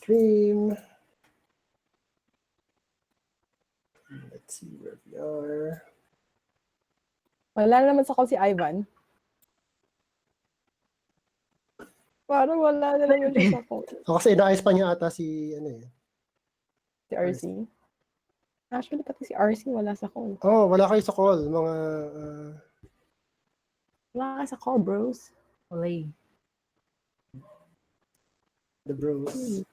stream. Let's see where we are. Wala naman sa call si Ivan. Parang wala na naman siya sa call. Kasi inaayos pa niya ata si, Si RC. Actually, pati si RC wala sa call. Oh, wala kayo sa call. Mga, Wala ka sa call, bros. Olay. the bros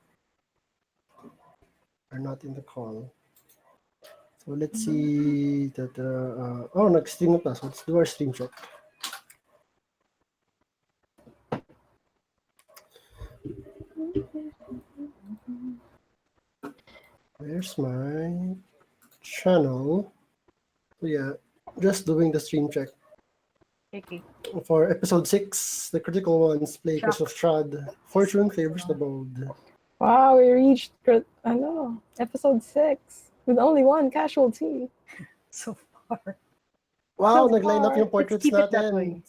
are not in the call. So let's see that, nag-stream na pa. So let's do our stream check. Where's my channel? So yeah, just doing the stream check. Okay. For episode 6, the critical ones play Curse of Strahd. Fortune favors the bold. Wow, we reached episode 6 with only one casualty. So far. Wow, So nag-line up far. yung portraits Let's keep it that way. natin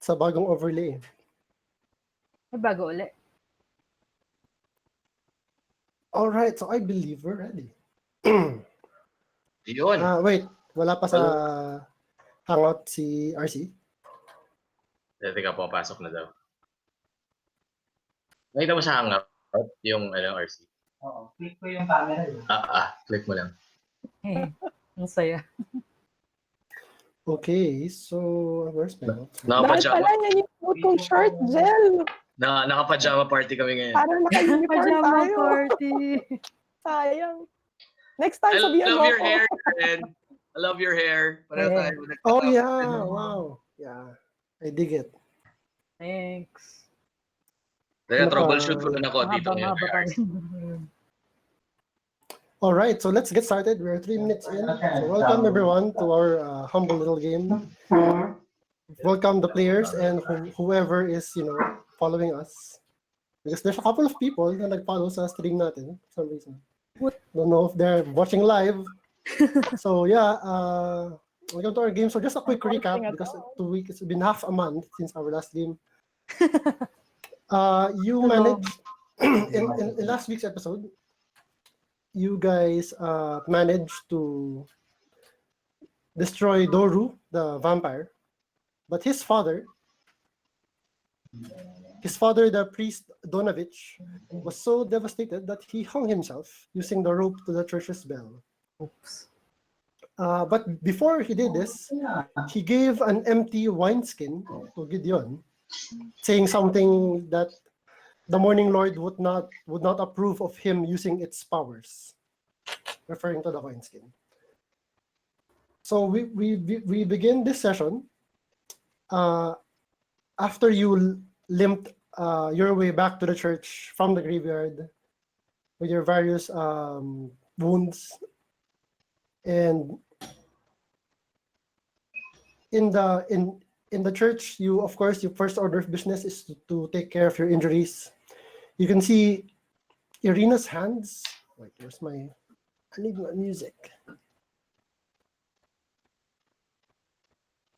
sa bagong overlay. May bago ulit. All right, so I believe we're ready. Yun. Wait, wala pa sa hangout si RC. Teka, papasok na daw. Nakita mo sa hangout yung RC? Oo, click ko yung camera. Click mo lang. Ang saya. Okay, so where's my notes? Dahil Nakapajama. pala yan yung suot kong shirt, Jel. Nakapajama party kami ngayon. Parang naka-uniform Pajama tayo. party. Sayang. Next time, I sabihan mo love your ako. hair, friend. I love your hair. Pareho Yeah. tayo. Oh yeah, wow. Yeah, I dig it. Thanks. Teka, troubleshoot ko na ako dito ngayon. Mahaba pa rin. All right, so let's get started. We're 3 minutes in. So welcome everyone to our humble little game. Welcome the players and whoever is, following us. Because there's a couple of people na nag-follow sa stream natin for some reason. Don't know if they're watching live. So yeah, welcome to our game. So just a quick recap because 2 weeks, it's been half a month since our last game. You managed in last week's episode. You guys managed to destroy Doru, the vampire, but his father, the priest Donovich, was so devastated that he hung himself using the rope to the church's bell. Oops. But before he did this, he gave an empty wineskin to Gideon, saying something that the Morning Lord would not approve of him using its powers, referring to the wineskin. So we begin this session after you limped your way back to the church from the graveyard with your various wounds, and in the church, your first order of business is to take care of your injuries. You can see Irina's hands. Wait, I need my music.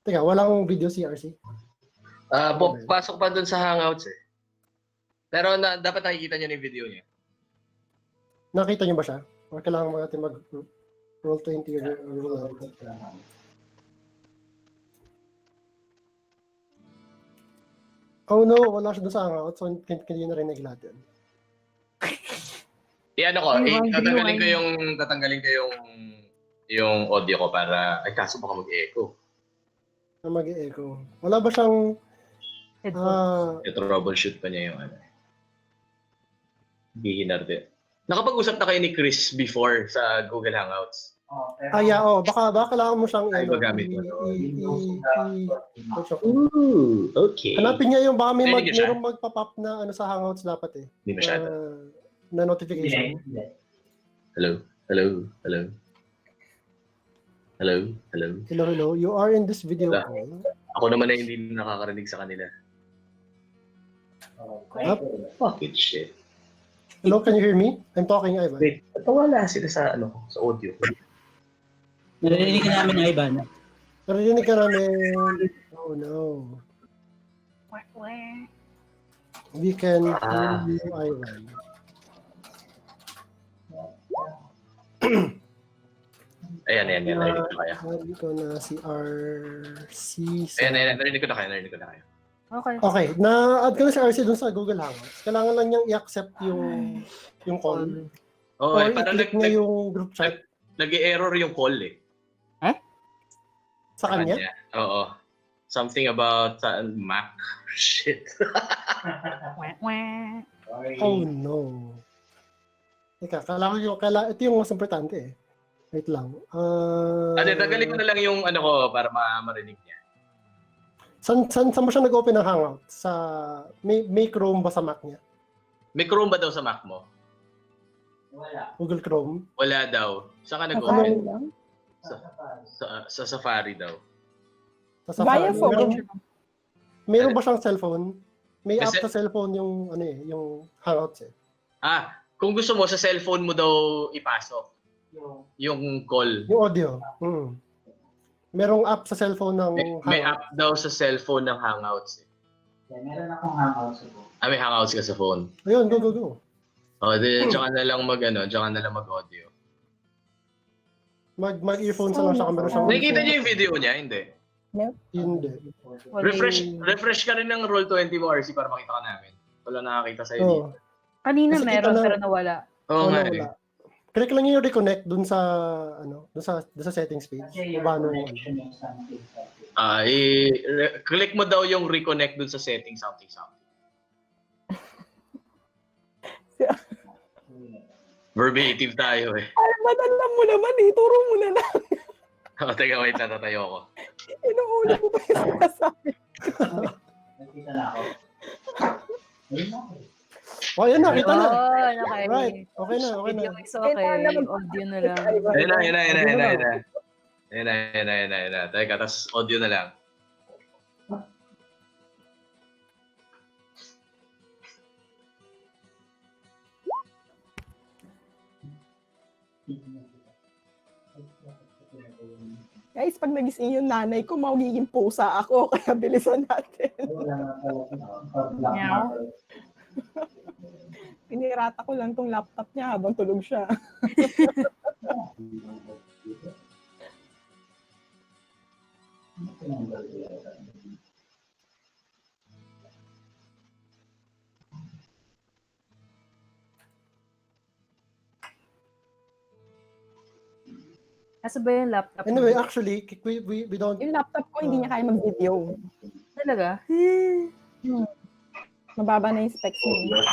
Teka, walang video si RC. Pasok pa dun sa hangouts eh. Pero dapat nakikita nyo na yung video niya. Nakita niyo ba siya? O kailangan mo natin mag-roll 20 or roll out? Oh no, wala siya doon sa hangout, so hindi na rin naglatin. Tatanggalin ko yung audio ko para, kaso baka mag-echo. Mag-echo. Wala ba siyang Troubleshoot pa niya yung Bihinarte. Nakapag-usap na kayo ni Chris before sa Google Hangouts. baka kailangan mo siyang magamit mo. Okay. Hanapin niya yung baka Narinig niyo siya? mayroong magpa-pop na sa Hangouts dapat eh. Hindi masyado. Na notification. Hello. Hello. You are in this video Wala. call. Ako naman na hindi nakakarinig sa kanila. Fucking shit. Hello, can you hear me? I'm talking, Ivan. Wait, ba't wala sila sa audio? Narinig ka namin, Ivan. Narinig ka namin. Oh no. We can hear you, Ivan. Ayan. Narinig ko kaya. Sabi ko na si RC Ayan. Narinig ko na kayo. Okay. Okay, na-add ko na si RC dun sa Google Hangouts. Kailangan lang niyang i-accept yung call. Oh, Or parang i-click niya yung group chat nag-error yung call eh. sa kanya. Oo. Something about Mac. Shit. Oh no. Teka, ito yung mas importante eh. Wait lang. Tagalin ko na lang yung ano ko para marinig niya. Saan mo siya nag-open ng Hangout? May Chrome ba sa Mac niya? May Chrome ba daw sa Mac mo? Wala. Google Chrome? Wala daw. Saan ka Safari nag-open? lang. Sa Safari daw. Sa Via Safari. phone. Meron ba siyang cellphone? May app Kasi- sa cellphone yung Hangouts eh. Kung gusto mo sa cellphone mo daw ipasok yung call. Yung audio. Merong app sa cellphone ng May Hangouts. app daw sa cellphone ng Hangouts. Meron akong hangout sa phone. May Hangouts ka sa phone. Ayun, go. Tsaka na lang mag-audio. Mag-earphones na lang siya kung meron siyang Nakikita niyo yung video niya? Hindi. Hindi. Refresh ka rin ng Roll20 mo, RC, para makita ka namin. Wala nakakita sa'yo Oo. dito. Kanina Kasi meron kita na- pero nawala. Oo nga Wala. eh. Click lang yung reconnect dun sa settings page. Kasi your Paano connection is something. Click mo daw yung reconnect dun sa settings something. Verbatim tayo eh. Ay, alam mo naman eh. Turo mo na lang. Teka, wait lang, tatayo ko. Inuuna ko pa yung sinasabi. Nakita na ako. Ayun na ako. Oh, yan na, kita na. Okay. Right. Okay na. Video mix okay. Audio na lang. Ayun na. Teka, tas audio na lang. Guys, pag nagising yung nanay ko, magiging pusa ako. Kaya bilisan natin. Wala na talaga. Meow. Pinirata ko lang tong laptop niya habang tulog siya. Asa ba yung laptop? Anyway, actually, we don't... Yung laptop ko, hindi niya kaya mag-video. Talaga? Mababa na yung specs niya.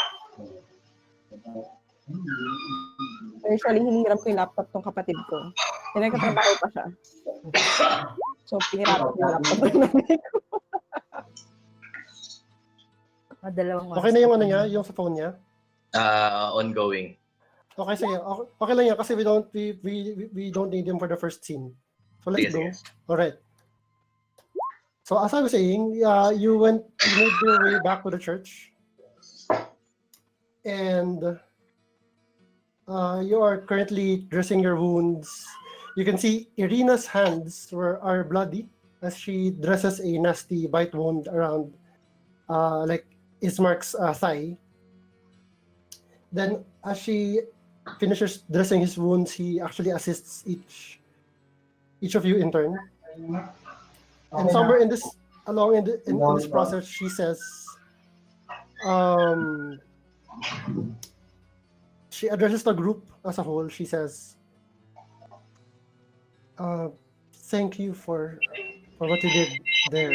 Usually, hiniram ko yung laptop ng kapatid ko. Pinagkatrabaho pa siya. So, pinirata ko yung laptop ng nanay ko. Dalawang Okay na yung ano niya, yung sa phone niya? Ongoing. Okay, sige. Okay lang yan kasi we don't need him for the first scene. So let's go. Yes. All right. So as I was saying, you made your way back to the church, and you are currently dressing your wounds. You can see Irina's hands are bloody as she dresses a nasty bite wound around like Ismark's thigh. Then as she finishes dressing his wounds, he actually assists each of you in turn. And somewhere in this process, she says, she addresses the group as a whole. She says, "Thank you for what you did there."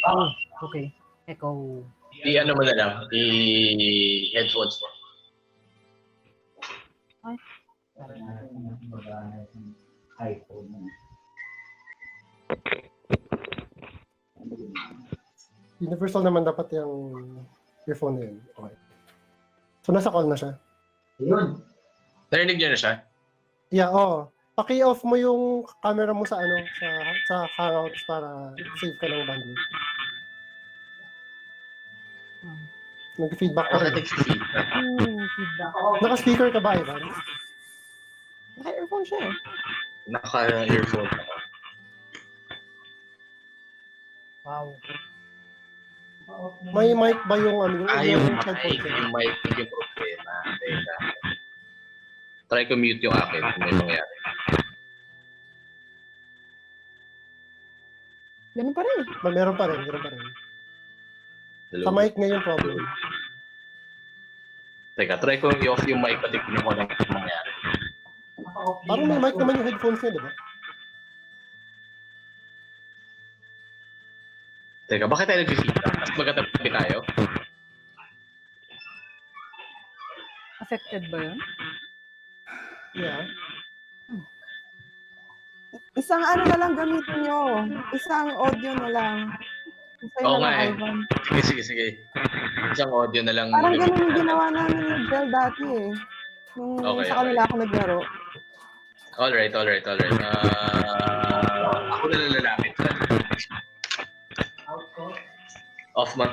Oh, okay. Echo. I-ano mo na lang, i-headphones mo. iPhone. Universal naman dapat yung earphone na yun. Okay. So nasa call na siya. Yun. Narinig niyo na siya? Yeah, Paki-off mo yung camera mo sa sa Hangouts para save ka ng bandwidth. Nag-feedback ka rin. Nag-feedback. Feedback. Naka-speaker ka ba, Ivan? Naka-earphone siya eh. Naka-earphone ako. Wow. May mic ba yung ano, Yung yung mic, headphones niya? yung mic yung problema. Teka. Try ko mute yung akin kung may mangyari. Ganun pa rin eh. Meron pa rin, meron pa rin. Hello? Sa mic nga yung problem. Teka, try ko i-off yung mic pati kung ano mangyari. Parang may mic naman yung headphones niya, di ba? Teka, bakit tayo nag-feedback? Mas magkatabi tayo? Affected ba yun? Yeah. Isang ano na lang gamitin nyo. Isang audio na lang. Isang Oo na nga lang, eh. Ivan. Sige. Isang audio na lang. Parang ganun yung ginawa namin ni Jel dati eh. Nung Okay, sa kanila ako naglaro. Alright. Ako na lang lalapit. Off mo.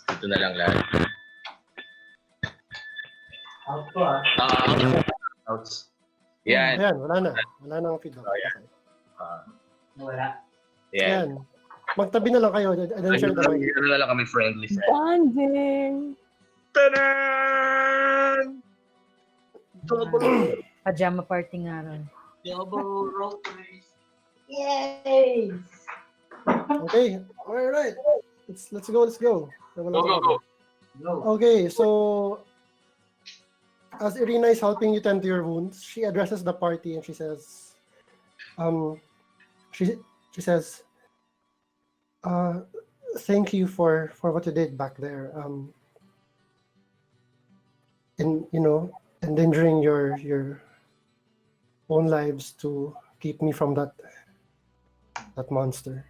Ito na lang lahat. Outs. Yan. Ayan, wala na. Wala na ang feedback. Oh, yeah. Wala. Yan. Ayan. Magtabi na lang kayo. And then share the mic. Ano na lang kami friendly. Bonding! Tanan! Pajama party nga ron. Double rotary. Yay! Okay. Alright. Let's go. Go. Okay, so as Irina is helping you tend to your wounds, she addresses the party and she says, thank you for what you did back there. In endangering your own lives to keep me from that monster.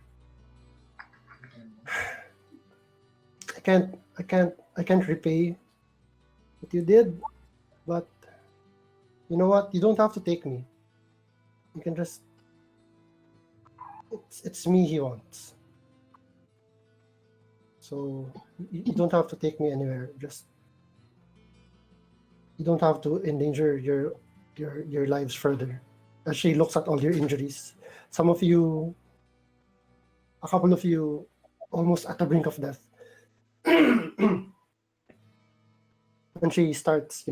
I can't repay what you did, but you know what? You don't have to take me. You can just. It's me he wants. So you don't have to take me anywhere. Just you don't have to endanger your lives further. As she looks at all your injuries, a couple of you, almost at the brink of death. And she starts,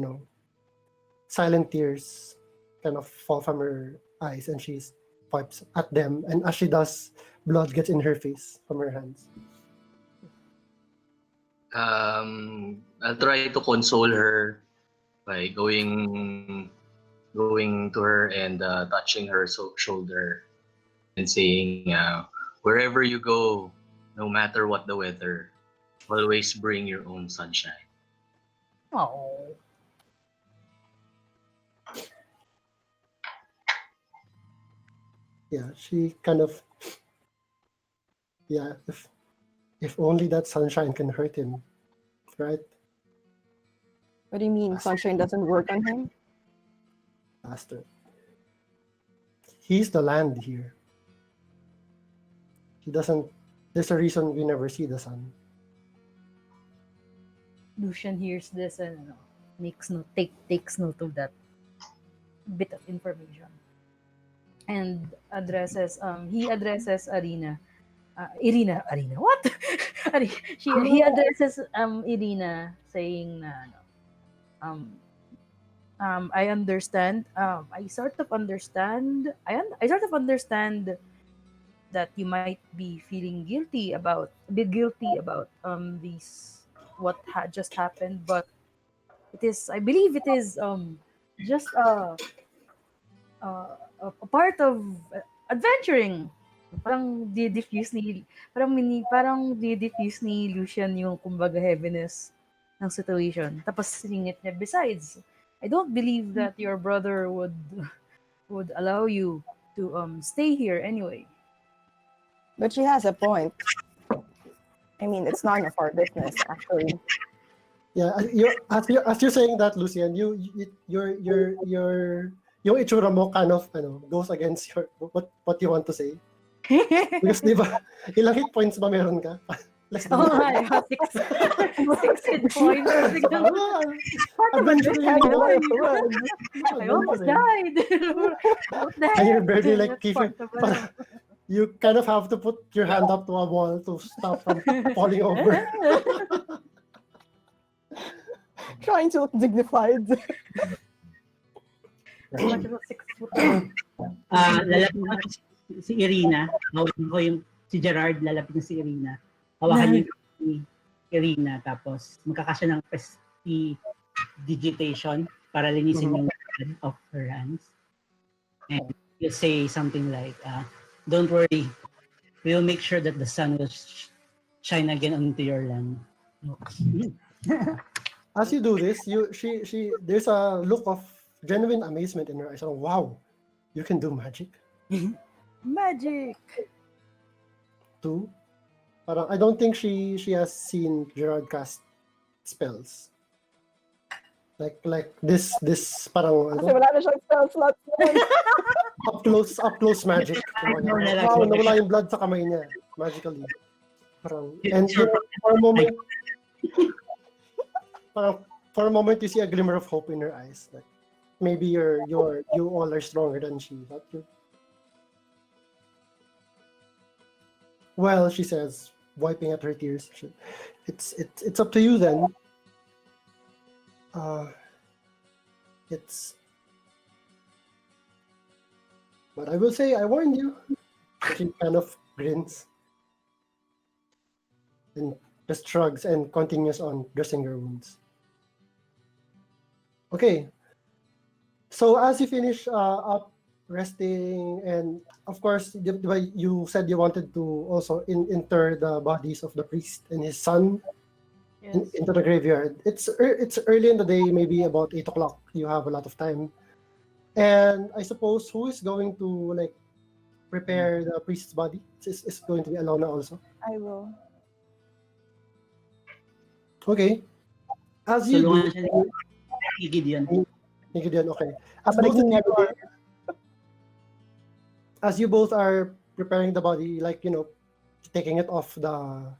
silent tears kind of fall from her eyes, and she wipes at them. And as she does, blood gets in her face from her hands. I'll try to console her by going to her and touching her shoulder and saying, wherever you go, no matter what the weather, always bring your own sunshine. Oh. Yeah, she kind of, if only that sunshine can hurt him, right? What do you mean? Sunshine doesn't work on him? Bastard. He's the land here. He doesn't. There's a reason we never see the sun. Lucian hears this and takes note of that bit of information and he addresses Irina. What? He addresses Irina saying I understand. I sort of understand that you might be feeling guilty about these what just happened, but I believe it is just a part of adventuring. Parang di-diffuse ni Lucian yung kumbaga heaviness ng situation. Tapos singit niya, besides, I don't believe that your brother would allow you to stay here anyway. But she has a point. I mean, it's none of our business, actually. Yeah, as you're saying that, Lucian, yung itsura mo kind of goes against what you want to say. Because di ba, ilang hit points ba meron ka? Less than Oh, 6 hit points. Adventure I almost died. And you're barely like keeping, you kind of have to put your hand up to a wall to stop from falling over. Trying to look dignified. As much as a 6 foot. Lalapit ko si Irina. Hawakan ko yung si Gerard, lalapit na si Irina. Hawakan niya si Irina, tapos magkakasya ng prestidigitation para linisin yung blood of her hands. And you say something like, don't worry, we'll make sure that the sun will shine again onto your land. As you do this, there's a look of genuine amazement in her eyes. Oh, wow, you can do magic Magic! too. Parang I don't think she has seen Gerard cast spells. Like this parang Kasi wala na siyang spell slots. up close magic. Wow, nawala yung blood sa kamay niya magically. Parang, and for a moment, for a moment you see a glimmer of hope in her eyes. Like maybe you all are stronger than she. But well, she says, wiping at her tears. It's up to you then. But I will say I warned you. She kind of grins and just shrugs and continues on dressing your wounds. Okay. So as you finish up resting, and of course, you said you wanted to also inter the bodies of the priest and his son into the graveyard. It's early in the day, maybe about 8 o'clock. You have a lot of time. And I suppose who is going to like prepare the priest's body? Is going to be Alona also. I will. Okay. As you do, Gideon. Okay. As you both are preparing the body, like taking it off the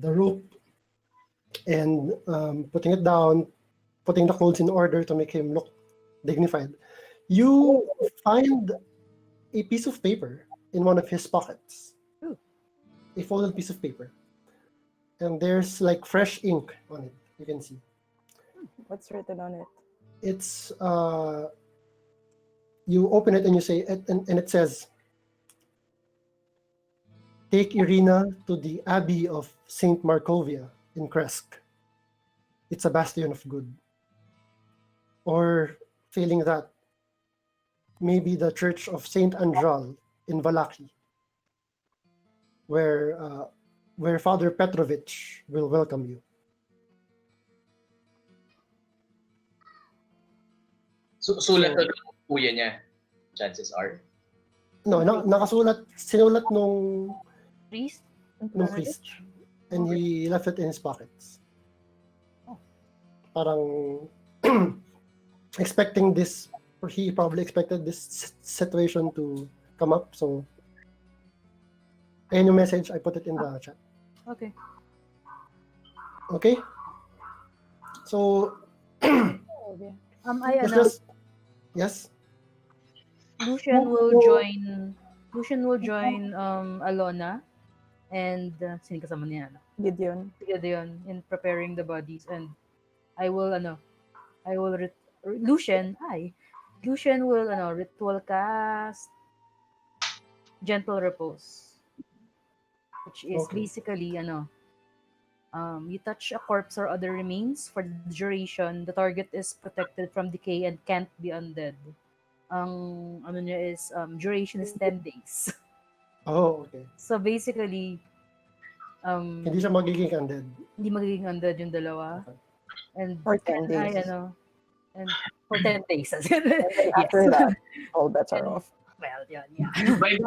rope and putting it down, putting the clothes in order to make him look dignified, you find a piece of paper in one of his pockets. Ooh. A folded piece of paper. And there's like fresh ink on it, you can see. What's written on it? It's you open it and you say and it says, take Irina to the Abbey of Saint Markovia in Kresk. It's a bastion of good. Or failing that, maybe the Church of Saint Andral in Valaki, where Father Petrovich will welcome you. Sulat na ng kuya niya, chances are. No, sinulat nung Priest? priest. And he left it in his pockets. Parang expecting this, or he probably expected this situation to come up. So, ayan yung message. I put it in the chat. Okay. Okay? So, yes? Lucian will join Alona and sino kasama niya? Gideon. Gideon in preparing the bodies, and Lucian will ritual cast gentle repose, which is basically you touch a corpse or other remains for the duration. The target is protected from decay and can't be undead. Ang niya is duration is 10 days. Oh, okay. So basically, Hindi siya magiging undead. hindi magiging undead yung dalawa. Okay. And For 10 days. And for 10 days. And then after that, all bets are off. Well, yun, yeah. By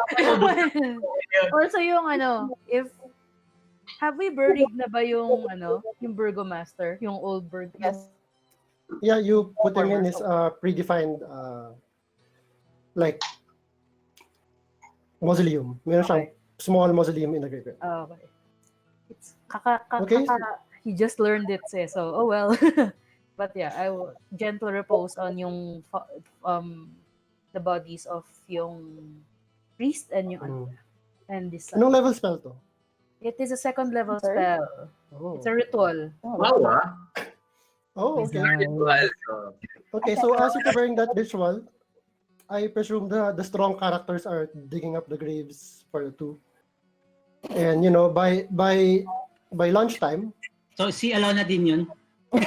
Also yung have we buried na ba yung burgomaster, yung old Yes. Yeah, you put him in his predefined like mausoleum. Meron siyang small mausoleum in the graveyard. Okay. It's Okay. he just learned it, so well. But yeah, I will gentle repose on yung the bodies of yung priest and yung Mm. and this Anong level spell to? It is a second level Third? spell. Oh. It's a ritual. Wow, Oh, okay. Ritual. Okay, so as you're preparing that ritual, I presume the strong characters are digging up the graves for the two. And you know, by lunchtime, So, si Alona din yun. Si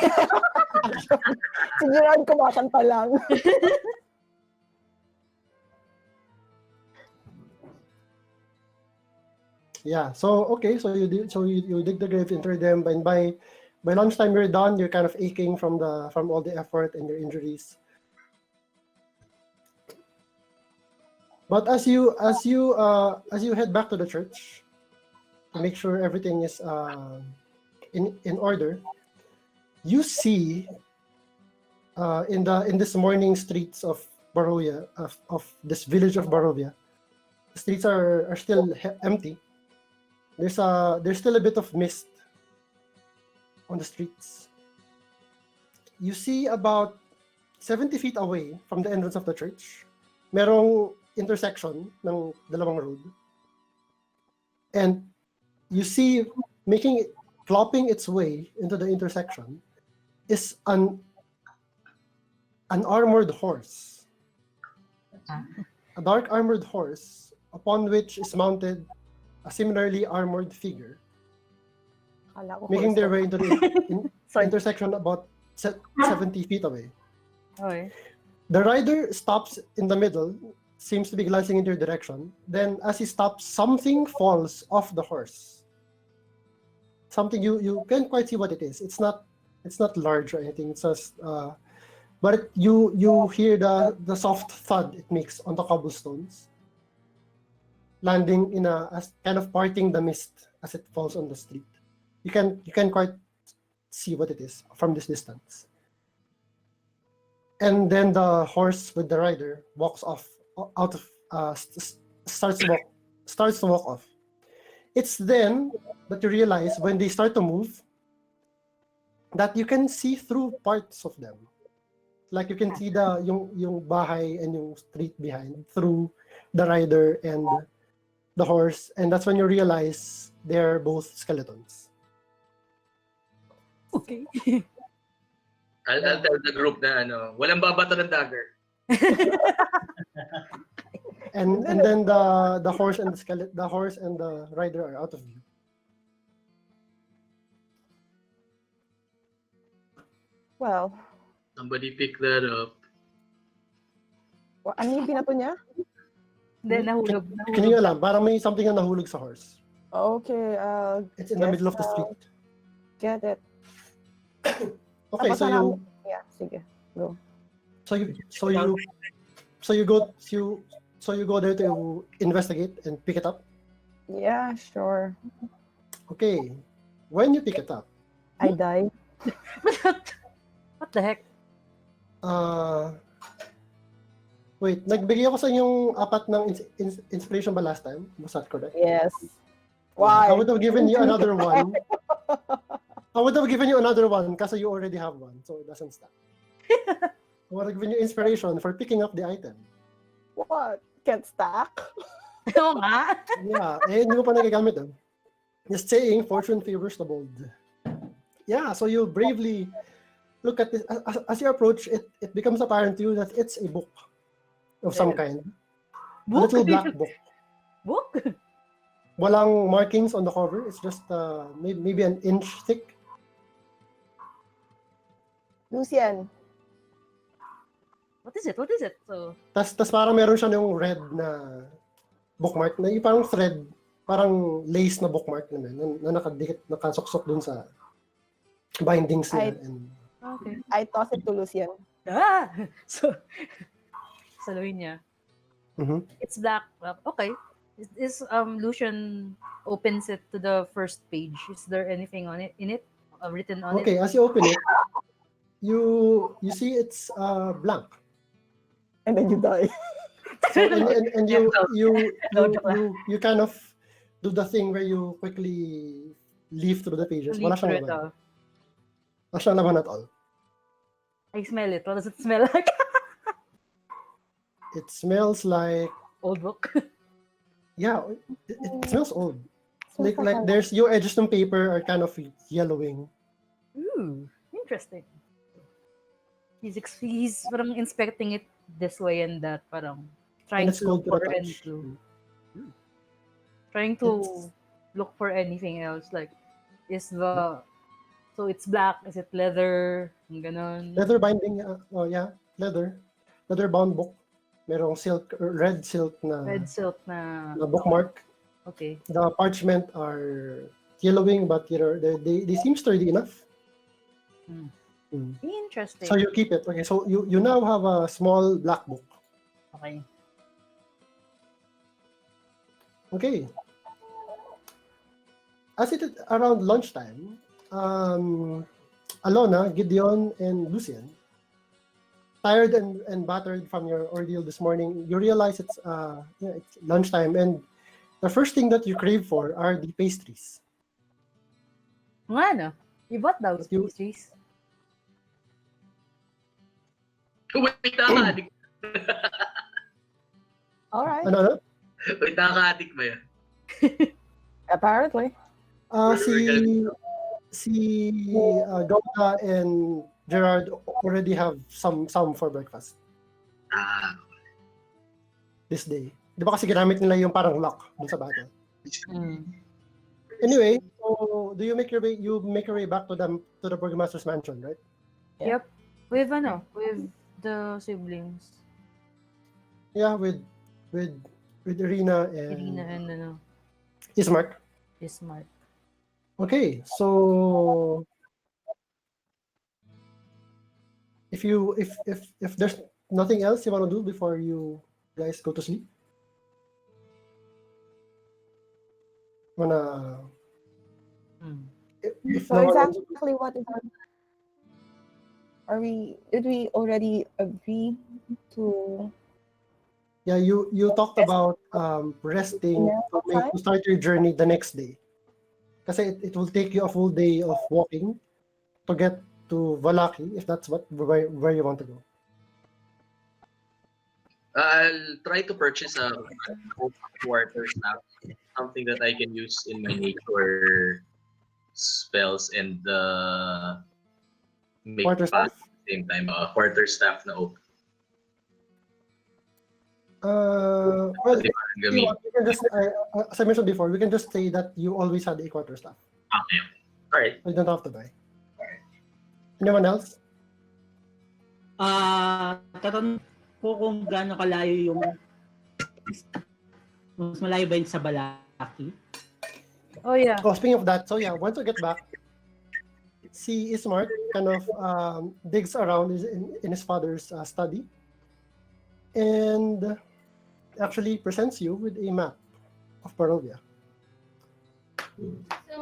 Gerard kumakanta lang. yeah. So okay, so you dig the grave, enter them, and by lunchtime you're done. You're kind of aching from all the effort and your injuries. But as you head back to the church to make sure everything is in order, you see in this morning streets of Barovia of this village of Barovia, the streets are still empty. There's still a bit of mist on the streets. You see about 70 feet away from the entrance of the church, merong intersection ng dalawang road. And you see plopping its way into the intersection is an armored horse. A dark armored horse upon which is mounted a similarly armored figure, Akala ko making their horse way into the Sorry. intersection about 70 feet away. Okay. The rider stops in the middle, seems to be glancing into your direction. Then, as he stops, something falls off the horse. Something you can't quite see what it is. It's not large or anything. It's just, but you hear the soft thud it makes on the cobblestones, landing in as kind of parting the mist as it falls on the street. You can quite see what it is from this distance. And then the horse with the rider walks off out of starts to walk off. It's then that you realize when they start to move that you can see through parts of them. Like you can see yung bahay and yung street behind through the rider and the horse, and that's when you realize they're both skeletons. Okay. I'll tell the group na walang babato ng dagger. And then the horse and the rider are out of view. Well, Somebody pick that up. ano yung binato niya? Then nahulog. Can you alam? Parang may something na nahulog sa horse. Okay, It's in the middle of the street. get it. Okay, Tapos so na you yeah, sige. Go. so you go there to investigate and pick it up. Yeah, sure. Okay, when you pick it up, I die. What the heck? wait, nagbigay ako sa inyong 4 ng inspiration ba last time? Was that correct? Yes. Why? I would have given you another one. I would have given you another one kasi you already have one, so it doesn't stack. I would have given you inspiration for picking up the item. What? Can't stack? Oo nga. Yeah, hindi mo pa nagagamit doon. Just saying, fortune favors the bold. Yeah, so you bravely look at this. As you approach, it becomes apparent to you that it's a book of some kind. A Book? little black book. Book? Walang markings on the cover. It's just maybe an inch thick. Lucian. What is it? What is it? So, Tas parang meron siya yung red na bookmark na yung parang thread, parang lace na bookmark na nakadikit, nakasuksok dun sa bindings niya. okay. I toss it to Lucian. Ah! So, saluhin niya. Mhm. It's black. Okay. Is Lucian opens it to the first page. Is there anything in it? Written on Okay, it? as you open it, you see it's blank. And then you die. So, and you kind of do the thing where you quickly leaf through the pages. Wala siyang Leaf through it, laman. Wala siyang laman at all. I smell it. What does it smell like? It smells like Old book. yeah, it smells old. So Like there's your edges ng paper are kind of yellowing. Ooh, interesting. He's parang inspecting it this way and that, parang And trying it's to look cold to the for any touch. clue. Trying to look for anything else. Like, is the so it's black? Is it leather? Yung ganon. Leather binding, oh yeah, leather bound book. Merong silk, red silk Red silk na. na bookmark. Okay. The parchment are yellowing, but they seem sturdy enough. Hmm. Mm. Interesting. So you keep it. Okay, so you now have a small black book. Okay. Okay. As it is around lunchtime, Alona, Gideon, and Lucian, tired and battered from your ordeal this morning, you realize it's lunchtime, and the first thing that you crave for are the pastries. Nga no? You bought those But you- pastries? Wait, nakaka-addict. All right. Ano? Wait, nakaka-addict ba yan? Apparently. Si Gauda and Gerard already have some for breakfast Ah, this day. Di ba kasi ginamit nila yung parang lock dun sa battle? Mm. Anyway, so do you make your way back to the Burgomaster's mansion, right? Yeah. Yep. With the siblings. Yeah, with Irina Irina and and Ismark. Ismark. Okay, so if there's nothing else you want to do before you guys go to sleep, wanna Mm. if So no one exactly what is did we already agree to yeah, you talked about resting to start your journey the next day. Kasi it will take you a full day of walking to get to Valaki, if that's where you want to go. I'll try to purchase a quarter staff, something that I can use in my nature spells and make Quarter pass staff? at the same time. Quarter staff na oak. Well, Di ba ang gamit? we can just, as I mentioned before, we can just say that you always had a quarter staff. Okay. Alright. You don't have to buy. Anyone else? Tatanong ko kung gaano kalayo yung mas malayo ba yun sa Balaki? Oh yeah. Oh, speaking of that, so yeah, once you get back, see Ismark kind of digs around in his father's study and actually presents you with a map of Barovia.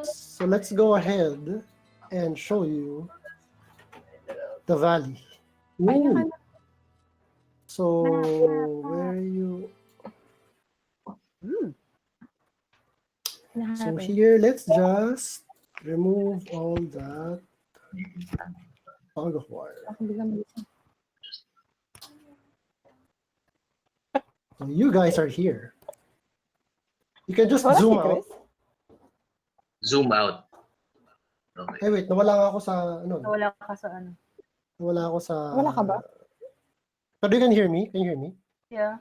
So let's go ahead and show you the valley. Ayun. So where are you? So here, let's just remove all that fog of war. So you guys are here. You can just Wala si zoom out. Chris? Zoom out. Okay. Hey, wait, nawala ako sa ano? Wala ka sa ano. Nawala ako sa. Wala ka ba? But you can hear me? Can you hear me? Yeah.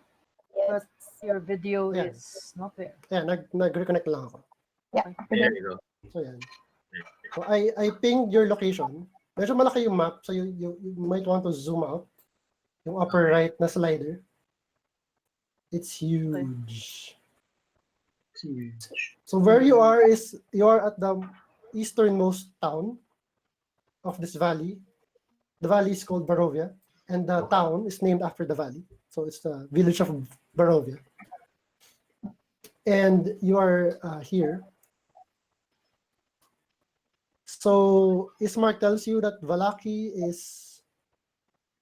But your video Yeah. is not there. Yeah, nag-reconnect lang ako. Yeah. There you go. So yan. So I pinged your location. Medyo malaki yung map, so you might want to zoom out. Yung upper right na slider. It's huge. So where you are at the easternmost town of this valley. The valley is called Barovia, and the town is named after the valley. So it's the village of Barovia. And you are here. So Ismark tells you that Valaki is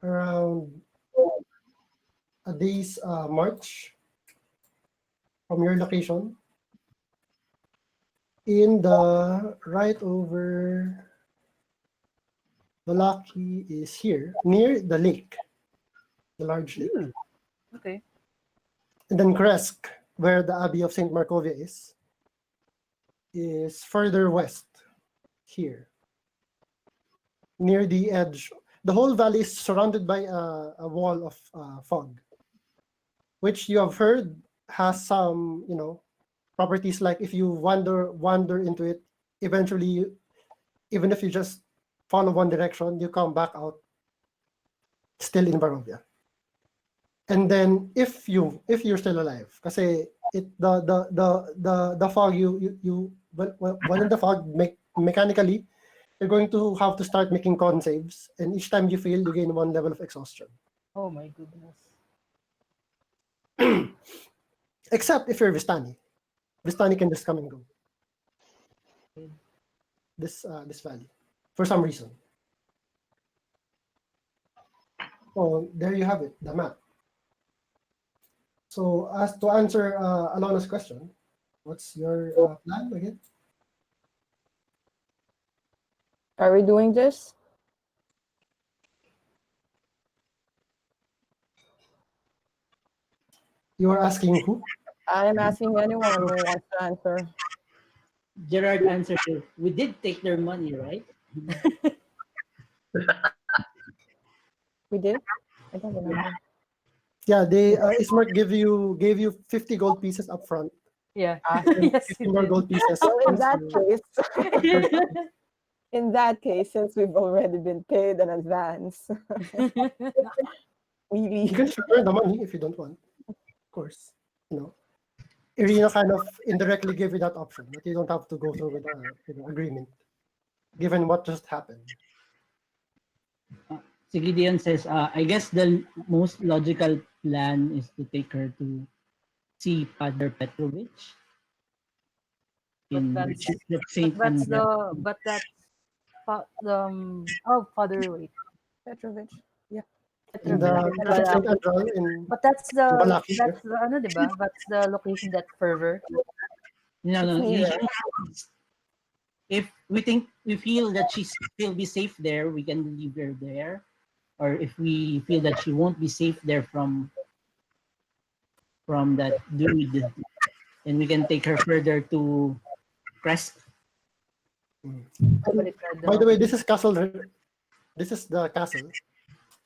around a day's march from your location. In the right over, Valaki is here, near the lake, the large lake. Okay. And then Kresk, where the Abbey of Saint Markovia is further west here, near the edge. The whole valley is surrounded by a wall of fog, which you have heard has some, properties like if you wander into it, eventually, even if you just follow one direction, you come back out still in Barovia. And then if you're still alive, kasi the fog when in the fog mechanically, you're going to have to start making con saves, and each time you fail, you gain 1 level of exhaustion. Oh my goodness. Except if you're Vistani. Vistani can just come and go. This valley, for some reason. Oh, there you have it, the map. So, as to answer Alona's question, what's your plan again? Are we doing this? You are asking who? I'm asking anyone who wants to answer. Gerard answered, we did take their money, right? We did? I don't remember. Yeah, they Ismark gave you 50 gold pieces up front, Yeah. Ah, and Yes, 50 you more did. gold pieces. Well, in once that you- case, in that case, since we've already been paid in advance, we You leave. can return the money if you don't want. Of course, Irina kind of indirectly gave you that option, that you don't have to go through with the agreement, given what just happened. Si Gideon says, I guess the most logical plan is to take her to see Father Petrovich in But the that's Church of Saint Andrew. Father, wait. Petrovich. In Petrovich. the Church of Saint Andral in But that's the Balaki. ano, diba? That's the location that fervor. No. It's near. If we feel that she'll be safe there, we can leave her there. Or if we feel that she won't be safe there from that dude, then we can take her further to Crest. By the way, this is castle. This is the castle,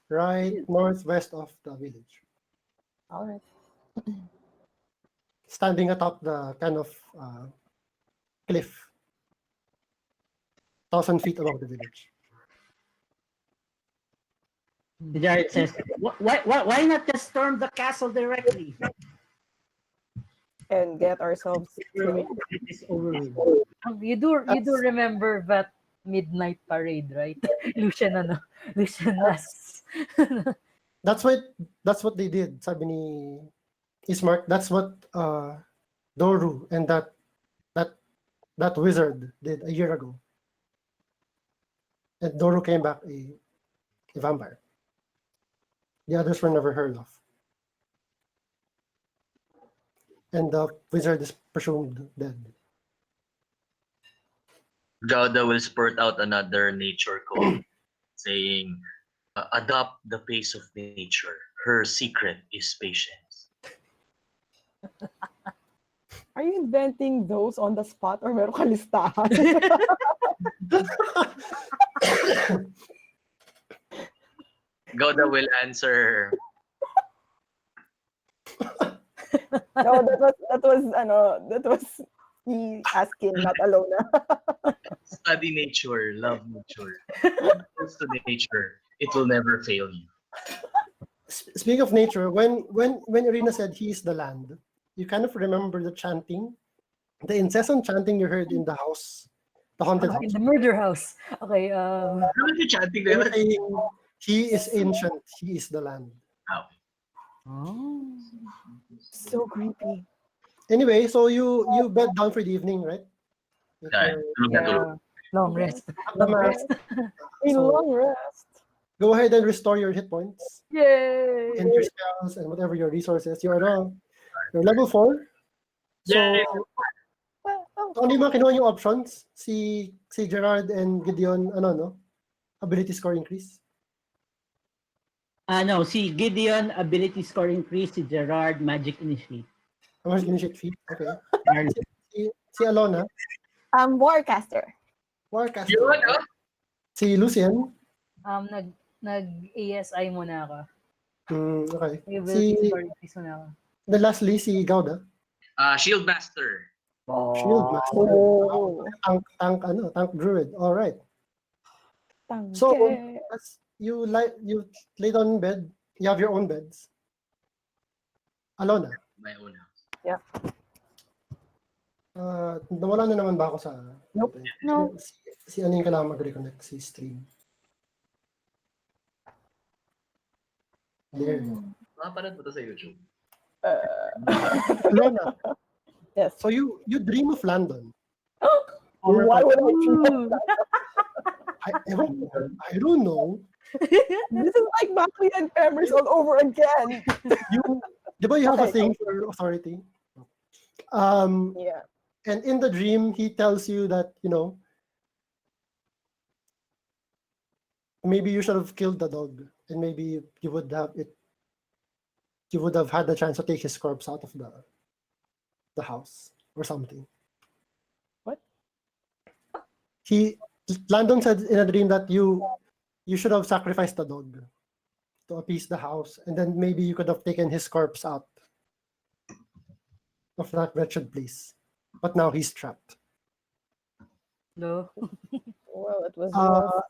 right northwest of the village, All right. standing atop the kind of cliff, 1,000 feet above the village. Jared says, why not just storm the castle directly? And get ourselves It killed. is overruled. You do remember that midnight parade, right? Lucian last. That's what they did. Sabi ni Ismark, that's what Doru and that wizard did a year ago. And Doru came back a vampire. The others were never heard of. And the wizard is presumed dead. Gauda will spurt out another nature code saying, adopt the pace of nature. Her secret is patience. Are you inventing those on the spot or meron ka listahan? Gauda will answer, No, that was he asking, not Alona. study nature, love nature. Close to nature, it will never fail you. Speaking of nature, when Irina said he is the land, you kind of remember the chanting, the incessant chanting you heard in the house, the haunted house. In the murder house. Okay. Ano yung chanting They na were yun? saying, he is ancient, he is the land. Oh. So creepy. Anyway, so you bed down for the evening, right? With Yeah, your- tulog na tulog. Long rest. the mask. A So- long rest. Go ahead and restore your hit points Yay! and your spells and whatever your resources. You're level 4. So, Yay! so hindi mo kinuha yung options? Si Gerard and Gideon, ability score increase? No, si Gideon, ability score increase. Si Gerard, magic initiate. How much initiate feat? Okay. Gerard. Si Alona, Warcaster. Warcaster. Yun, oh. Si Lucien, Nag-ASI muna ako. okay. Ability Si, score increase muna ako. then lastly, si Gauda, Shield Master. Shield Master. Oh. Tank Druid. All right. So, Tangke. as you lay down in bed, you have your own beds. Alona, My own house. nawala na naman ba ako sa... Nope. No. Si ano yung kailangan mag-reconnect? Si stream. There. Makapanood mo to sa YouTube. Alona, Yes. so you dream of Landon. Why would I choose Ooh. I don't know. This is like Mackley and Peppers all over again. Di ba you have a Okay. thing for authority? Yeah. And in the dream, he tells you that, maybe you should have killed the dog, and maybe you would have had the chance to take his corpse out of the house or something. What? Landon said in a dream that you should have sacrificed the dog to appease the house, and then maybe you could have taken his corpse out of that wretched place. But now he's trapped. No. Well, it was Uh,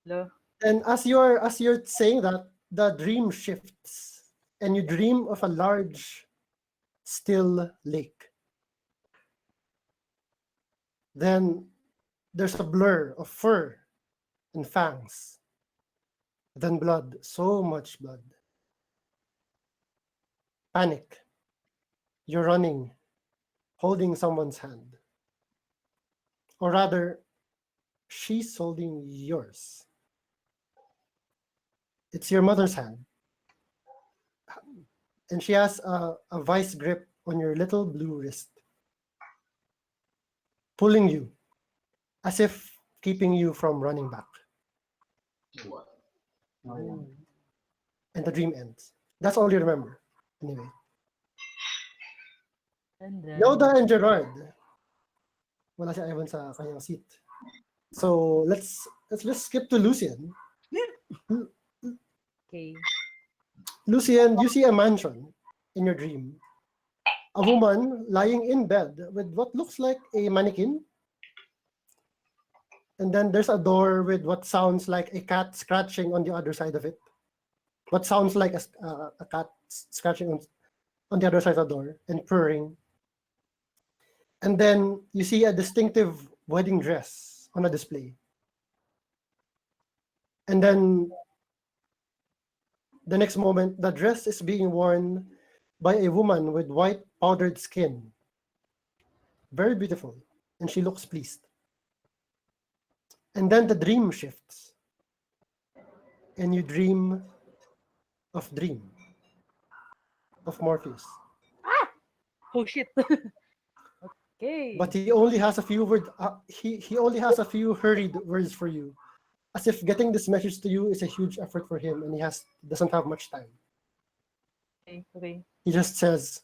No. And as you're saying that, the dream shifts, and you dream of a large, still lake. Then there's a blur of fur and fangs. Then blood, so much blood. Panic. You're running, holding someone's hand. Or rather, she's holding yours. It's your mother's hand. And she has a vice grip on your little blue wrist, pulling you, as if keeping you from running back. What? And the dream ends. That's all you remember. Anyway. And then, Yoda and Gerard. Wala si Ivan sa kanyang seat. So let's just skip to Lucien. okay. Lucien, you see a mansion in your dream. A woman lying in bed with what looks like a mannequin. And then there's a door with what sounds like a cat scratching on the other side of it. What sounds like a cat scratching on the other side of the door and purring. And then you see a distinctive wedding dress on a display. And then the next moment, the dress is being worn by a woman with white powdered skin. Very beautiful. And she looks pleased. And then the dream shifts. And you dream of Morpheus. Oh shit. Okay. But he only has a few words. He only has a few hurried words for you, as if getting this message to you is a huge effort for him, and he doesn't have much time. Okay. He just says,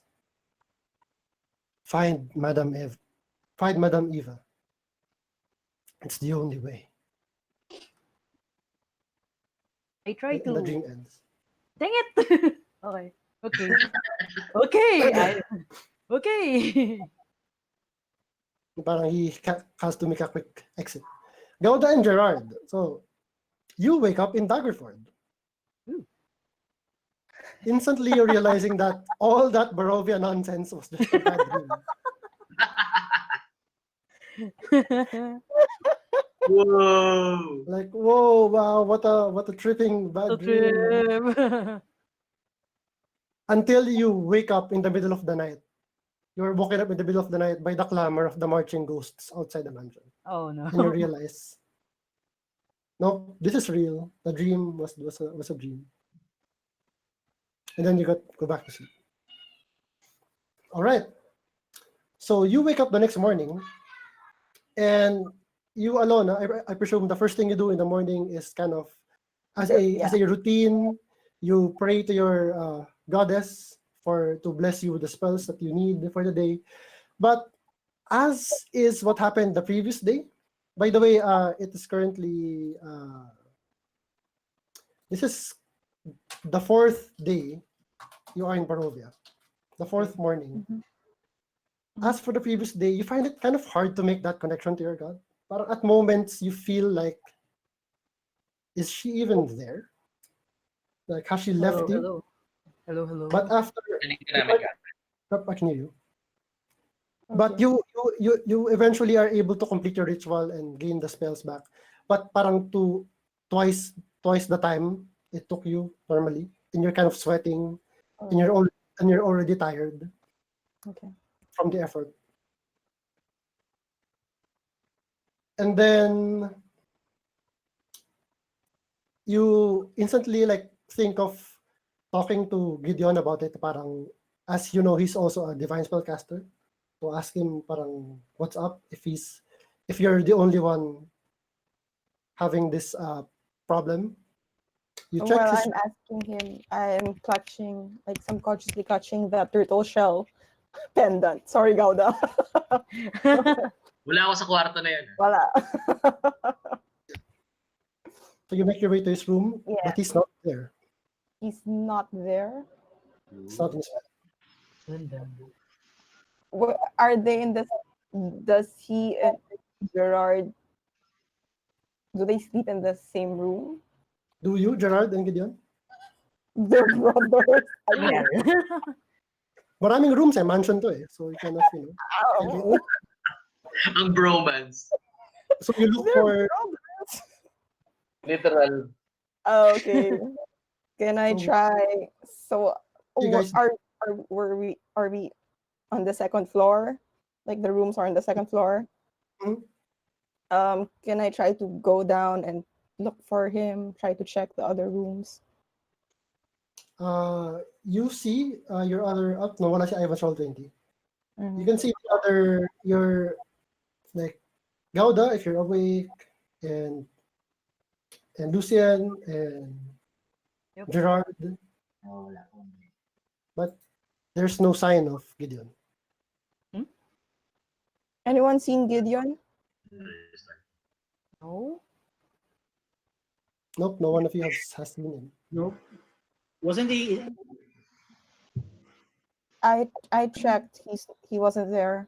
"Find Madame Eve. Find Madame Eva. It's the only way." I try And the to. dream ends. Dang it. Okay. Okay. Okay. Okay. Parang he has to make a quick exit. Gauda and Gerard. So you wake up in Daggerford. Instantly, you're realizing that all that Barovia nonsense was just a bad dream. Whoa! Like, whoa, wow, what a tripping bad dream. Trip. Until you wake up in the middle of the night. You're woken up in the middle of the night by the clamor of the marching ghosts outside the mansion. Oh no. And you realize, no, this is real. The dream was a dream. And then you go back to sleep. All right. So you wake up the next morning, and you alone, I presume the first thing you do in the morning is kind of as a routine. You pray to your goddess to bless you with the spells that you need for the day. But as is what happened the previous day, by the way, it is currently this is the fourth day you are in Barovia, the fourth morning. As for the previous day, you find it kind of hard to make that connection to your god. But at moments, you feel like, is she even there? Like, has she left you? Hello. But after, I can hear you. But Okay. you eventually are able to complete your ritual and gain the spells back. But parang twice the time it took you normally, and you're kind of sweating, and you're already tired Okay. from the effort. And then you instantly like think of talking to Gideon about it. Parang, as you know, he's also a divine spellcaster. So ask him parang what's up if you're the only one having this problem. You check While his I'm asking him, I'm clutching, like subconsciously clutching the turtle shell pendant. Sorry, Gauda. Wala ako sa kwarto na yun. Wala. so you make your way to his room, Yeah. but he's not there. He's not there. He's not in his bed. Are they in the? Does he and Gerard? Do they sleep in the same room? Do you, Gerard and Gideon? They're brothers. Well, Maraming rooms mansion to So you kind of, Oh, Ang bromance. so you look they're for brothers. Literal. Okay. Can I So, try? So, you guys are we on the second floor? Like the rooms are on the second floor. Mhm. Can I try to go down and look for him? Try to check the other rooms. you see your other up. No, wala si Ivan's roll 20. Mhm. You can see the other your like Gauda if you're awake, and Lucian and Yep. Gerard, but there's no sign of Gideon. Anyone seen Gideon? no. Nope, no one of you has seen him. Nope. Wasn't he? I checked. He wasn't there.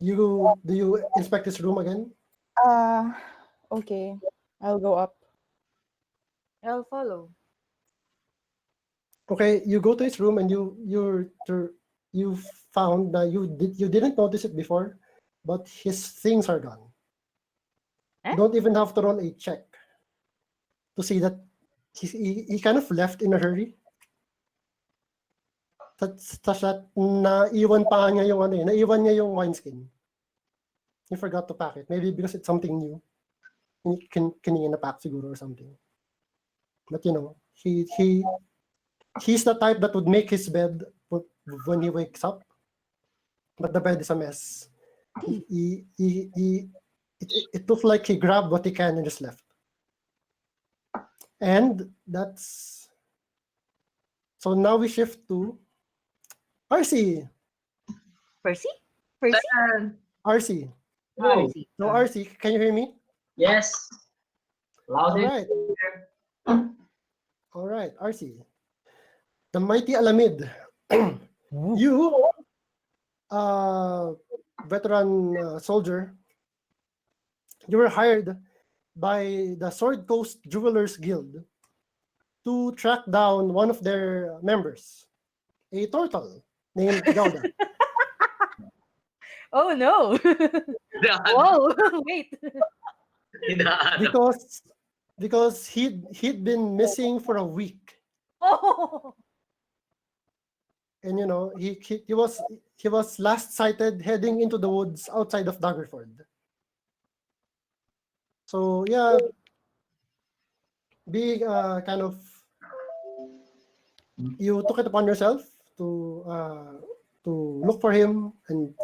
Do you inspect his room again? Okay. I'll go up. I'll follow. Okay, you go to his room and you found that you didn't notice it before, but his things are gone. Eh? You don't even have to roll a check to see that he kind of left in a hurry. Such that naiwan pa niya yung naiwan niya yung wineskin. He forgot to pack it. Maybe because it's something new. Kanina na-pack siguro or something. But he's the type that would make his bed when he wakes up, but the bed is a mess. It looked like he grabbed what he can and just left. And that's so now we shift to RC. Percy? RC. Hi. So RC, can you hear me? Yes. All Loud. right. All right, RC. The mighty Alamid. You, veteran soldier, you were hired by the Sword Coast Jewelers Guild to track down one of their members, a turtle named Gauda. Oh no! Whoa! Wait. because he'd been missing for a week, Oh. and he was last sighted heading into the woods outside of Daggerford. So yeah, being kind of you took it upon yourself to look for him, and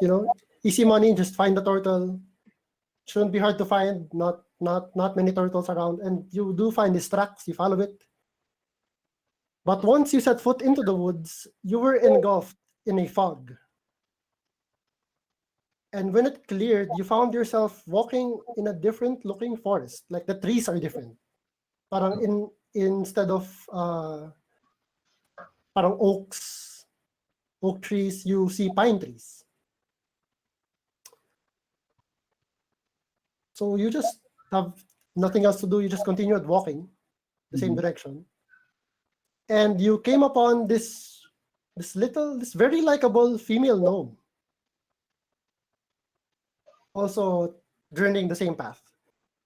easy money, just find the turtle. Shouldn't be hard to find. Not many turtles around, and you do find his tracks. You follow it. But once you set foot into the woods, you were engulfed in a fog. And when it cleared, you found yourself walking in a different looking forest. Like the trees are different. Parang instead of parang oak trees, you see pine trees. So you just have nothing else to do. You just continued walking the same direction. And you came upon this very likable female gnome. Also journeying the same path.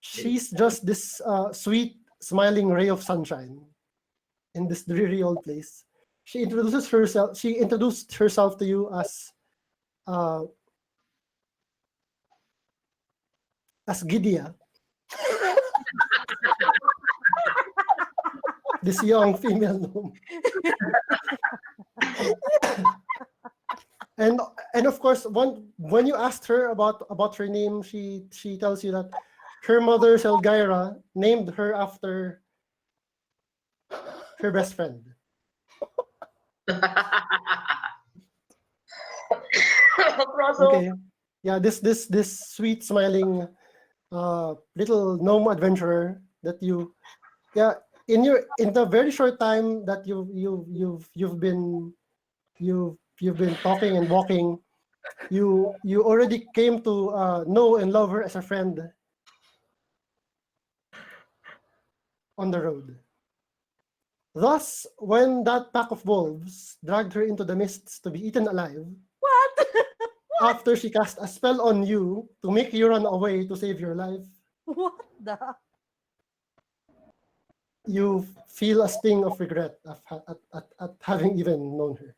She's just this sweet, smiling ray of sunshine in this dreary old place. She introduced herself to you as Gidia, this young female gnome. And of course, when you asked her about her name, she tells you that her mother, Selgaira, named her after her best friend. Okay, yeah, this sweet smiling little gnome adventurer that you, yeah, in the very short time that you've been talking and walking, you already came to know and love her as a friend on the road. Thus, when that pack of wolves dragged her into the mists to be eaten alive, What? after she cast a spell on you to make you run away to save your life, What the? you feel a sting of regret at having even known her,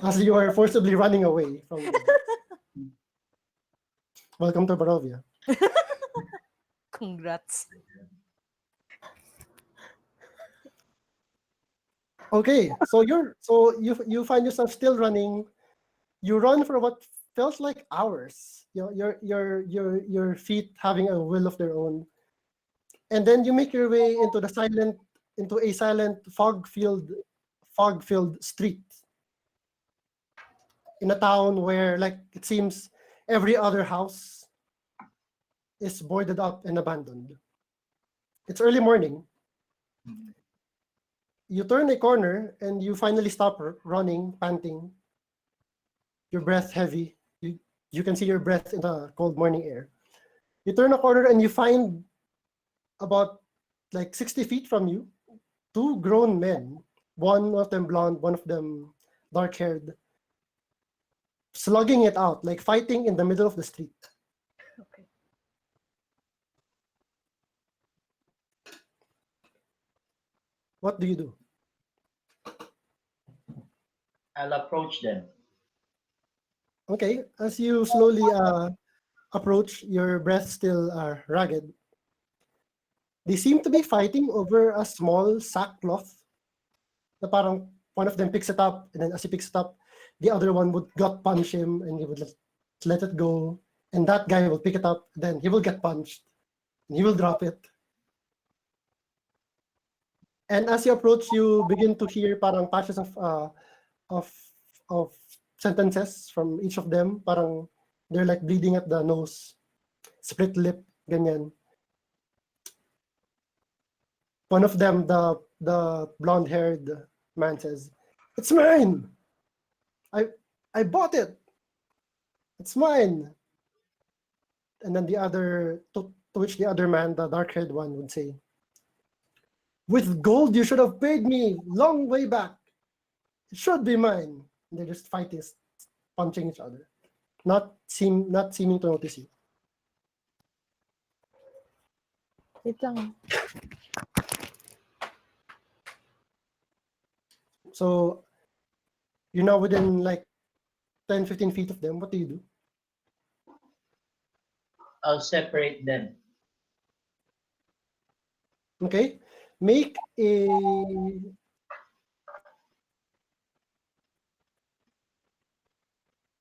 as you are forcibly running away from them. Welcome to Barovia. Congrats. Okay, so you find yourself still running. You run for what felt like hours. Your feet having a will of their own, and then you make your way into a silent fog-filled street in a town where, like, it seems every other house is boarded up and abandoned. It's early morning. You turn a corner and you finally stop running, panting, your breath heavy. You can see your breath in the cold morning air. You turn a corner and you find about like 60 feet from you, two grown men, one of them blonde, one of them dark-haired, slugging it out, like fighting in the middle of the street. Okay. What do you do? I'll approach them. Okay, as you slowly approach, your breath still ragged. They seem to be fighting over a small sackcloth. Na parang one of them picks it up, and then as he picks it up, the other one would gut punch him, and he would let it go. And that guy will pick it up, then he will get punched, and he will drop it. And as you approach, you begin to hear parang patches of sentences from each of them. Parang they're like bleeding at the nose, split lip, ganyan. One of them, the blonde-haired man, says, "It's mine. I bought it. It's mine." And then the other, to which the other man, the dark-haired one, would say, "With gold, you should have paid me long way back. It should be mine." And they're just fighting, punching each other, not seeming to notice you. Wait lang. So you're now within like 10, 15 feet of them. What do you do? I'll separate them. Okay, make a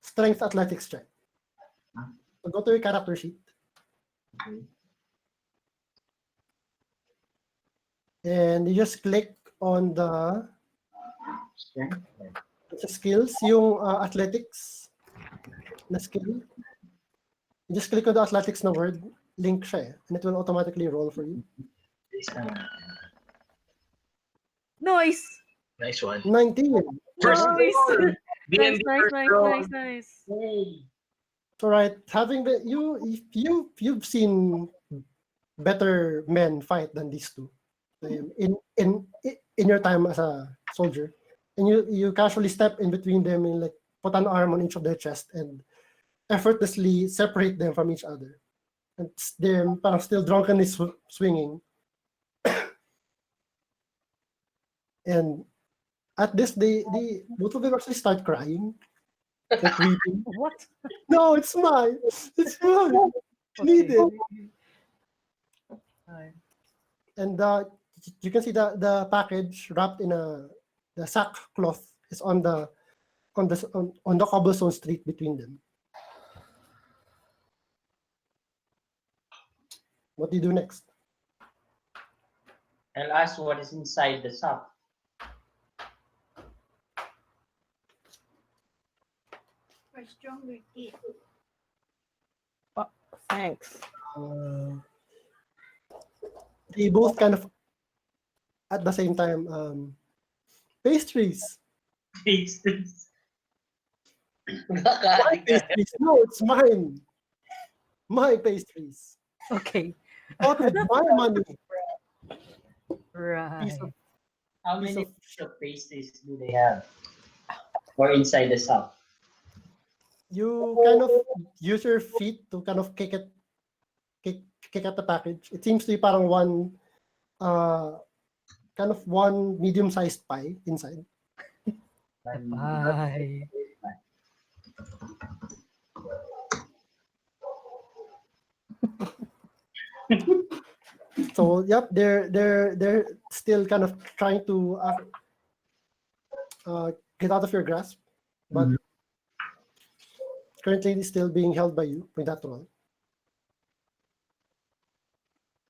strength athletics check. So go to your character sheet. Okay. And you just click on the skills, yung athletics na skill. You just click on the athletics na word, link siya and it will automatically roll for you. Nice. Nice one. 19. First Nice. roll. Nice, BNB nice, first nice, roll. nice, nice. So right, having the you've seen better men fight than these two in your time as a soldier, and you casually step in between them and like put an arm on each of their chest and effortlessly separate them from each other, and they're parang still drunkenly swinging. And at this, they both of them actually start crying, like weeping. What? No, it's mine. It's mine. Need it. Alright. And you can see the package wrapped in the sackcloth is on the cobblestone street between them. What do you do next? I'll ask what is inside the sack. Thanks. They both kind of at the same time pastries. Pastries. My pastries. No, it's mine. My pastries. Okay. Out with my money. Right. Piece of, How piece many of pieces of pastries do they have? Or inside the sack? you kind of use your feet to kind of kick at the package. It seems to be parang one kind of one medium-sized pie inside. Bye. So yep, they're still kind of trying to get out of your grasp, but currently it's still being held by you with that roll.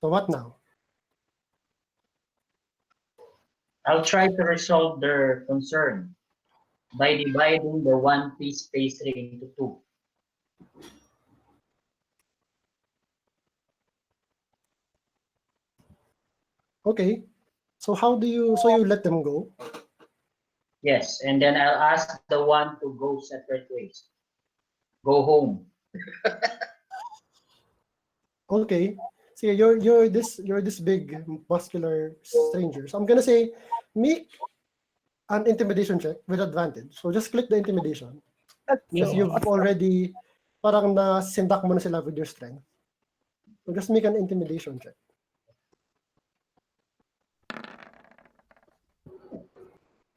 So what now? I'll try to resolve their concern by dividing the one-piece pastry into two. Okay. So how do you you let them go? Yes, and then I'll ask the one to go separate ways. Go home. Okay. So you're this big muscular stranger. So I'm gonna say make an intimidation check with advantage. So just click the intimidation. Because you've already parang nasindak mo na sila with your strength. So just make an intimidation check.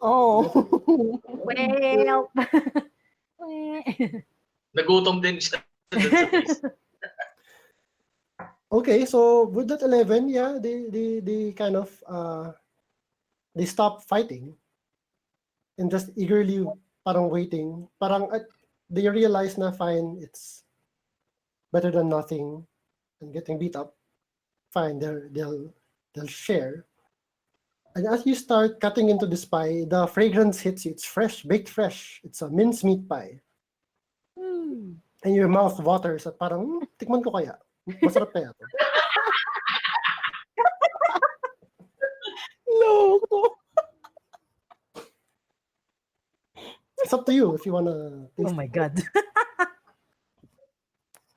Oh. Well. Nagutom din siya dun sa face. Okay, so with that 11, yeah, they kind of they stop fighting and just eagerly parang waiting. Parang they realize na fine, it's better than nothing and getting beat up. Fine, they'll share. And as you start cutting into this pie, the fragrance hits you. It's fresh, baked fresh. It's a mincemeat pie. And your mouth waters at parang, tikman ko kaya. Masarap kaya to. No. It's up to you if you wanna taste Oh my God.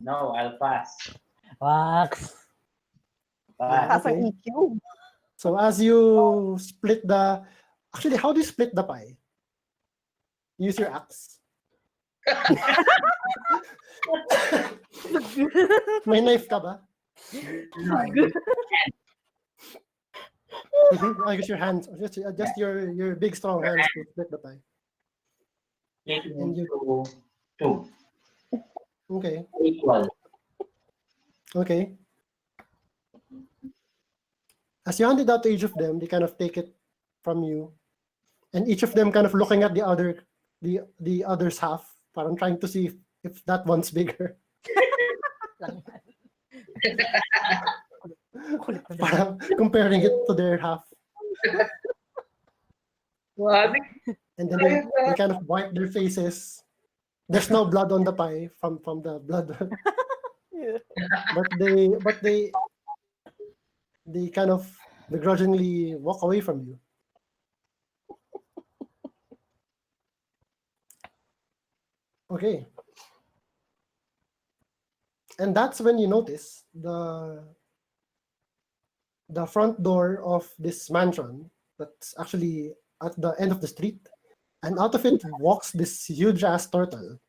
No, I'll pass. Wax. Pass. As an EQ. So as you split actually, how do you split the pie? Use your axe. May knife ka ba? I guess your hands, just your big strong hands to split the pie. And you two. Okay. Equal. Okay. As you hand it out to each of them, they kind of take it from you, and each of them kind of looking at the other's half, parang trying to see if that one's bigger. Parang comparing it to their half. What? and then they kind of wipe their faces. There's no blood on the pie from the blood, Yeah. but they kind of begrudgingly walk away from you. Okay. And that's when you notice the front door of this mansion that's actually at the end of the street, and out of it walks this huge ass turtle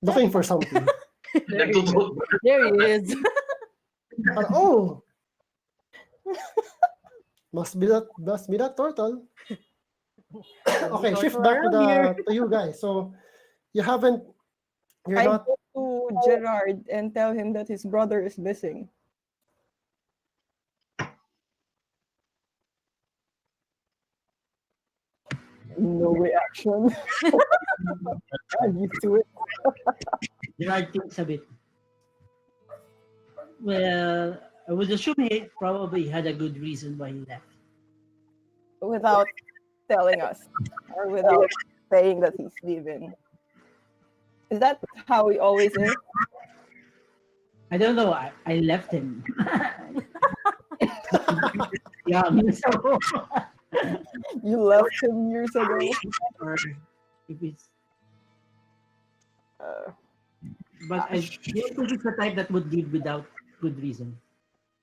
looking for something. There he is. There he is. Oh, must be that turtle. Okay, shift Turtle back to around here. you guys. So you're I not go to Gerard and tell him that his brother is missing. No reaction. I'm used to it. Gerard thinks a bit. Well, I would assume he probably had a good reason why he left. Without telling us or without saying that he's leaving. Is that how he always is? I don't know. I left him. Young, so You left him years ago. or if it's, Uh, but I don't think it's the type that would leave without good reason.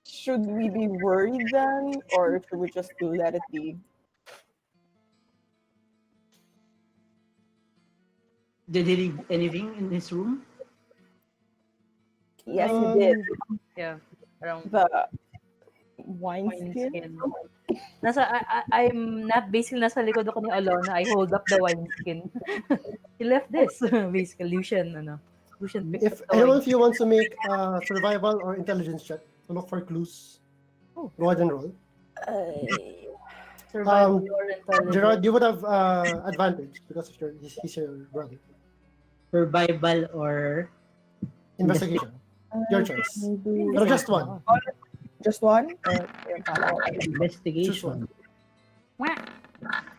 should we be worried then, or should we just let it be? Did he leave anything in his room? Yes, he did. Yeah. Around The wine skin. wineskin. I'm not basically nasa likod ako ni Alona. I hold up the wineskin. He left this. Basically, Lucian picked If up the anyone of wineskin. you wants to make a survival or intelligence check to look for clues, Oh. go ahead and roll. Survival or intelligence. Gerard, you would have advantage because of he's your brother. Survival or Investigation, your choice. No, just one. Just one? investigation?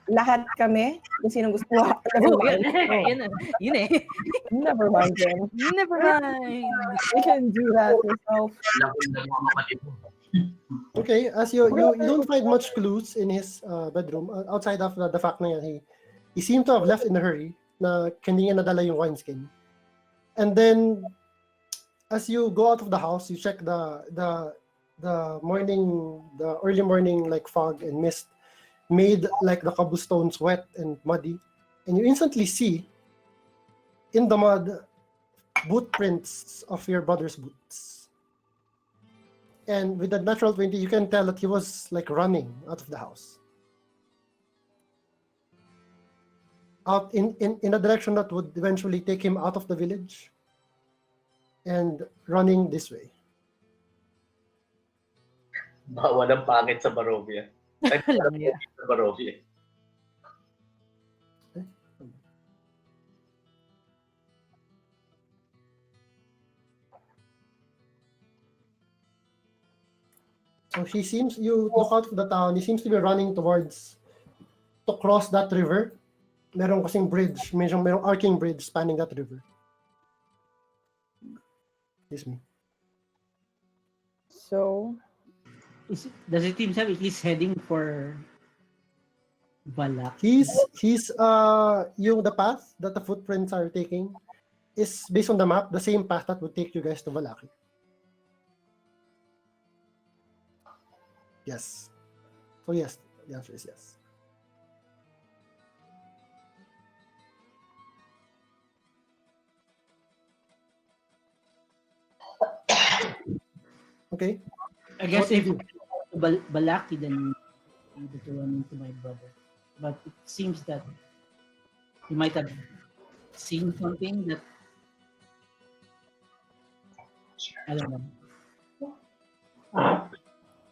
Lahat kami? Kung sinong gusto mo? Never Oh, mind. yun eh. Never mind, Jen. Never mind. You can do that yourself. Okay, as you don't find much clues in his bedroom outside of the fact na he seemed to have left in a hurry na hindi niya nadala yung wineskin. And then as you go out of the house, you check the early morning like fog and mist made like the cobblestones wet and muddy, and you instantly see in the mud boot prints of your brother's boots. And with the natural 20, you can tell that he was like running out of the house, out in a direction that would eventually take him out of the village and running this way. Bawal ang pangit sa Barovia. Ay, Lang, yeah. sa Barovia. So you look out of the town, he seems to be running to cross that river. Meron kasing bridge, merong arcing bridge spanning that river. This me. So, Does it seem himself he's heading for Balak? He's the path that the footprints are taking is based on the map, the same path that would take you guys to Valaki. Yes. So yes, the answer is yes. Okay. I guess What do you if do? Balaki, then able to run into my brother. But it seems that he might have seen something that I don't know.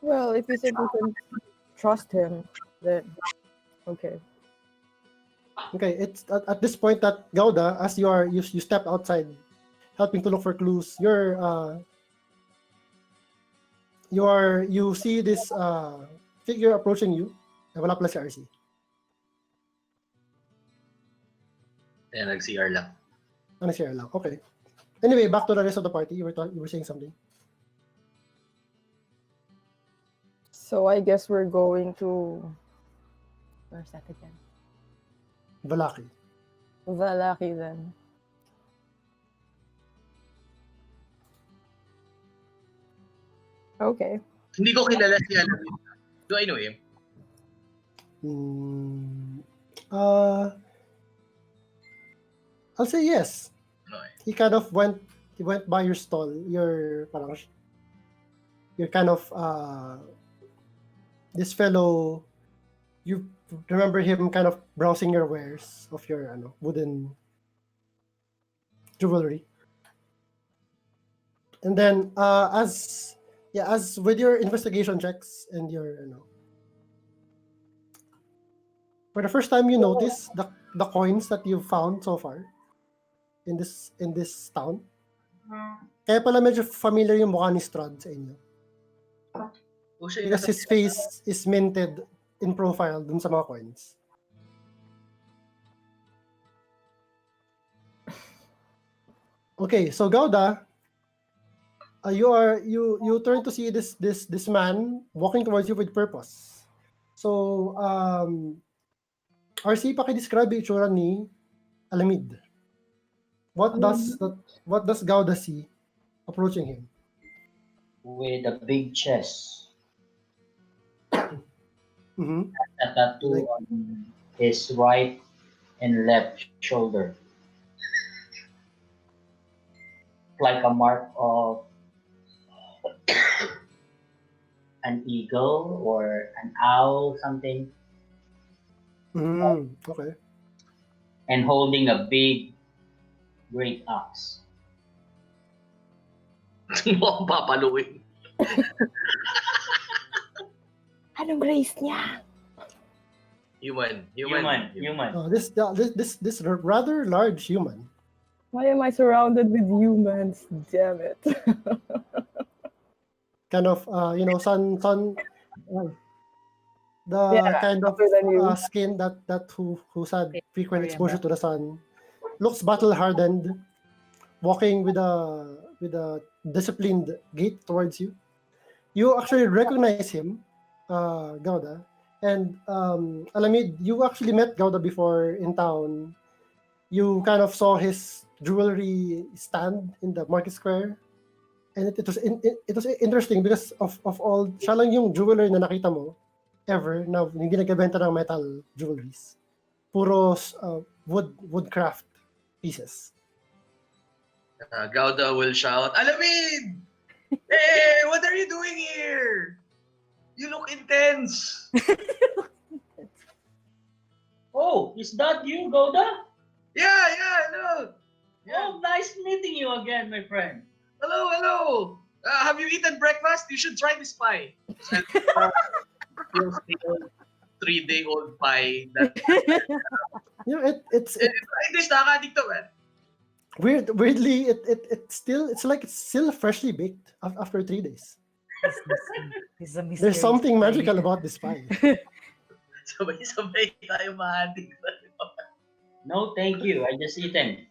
well, if you think we can trust him, then okay. Okay, it's at this point that Gauda, as you step outside, helping to look for clues. You see this figure approaching you. Wala pala si RC. Kaya nag-CR lang. Ano share lang. Okay. Anyway, back to the rest of the party. You were saying something. So I guess we're going to... Where's that again? Valaki. Valaki then. Okay. Hindi ko kilala si Alamid. Do I know him? I'll say yes. Okay. He kind of went by your stall. You're kind of this fellow. You remember him kind of browsing your wares of your wooden jewelry. And then as with your investigation checks and your for the first time you notice the coins that you've found so far in this town. Kaya pala medyo familiar yung mukha ni Strahd sa inyo. Oh, siya Because his face is minted in profile dun sa mga coins. Okay, so Gauda, you turn to see this man walking towards you with purpose. So RC, paki-describe yung itsura ni Alamid. What does Gauda see approaching him? With a big chest, Mm-hmm. a tattoo on his right and left shoulder. Like a mark of an eagle or an owl, something, Mm-hmm. Okay. and holding a big great axe. Mukhang papaluin. Anong race niya? Human. This rather large human. Why am I surrounded with humans? Damn it. Kind of sun the Yeah, kind of other than you. skin that who's had Okay, frequent sorry exposure about to the sun looks battle hardened, walking with a disciplined gait towards you. You actually recognize him, Gauda, and Alamid, you actually met Gauda before in town. You kind of saw his jewelry stand in the market square. And it was interesting because of all, siya lang yung jeweler na nakita mo ever na hindi nagbebenta ng metal jewelries. Puro woodcraft pieces. Gauda will shout, Alamid! Hey, what are you doing here? You look intense. Oh, is that you, Goda? Yeah, no. Oh, nice meeting you again, my friend. Hello. Have you eaten breakfast? You should try this pie. Yung 3-day-old pie. It's This nakakadikto, man. weirdly it's still freshly baked after 3 days. He's a mystery. There's something magical about this pie. Sabay-sabay tayo mahadik. No, thank you. I just eaten.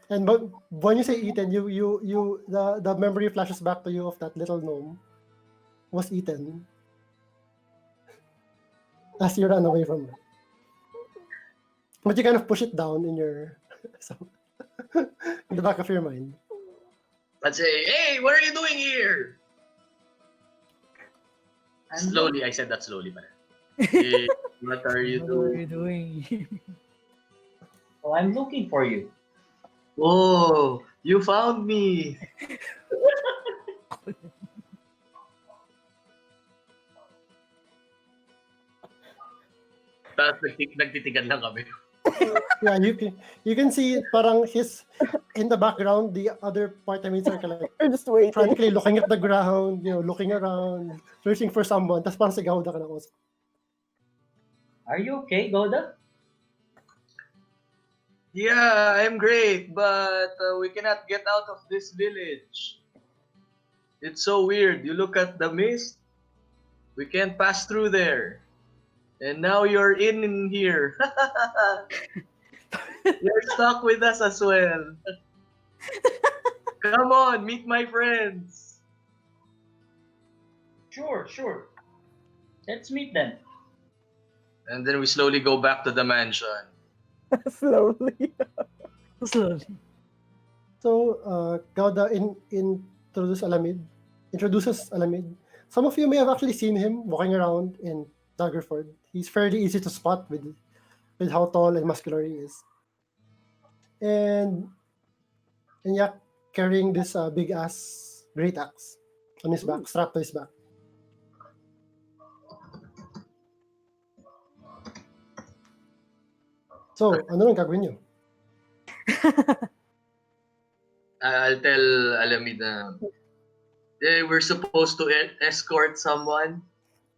And when you say eaten, the memory flashes back to you of that little gnome was eaten as you ran away from her. But you kind of push it down in your in the back of your mind. I'd say, hey, what are you doing here? Slowly, I said that slowly, man. Hey, what are you What are you doing? doing? Oh, I'm looking for you. Oh, you found me. Tapos nagtitigan lang kami. Yeah, you can see parang his in the background. The other part-timers are like We're just waiting. frantically looking at the ground, looking around, searching for someone. Tapos parang sigaw na ka na usap. Are you okay, Goda? Yeah, I'm great, but we cannot get out of this village. It's so weird. You look at the mist, we can't pass through there. And now you're in here. You're stuck with us as well. Come on, meet my friends. Sure. Let's meet them. And then we slowly go back to the mansion. Slowly. Slowly. So, Gauda introduces Alamid. Some of you may have actually seen him walking around in Daggerford. He's fairly easy to spot with how tall and muscular he is. And yeah, carrying this big ass great axe on his back, strapped to his back. So, ano nang gagawin nyo? I'll tell Alamid na, we're supposed to escort someone.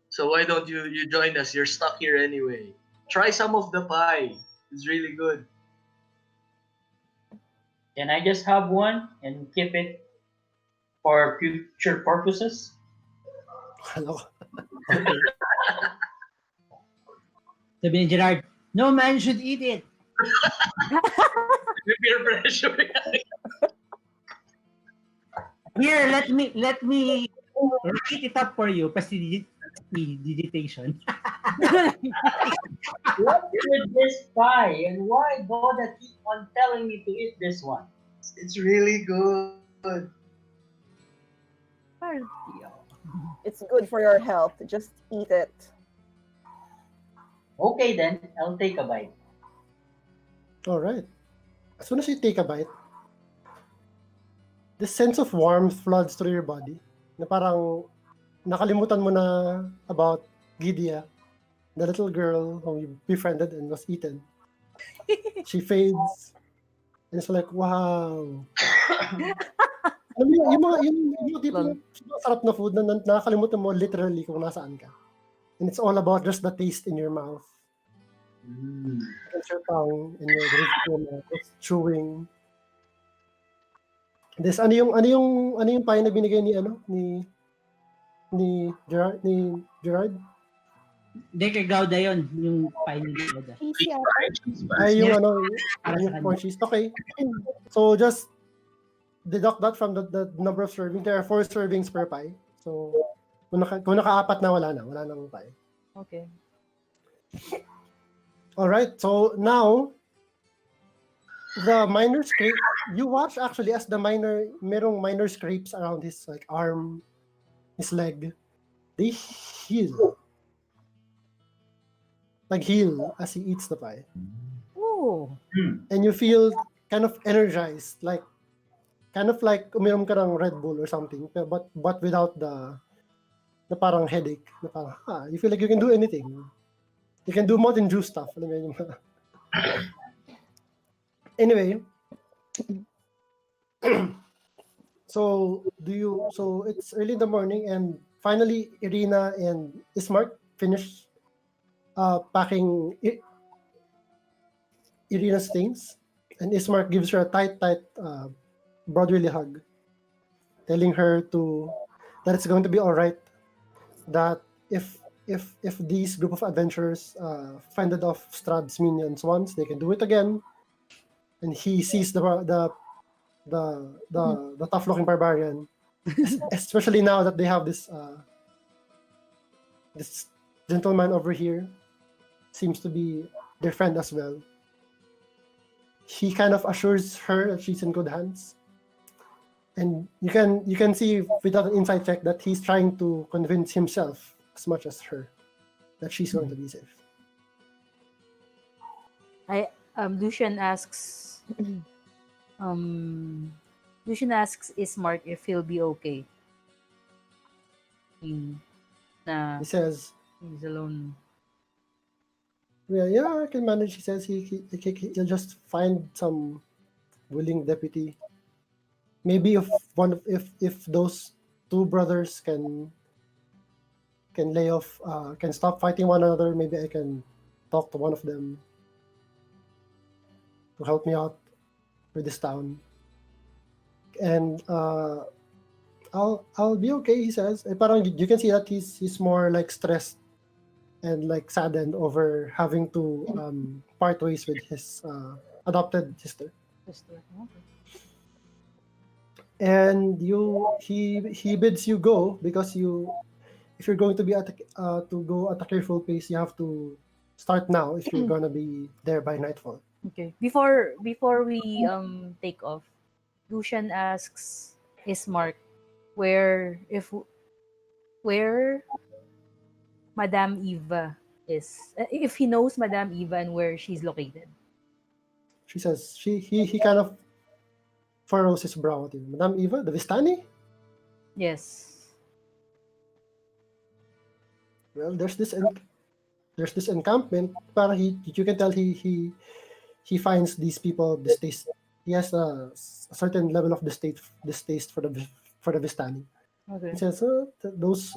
So why don't you join us? You're stuck here anyway. Try some of the pie. It's really good. Can I just have one and keep it for future purposes? Ano? Okay. Sabi ni Gerard, no man should eat it. Peer pressure. Here, let me repeat it up for you. Digitation. What is this pie and why Goda keep on telling me to eat this one? It's really good. It's good for your health. Just eat it. Okay then, I'll take a bite. All right. As soon as you take a bite, this sense of warmth floods through your body. Na parang nakalimutan mo na about Gidia, the little girl whom you befriended and was eaten. She fades. And it's like, wow. Alam mo, yung tipong sobrang sarap na food na nakakalimutan mo literally kung nasaan ka. And it's all about just the taste in your mouth. Against your tongue and your mouth, it's chewing. This ano yung pie na binigay ni Gerard? Hindi, kay Gauda yun, yung pie ni Gauda. Easy ata. Ay, yung Para sa yung kanya. corn cheese. Okay. So just deduct that from the number of servings. There are 4 servings per pie. So kung naka-apat na wala nang pie. Okay. All right. So now the minor scrape, you watch actually as merong minor scrapes around his like arm, his leg. They heal. Like heal as he eats the pie. Oh. And you feel kind of energized, like kind of like uminom ka ng Red Bull or something, but without the parang headache. Na parang, you feel like you can do anything. You can do Mountain Dew stuff. Alam mo yun, yung mga- Anyway, so it's early in the morning and finally Irina and Ismark finish packing Irina's things, and Ismark gives her a tight brotherly hug, telling her that it's going to be all right, that if these group of adventurers fended off Strahd's minions once, they can do it again. And he sees the tough-looking barbarian, especially now that they have this gentleman over here, seems to be their friend as well. He kind of assures her that she's in good hands, and you can see without an insight check that he's trying to convince himself as much as her that she's going to be safe. Lucian asks Ismark if he'll be okay. Na He says, he's alone. yeah, I can manage. He says he'll just find some willing deputy. Maybe if those 2 brothers can lay off, can stop fighting one another, maybe I can talk to one of them to help me out with this town. And I'll be okay, he says. Parang you can see that he's more like stressed and like saddened over having to part ways with his adopted sister. Sister. Okay. And he bids you go because if you're going to be to go at a careful pace, you have to start now if you're gonna be there by nightfall. Okay. Before we take off, Lucian asks Ismark where Madame Eva is. If he knows Madame Eva and where she's located. She says he kind of furrows his brow at you. Madame Eva, the Vistani? Yes. Well, there's this encampment. Para you can tell he finds these people distaste. He has a certain level of distaste for the Vistani. Okay. He says those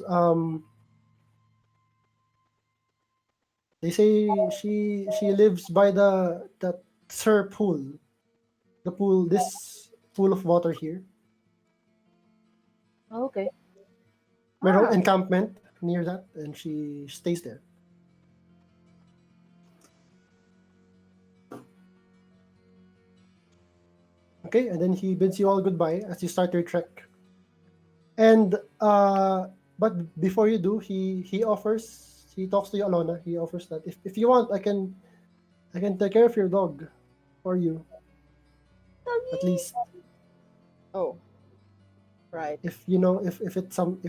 they say she lives by that Sir pool, this pool of water here. Okay. Merong encampment near that, and she stays there. Okay, and then he bids you all goodbye as you start your trek. And but before you do, he talks to you, Alona. He offers that if you want, I can take care of your dog for you. At least Oh, right. if you know if it's something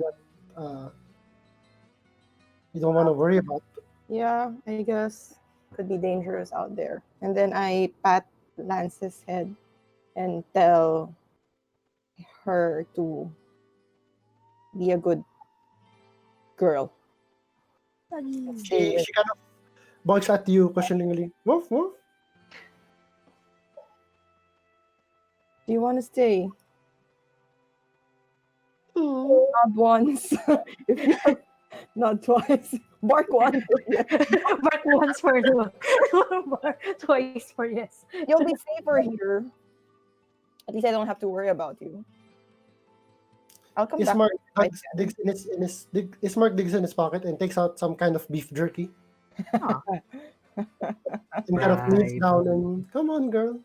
that you don't want to worry about. Yeah, I guess could be dangerous out there. And then I pat Lance's head and tell her to be a good girl. She kind of barks at you questioningly. Woof woof. Do you want to stay? Not once. If you not twice. Bark once. Bark once for no. Twice for yes. You'll be safer here. At least I don't have to worry about you. I'll come back. Ismark digs in his pocket and takes out some kind of beef jerky. And kind of kneels down and come on, girl.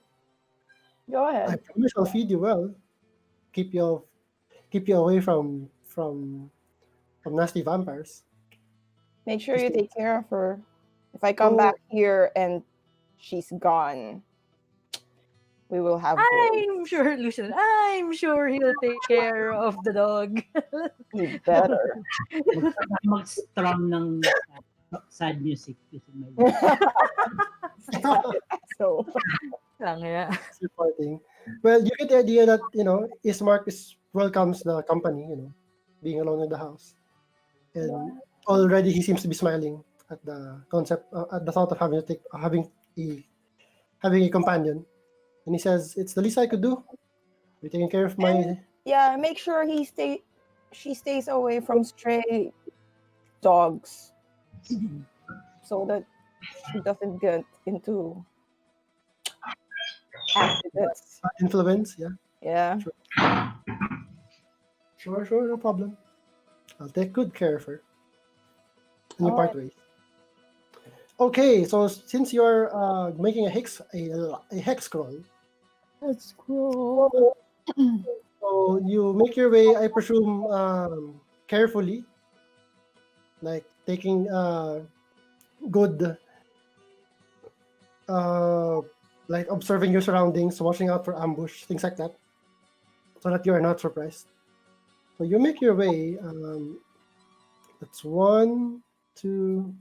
Go I ahead. promise I'll feed you well. Keep you away from nasty vampires. Make sure you take care of her. If I come back here and she's gone, we will have I'm sure, Lucian. I'm sure he'll take care of the dog. you better. Mag-strum ng sad music using my So Yeah. Supporting. Well, you get the idea that Ismark welcomes the company. Being alone in the house, and already he seems to be smiling at the concept, at the thought of having a companion. And he says, "It's the least I could do. Be taking care of my." yeah, make sure she stays away from stray dogs so that she doesn't get into accidents. Influence, yeah. Yeah. Sure, no problem. I'll take good care of her. And you part ways. Okay, so since you're making a hex scroll, Let's scroll. so you make your way, I presume, carefully, like taking good, like observing your surroundings, watching out for ambush, things like that, so that you are not surprised. So you make your way. That's 1, 2,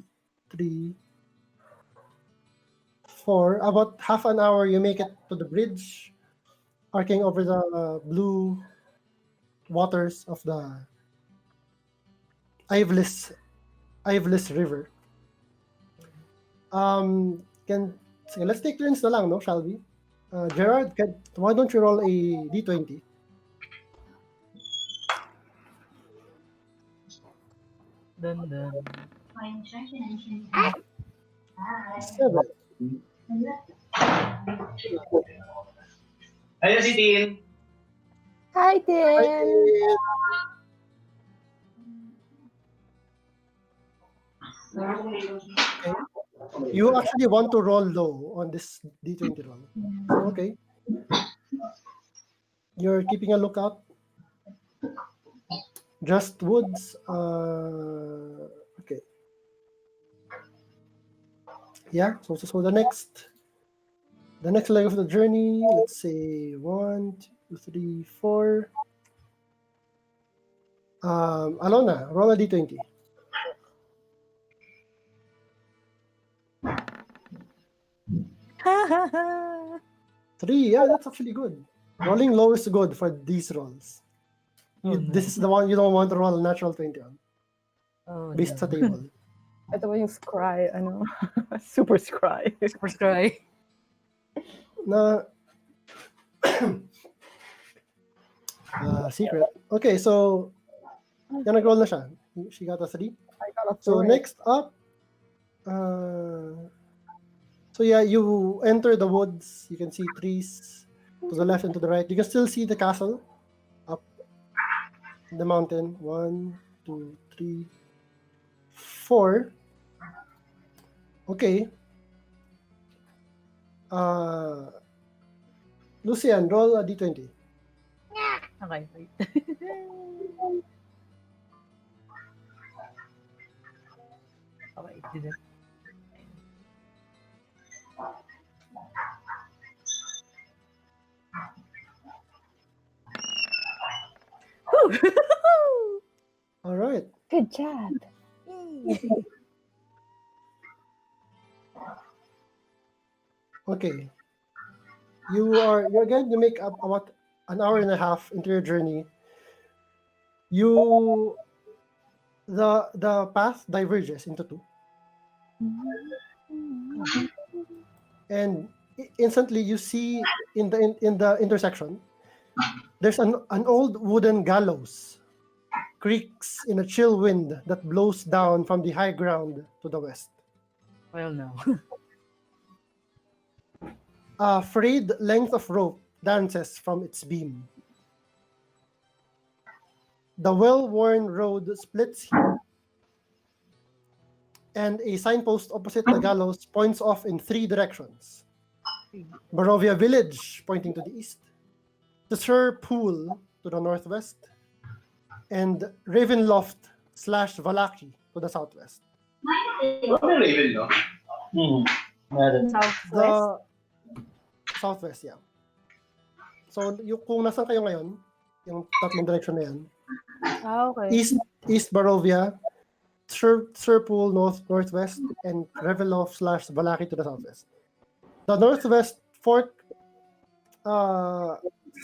3, 4. About half an hour, you make it to the bridge, arcing over the blue waters of the Iveless River. Let's take turns na lang, no? Shall we? Gerard, why don't you roll a d20? Dun, dun. 7. Ayun si Tin. Hi, Tim. Okay. You actually want to roll low on this D20 roll. So, okay. You're keeping a lookout. Just woods. Okay. Yeah. So the next leg of the journey. Let's say 1, 2, 3, 4. Alona, roll a D20. Three. Yeah, that's actually good. Rolling low is good for these rolls. Oh, no. This is the one you don't want to roll a natural 20 on. Oh, Based sa no. table. Ito ba yung scry, ano? Super scry. Super cry. Na secret. Okay, so yan nag-roll na siya. She got a 3. I got a So three. next up, so yeah, you enter the woods. You can see trees to the left and to the right. You can still see the castle up the mountain. 1, 2, 3, 4. Okay. Lucian, roll a d20. Okay, wait. Okay, it didn't. All right. Good job. Okay. You again. You make up about an hour and a half into your journey. You the path diverges into two, and instantly you see in the intersection there's an old wooden gallows creaks in a chill wind that blows down from the high ground to the west. Well, no. A frayed length of rope dances from its beam. The well-worn road splits here, and a signpost opposite the gallows points off in 3 directions. Barovia Village, pointing to the east, Tesser Pool to the northwest, and Ravenloft / Valaki to the southwest. Raven, no? Meron. Southwest. The southwest, yeah. So, kung nasan kayo ngayon, yung tatlong direction na yan, Okay. East Barovia, Serpool northwest, and Ravenloft / Valaki to the southwest. The northwest fork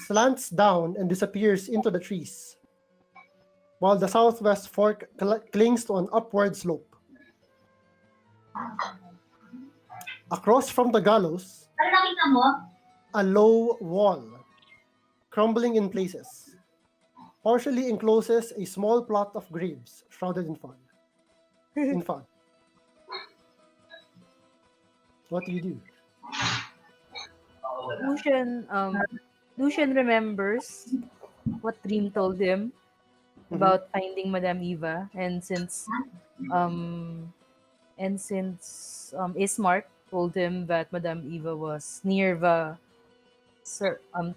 slants down and disappears into the trees, while the southwest fork clings to an upward slope. Across from the gallows, a low wall, crumbling in places, partially encloses a small plot of graves shrouded in fog. What do you do? Lucian remembers what Dream told him about finding Madame Eva, and since Ismark told him that Madame Eva was near the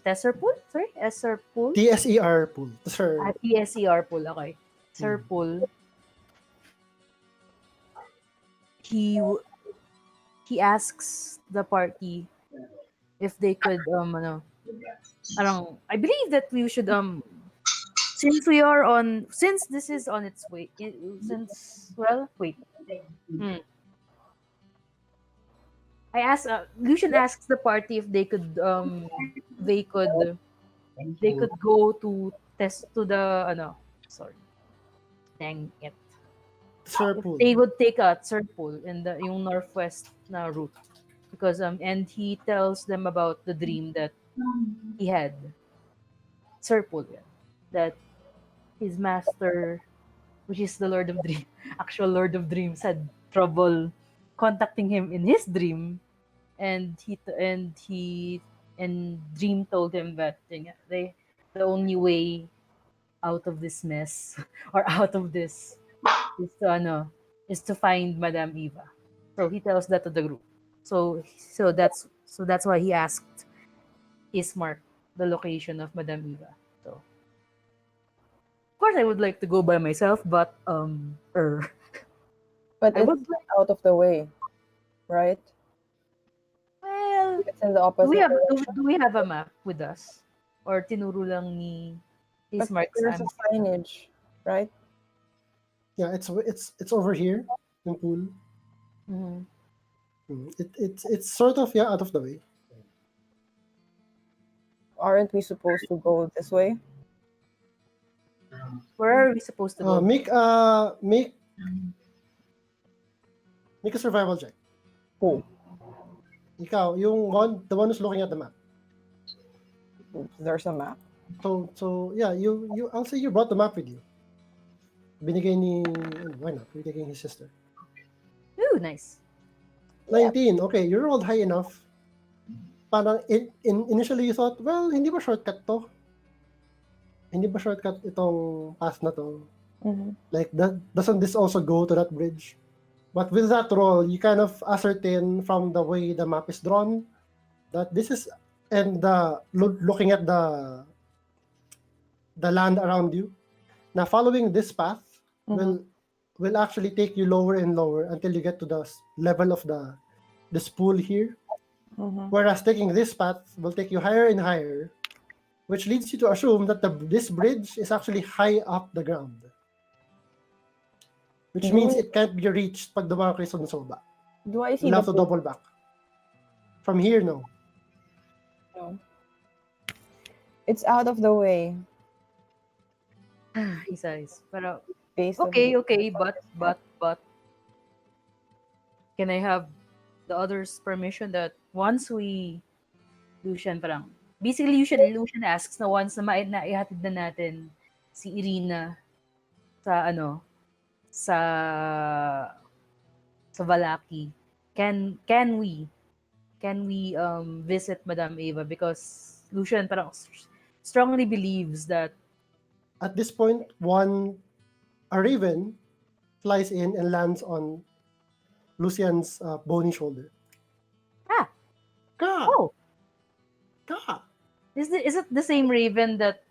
Tesserpool? Sorry, Esserpool? TSER pool. Sir. TSER pool, okay. Serpool. He asks the party if they could I believe that we should since this is on its way Lucian asks the party if they could go to the sorry, dang it, Sir if pool. they would take a circle in yung northwest na route, because and he tells them about the dream that he had, Serpul, that his master, which is the Lord of Dreams, actual Lord of Dreams, had trouble contacting him in his dream, and Dream told him that the only way out of this mess or out of this is to is to find Madame Eva. So he tells that to the group. So that's why he asked Ismark the location of Madame Eva. So of course I would like to go by myself, but But I it's would like, out of the way, right? well, It's in the do we opposite have direction. do we have a map with us? Or tinuro lang ni But Ismark there's sa a amin? signage, right? Yeah, it's over here in pool. Mhm. It's sort of out of the way. Aren't we supposed to go this way? Where are we supposed to go? Make a survival check. Who? Ikaw, the one who's looking at the map. There's a map. So yeah, I'll say you brought the map with you. Binigay ni, why not? We're taking his sister. Ooh, nice. 19. Okay, you rolled high enough. Parang initially you thought, well, hindi ba shortcut to? Hindi ba shortcut itong path na to? Mm-hmm. Like, doesn't this also go to that bridge? But with that roll, you kind of ascertain from the way the map is drawn that this is, and looking at the land around you. Now, following this path will actually take you lower and lower until you get to the level of the spool here. Mm-hmm. Whereas taking this path will take you higher and higher, which leads you to assume that this bridge is actually high up the ground. Which means it can't be reached pag dumaan kayo sa soba. Do I see You'll the have to double back. From here, no. No. It's out of the way. He says. Pero Based on okay, but can I have the others' permission that once we Lucian parang basically Lucian asks na once na naihatid na natin si Irina sa sa Valaki, can we visit Madame Eva, because Lucian parang strongly believes that At this point, a raven flies in and lands on Lucian's bony shoulder. Ah! Ka! oh Ka! is it the same raven that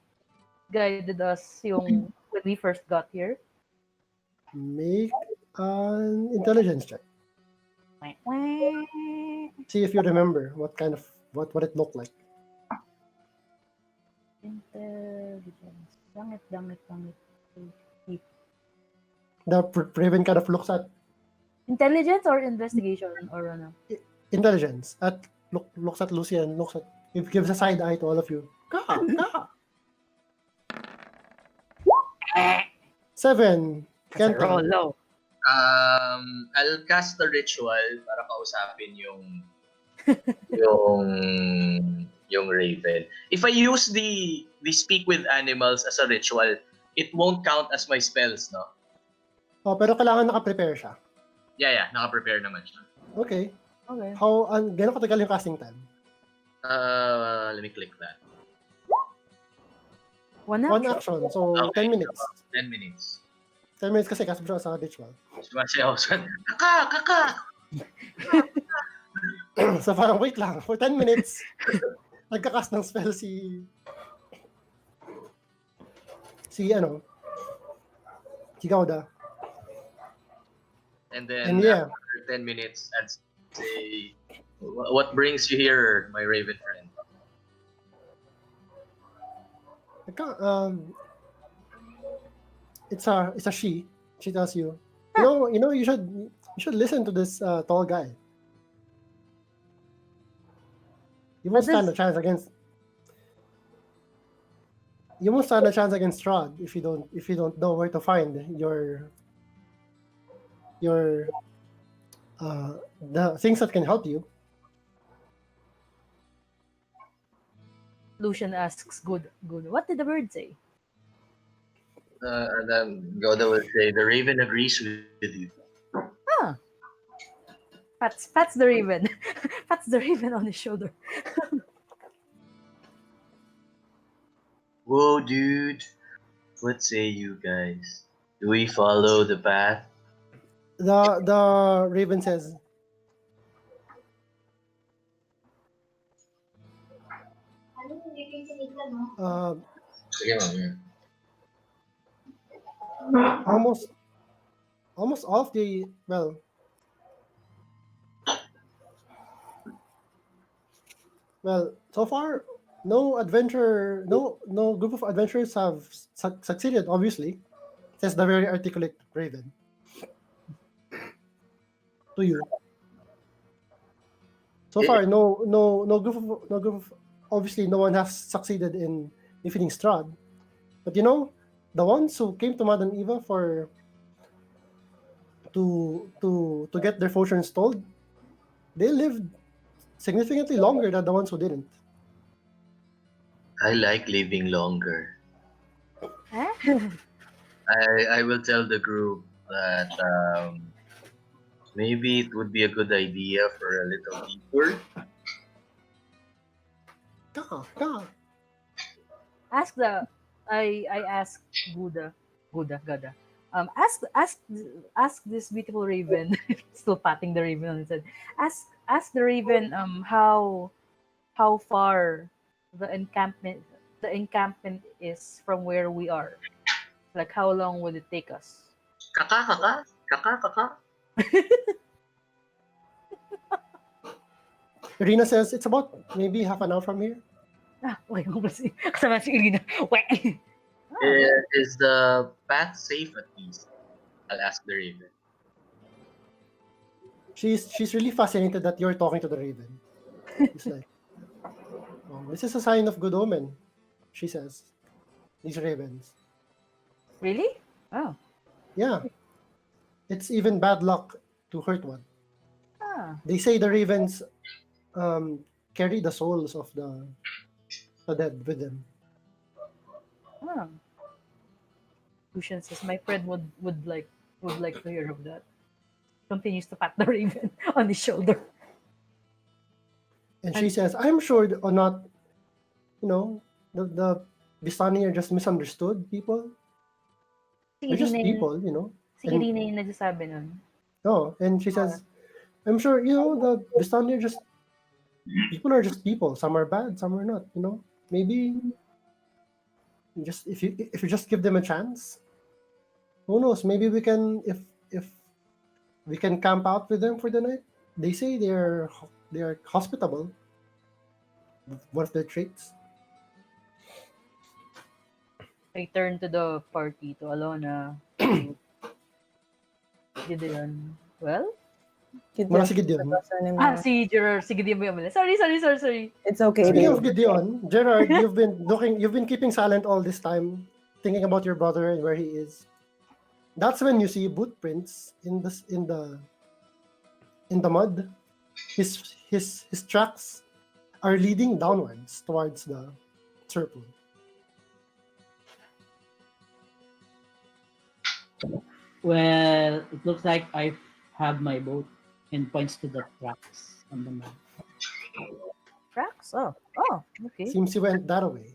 guided us yung when we first got here? Make an intelligence check. See if you remember what it looked like. Intelligence. Bangit. The raven kind of looks at Intelligence or investigation or ano? intelligence, looks at Lucian, gives a side eye to all of you. Ka! Ka! 7. Can't tell. Low. I'll cast the ritual para kausapin yung raven. If I use the speak with animals as a ritual, it won't count as my spells, no? Oh, pero kailangan naka-prepare siya. Yeah, naka-prepare naman siya. Okay. Okay. Gano'n katagal yung casting time? Let me click that. One One action. action. So, Okay. 10 minutes. 10 minutes. 10 minutes kasi cast mo siya sa ritual. Sumasayaw siya. Kaka! So, parang wait lang. For 10 minutes, nagka-cast ng spell si Gauda. And then yeah. after 10 minutes, I'd say, what brings you here, my raven friend? It's a she. She tells you, you should listen to this tall guy. You won't stand a chance against Strahd if you don't know where to find the things that can help you. Lucian asks, good. What did the bird say? Then Goda will say, the raven agrees with you. Ah. Pats the raven. Pats the raven on his shoulder. Whoa, dude. What say you guys? Do we follow the path? The raven says, uh, Sige, ma'am. almost all of the so far no group of adventurers have succeeded, obviously, says the very articulate raven to you. So far, no group of obviously no one has succeeded in defeating Strahd. But the ones who came to Madam Eva for to get their fortunes told, they lived significantly longer than the ones who didn't. I like living longer. Huh? I will tell the group that maybe it would be a good idea for a little detour. Ka. Ask the I asked Gada. Ask this beautiful raven, still patting the raven on his head. Ask the raven how far the encampment is from where we are. Like how long would it take us? Kaka. Irina says it's about maybe half an hour from here. Ah, okay, kasama si Irina. Weh. Is the path safe at least? I'll ask the raven. She's really fascinated that you're talking to the raven. She's like, oh, this is a sign of good omen, she says. These ravens. Really? Oh. Yeah. It's even bad luck to hurt one. Ah. They say the ravens carry the souls of the dead with them. Ah. Lucian says my friend would like to hear of that. Continues to pat the raven on his shoulder. And she says, I'm sure or not, the Vistani are just misunderstood people. Si They're just Irina people, si And, Irina yung nagsasabi nun. oh, and she says, I'm sure, the Vistani are just people are just people. Some are bad, some are not, Maybe just if you just give them a chance, who knows? Maybe we can if we can camp out with them for the night. They say they are hospitable. One of their traits. I turn to the party, to Alona, to Gideon. Well? Wala si Gideon. Si Gerard. Si Gideon ba yung Sorry. It's okay. Speaking Dave. of Gideon, Gerard, you've been keeping silent all this time, thinking about your brother and where he is. That's when you see boot prints in the mud. His tracks are leading downwards towards the circle. Well, it looks like I have my boat and points to the tracks on the map. Tracks? Oh, okay. Seems he went that way.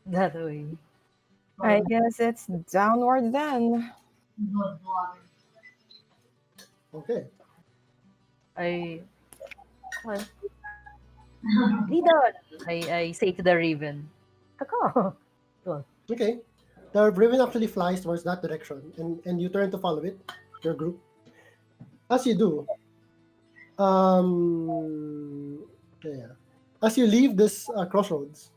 That way. I guess it's downward then. Okay. Well, Gideon! I say to the raven. Kako! Okay. The raven actually flies towards that direction, and you turn to follow it, your group. As you do, as you leave this crossroads,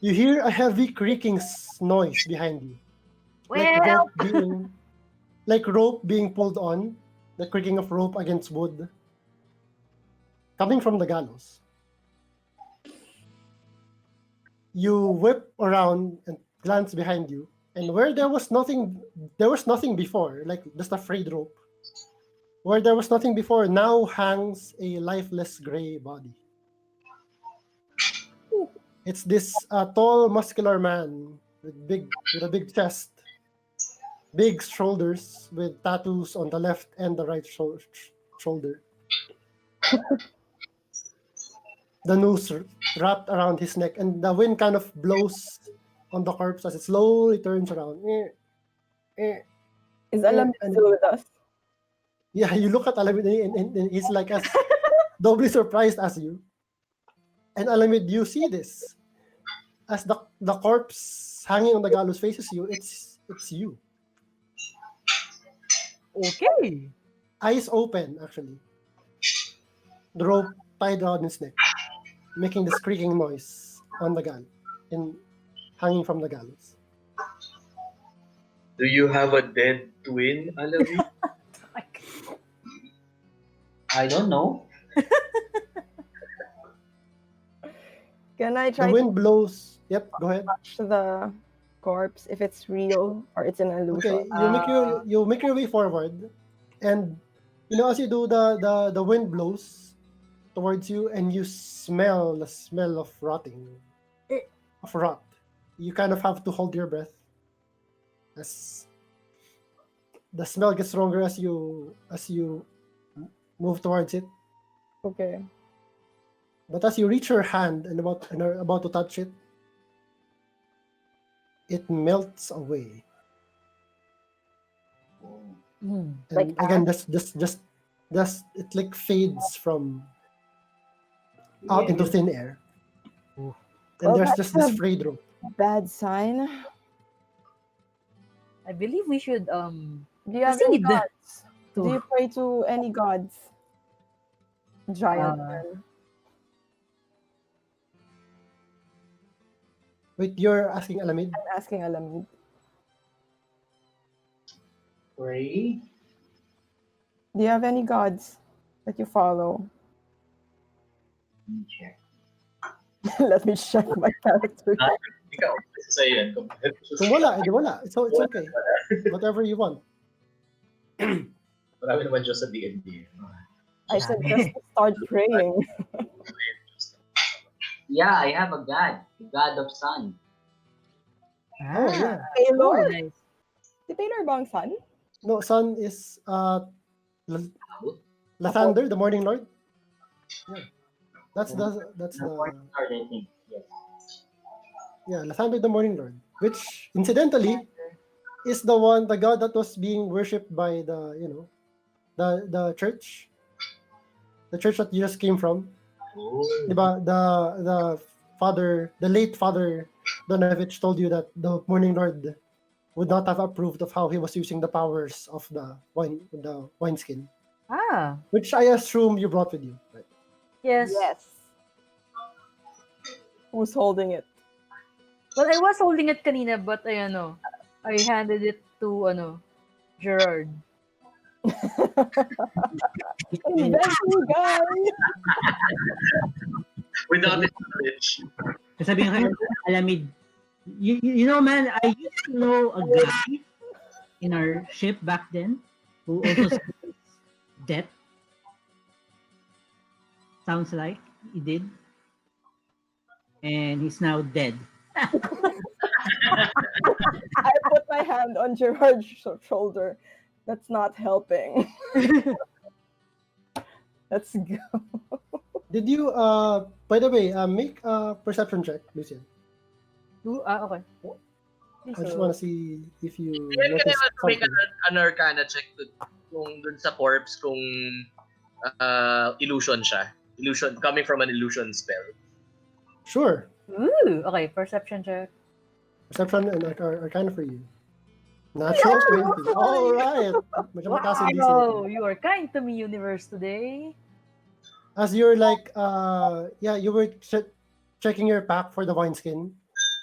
you hear a heavy creaking noise behind you, Well, like rope being pulled on, the creaking of rope against wood, coming from the gallows. You whip around and glance behind you, and where there was nothing before, like just a frayed rope. Where there was nothing before, now hangs a lifeless gray body. It's this tall, muscular man with a big chest, big shoulders, with tattoos on the left and the right shoulder. The noose wrapped around his neck, and the wind kind of blows on the corpse as it slowly turns around. Is Alam And- still with us? Yeah, you look at Alamid and he's like as doubly surprised as you. And Alamid, you see this. As the corpse hanging on the gallows faces you, it's you. Okay. Eyes open, actually. The rope tied around his neck, making this creaking noise on the hanging from the gallows. Do you have a dead twin, Alawi? I don't know. Can I The try to wind blows. Yep, go ahead. touch the corpse if it's real or it's an illusion? Okay, you make your way forward, and as you do, the wind blows towards you, and you smell the smell of rot. You kind of have to hold your breath as the smell gets stronger as you move towards it. Okay. But as you reach your hand and are about to touch it, it melts away. Hmm. And Like again, just it like fades from out into thin air. Ooh. And Well, there's that's just this a- frayed rope. Bad sign. I believe we should Do you have any proceed gods? Do to you pray to any gods? Giant man. Wait, you're asking Alamid? I'm asking Alamid. Pray. Do you have any gods that you follow? Let me check. Let me check my character. Ikaw, kasi sa'yo yan. Kung wala, edi wala. It's okay. Whatever you want. Marami naman Diyos sa D&D. I suggest to start praying. Yeah, I have a god. The god of sun. Oh, yeah. Oh, Taylor? nice. Si Taylor ba ang son? No, sun is Lathander, the morning lord. Yeah. That's The the morning star, I think. Yes. yeah, Lathander, the morning lord, which incidentally is the god that was being worshipped by the church, the church that you just came from. Oh. Diba, the late father Donavich told you that the morning lord would not have approved of how he was using the powers of the wineskin, Ah, which I assume you brought with you. Right? yes. Who's holding it? Well, I was holding it kanina, but I handed it to Gerard. Inventing guy! Without his knowledge. Sabihin ko, Alamid, you know, man, I used to know a guy in our ship back then who also says death. Sounds like he did. And he's now dead. I put my hand on Gerard's shoulder. That's not helping. Let's go. Did you by the way make a perception check, Lucian? Okay. I just want to see if you Yan ka notice naman make something. an arcana check kung dun sa corpse kung illusion siya. Illusion, coming from an illusion spell. Sure. Ooh, okay. Perception check. Perception and arcana for you. Natural 20. All right. Medyo mataas yung DC Wow, nito. you are kind to me, universe, today. As you're like you were checking your pack for the wineskin,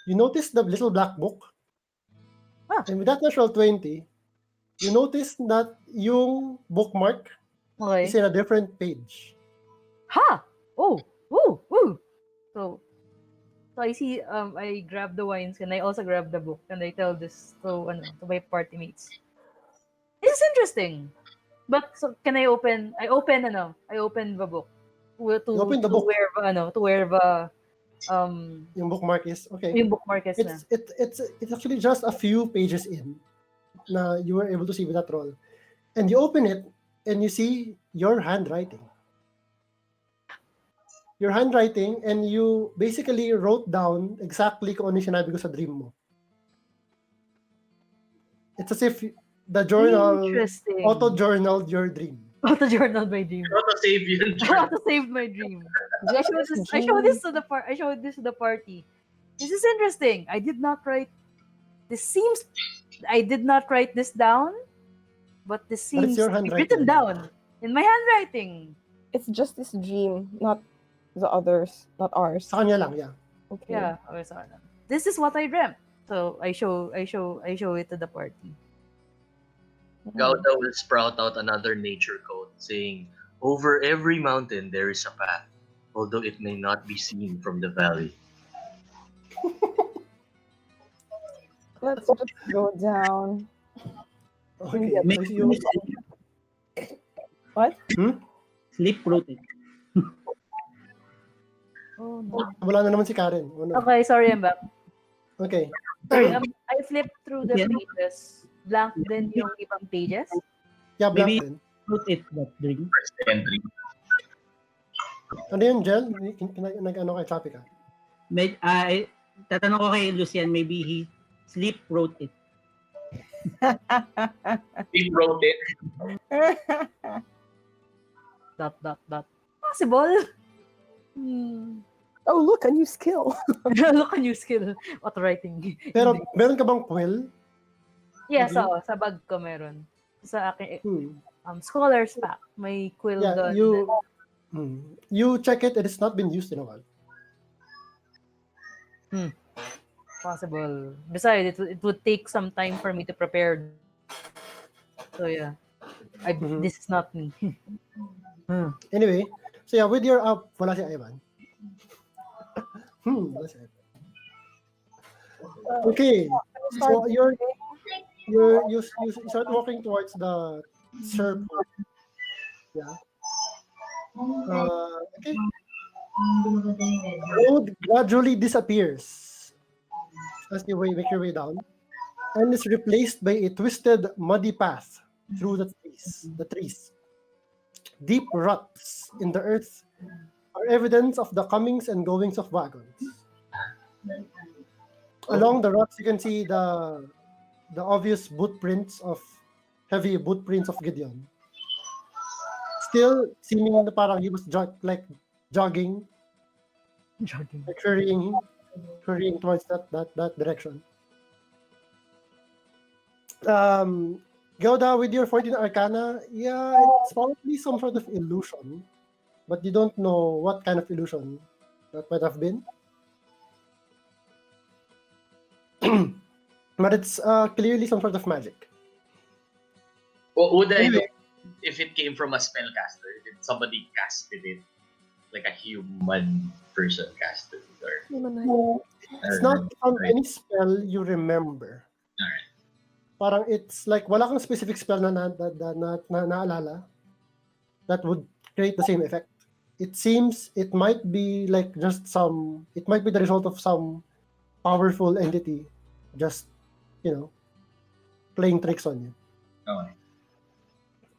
you notice the little black book. Ah. And with that natural 20, you notice that yung bookmark Okay. is in a different page. Ha! Oh! Woo! Woo! So I see, I grab the wines and I also grab the book and I tell this to my party mates. This is interesting. But so can I open the book. You open the book. To where the Yung bookmark is okay. yung bookmark is na. It's actually just a few pages in na you were able to see with that roll. And you open it and you see your handwriting. Your handwriting, and you basically wrote down exactly kung ano yung sinabi ko sa dream mo. It's as if The journal Interesting. auto-journaled your dream. Auto journal my dream. Auto-save yun. Auto saved my dream. I showed this to the party. This is interesting. I did not write. I did not write this down, but this But it's seems your to be handwriting. written down in my handwriting. It's just this dream, not the others, not ours. Sa kanya lang, yeah. Okay. Yeah, okay, sorry. This is what I dreamt. So I show it to the party. Gauda will sprout out another nature quote saying, "Over every mountain there is a path, although it may not be seen from the valley." Let's just go down. Okay. Yeah. So you, What? Sleep rooted. Oh no. wala na naman si Karen. Oh, no. Okay, sorry, I'm back. Okay. I flipped through the pages. Blank din yung ibang pages. Yeah, black Maybe- din. Root it, that dream. First entry. Ano yun, Jel? Nag-ano kay Choppy ka? Tatanong ko kay Lucian, maybe he sleep wrote it. He wrote it. Dot. Possible. Oh, look, a new skill. Look a new skill. Auto writing. Pero meron ka bang quill? Yes, oo. Sa bag ko meron. Sa akin, Hmm. scholar's pack. May quill Yeah, doon. you check it. It has not been used in a while. Possible. Besides, it would take some time for me to prepare. So yeah. This is not me. Anyway, so yeah, with your wala si Ivan. Wala si Ivan. Okay, so you start walking towards the circle. Yeah. Okay. The road gradually disappears as you make your way down, and is replaced by a twisted, muddy path through the trees. Deep ruts in the earth are evidence of the comings and goings of wagons. Along the ruts, you can see the obvious heavy boot prints of Gideon. Still seeming na parang he was jogging, like hurrying towards that direction. Gilda, with your 14 Arcana, yeah, it's probably some sort of illusion, but you don't know what kind of illusion that might have been. But it's clearly some sort of magic. Would I know Anyway. if it came from a spellcaster? Did somebody casted it? Like a human person casted it? Or, It's not from any spell you remember. Alright. Parang it's like wala kang specific spell na naalala that would create the same effect. It seems it might be like it might be the result of some powerful entity just, playing tricks on you. Okay.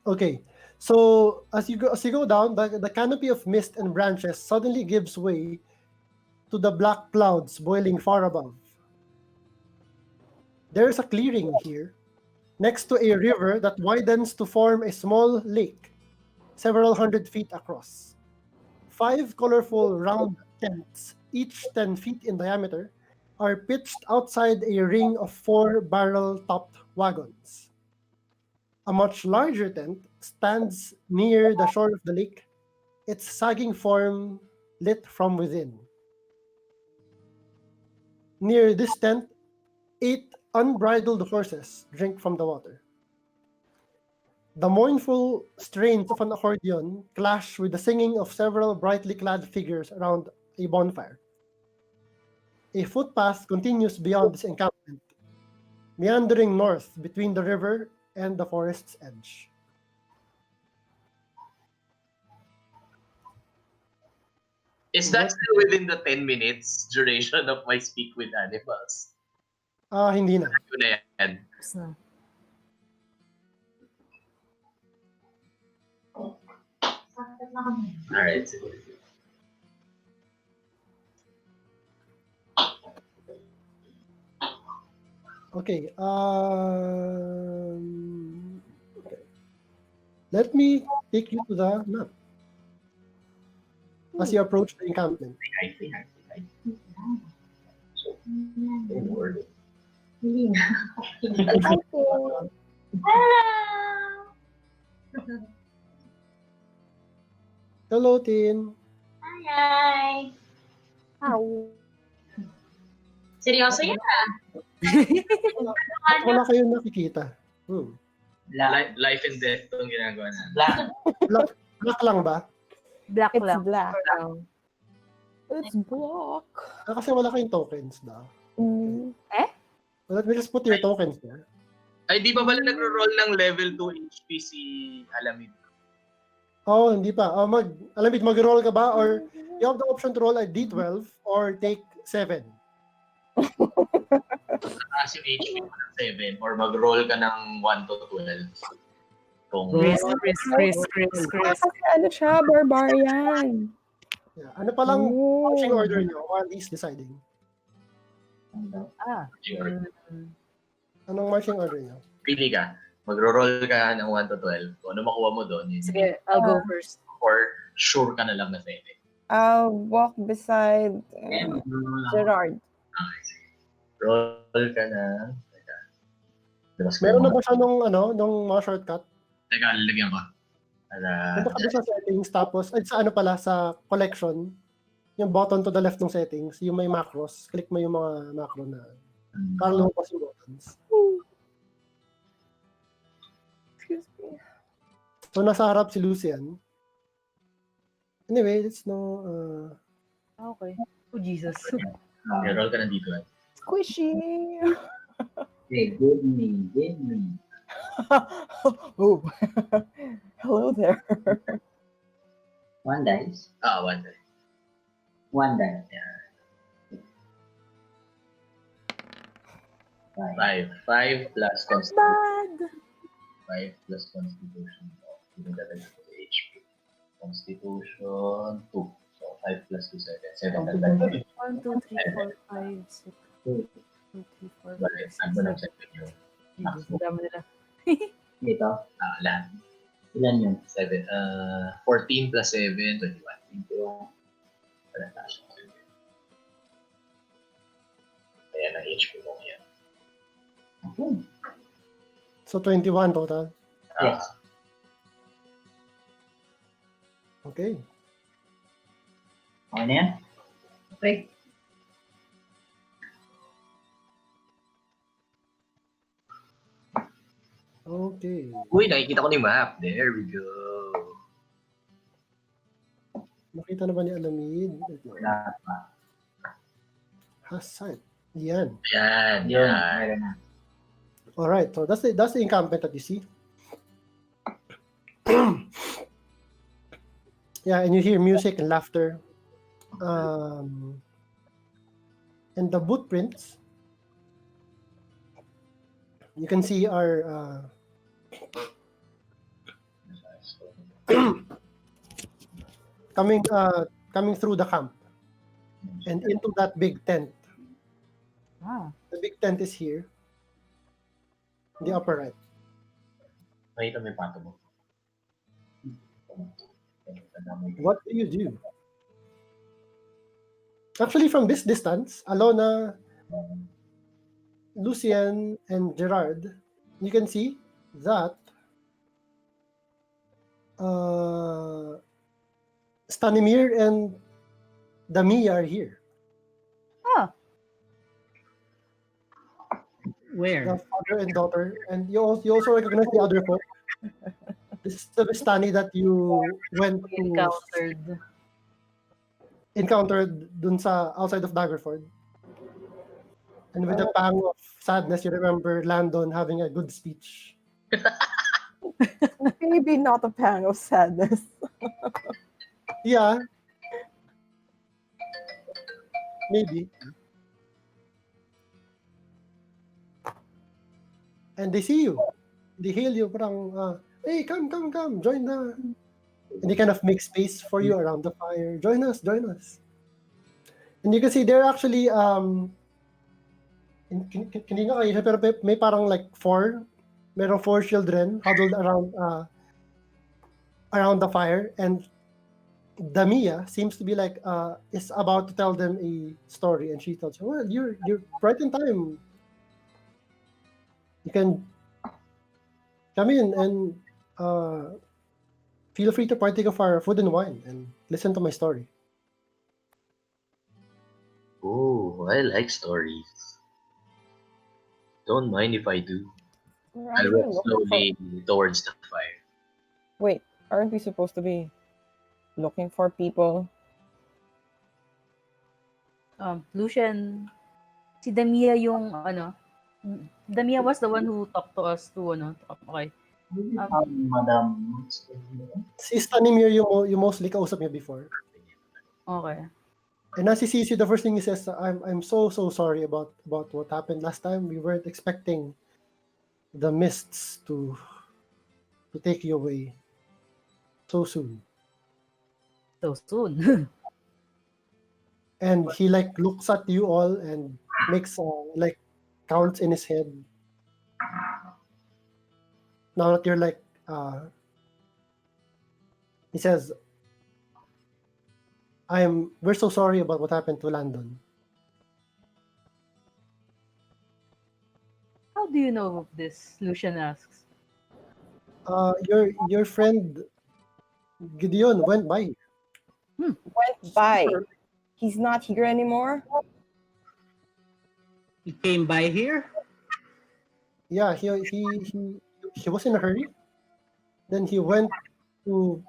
Okay, so as you go down, the canopy of mist and branches suddenly gives way to the black clouds boiling far above. There is a clearing here, next to a river that widens to form a small lake, several hundred feet across. 5 colorful round tents, each 10 feet in diameter, are pitched outside a ring of 4 barrel-topped wagons. A much larger tent stands near the shore of the lake, its sagging form lit from within. Near this tent, 8 unbridled horses drink from the water. The mournful strains of an accordion clash with the singing of several brightly clad figures around a bonfire. A footpath continues beyond this encampment, meandering north between the river and the forest's edge. Is that still within the 10 minutes duration of my speak with animals? Hindi na. Yun na yan. So, Alright. Okay. Let me take you to the map as you approach the encampment. I see. So, Okay. Hello, Tin. Hi! Ow. Seryoso yan? Ba't wala kayong nakikita? Life and death itong ginagawa na. Black, black lang ba? Black It's lang. black. For now. It's black. Kasi wala kayong tokens daw. Mm. Let me just put your tokens there. Ay, di ba pala nagro-roll ng level 2 HP si Alamid? Oh, hindi pa. Alamid, mag-roll ka ba? Or you have the option to roll a D12 or take 7. Taas yung HP mo ng 7 or mag-roll ka ng 1 to 12. Kung Chris. Kasi ano siya, barbarian. Yeah. Ano pa lang Oh. marching order nyo while he's deciding? Ah. Anong marching order nyo? pili ka. Magro-roll ka ng 1 to 12. Kung ano makuha mo doon, yun. Sige, I'll go first. Or sure ka na lang na 7. I'll walk beside Gerard. Okay, sige. Roll ka na. Teka. Labas ko Meron na yung ba siya nung mga shortcut? Teka, lalagyan ko. Punta ka doon sa settings, tapos, sa ano pala, sa collection, yung button to the left ng settings, yung may macros, click mo yung mga macro na, para lumabas yung buttons. Excuse me. So, nasa harap si Lucian. Anyway, it's Okay. Oh, Jesus. roll ka na dito. Squishy. Okay, give me. Oh. Hello there. One dice. One day. One dice. Five. 5 plus constitution. Bad. 5 plus constitution. Even that is HP. Constitution 2. So 5 plus 2, 7. 7 na lang. 1, 2, 3, 4, 5, 6. 2, 3, 4, 5, Bakit? Ano ba ng 7 yun? Ang dami nila. Dito. Lahat. Ilan yun? 7. 14 plus 7, 21. Wala na siya. Ayan ang HP mo ngayon. Okay. so 21 total. Yes. Okay. Okay na yan? Okay. Okay. Uy, nakikita ko na yung map. There we go. Nakita na ba ni Alamid? Wala pa. Hasad. Yan. Ayan. Yun. Yan. Meron na. Alright, so that's the encampment that you see. Yeah, and you hear music and laughter. And the footprints you can see are coming through the camp and into that big tent. Ah. The big tent is here, in the upper right. Nakita mo yung pato mo. What do you do? Actually, from this distance, Alona, Lucian, and Gerard, you can see that Stanimir and Dami are here. Ah. Where? The father and daughter, and you also recognize the other folk. This is the Vistani that you went to encountered dun sa outside of Daggerford. And with a pang of sadness, you remember Landon having a good speech. Maybe not a pang of sadness. Yeah. Maybe. And they see you. They hail you, parang, hey, come, join the... And they kind of make space for you around the fire. Join us. And you can see they're actually, hindi nga kayo, pero may parang like 4 children huddled around around the fire, and Damia seems to be like is about to tell them a story, and she tells you, "Well, you're right in time. You can come in and feel free to partake of our food and wine and listen to my story." Oh, I like stories. Don't mind if I do. We're I'll actually walk looking for. slowly towards the fire. Wait, aren't we supposed to be looking for people? Lucian, si Damia yung ano, Damia was the one who talked to us to ano. Okay. Madam. Si Stanimir yung mostly kausap niya before. Okay. And as he sees you, the first thing he says, I'm so sorry about what happened last time. We weren't expecting the mists to take you away so soon." So soon. And he like looks at you all and makes like counts in his head. Now that you're like, he says, we're so sorry about what happened to Landon. How do you know of this? Lucian asks. Your friend Gideon went by. Went by. He's not here anymore. He came by here. Yeah, he was in a hurry. Then he went to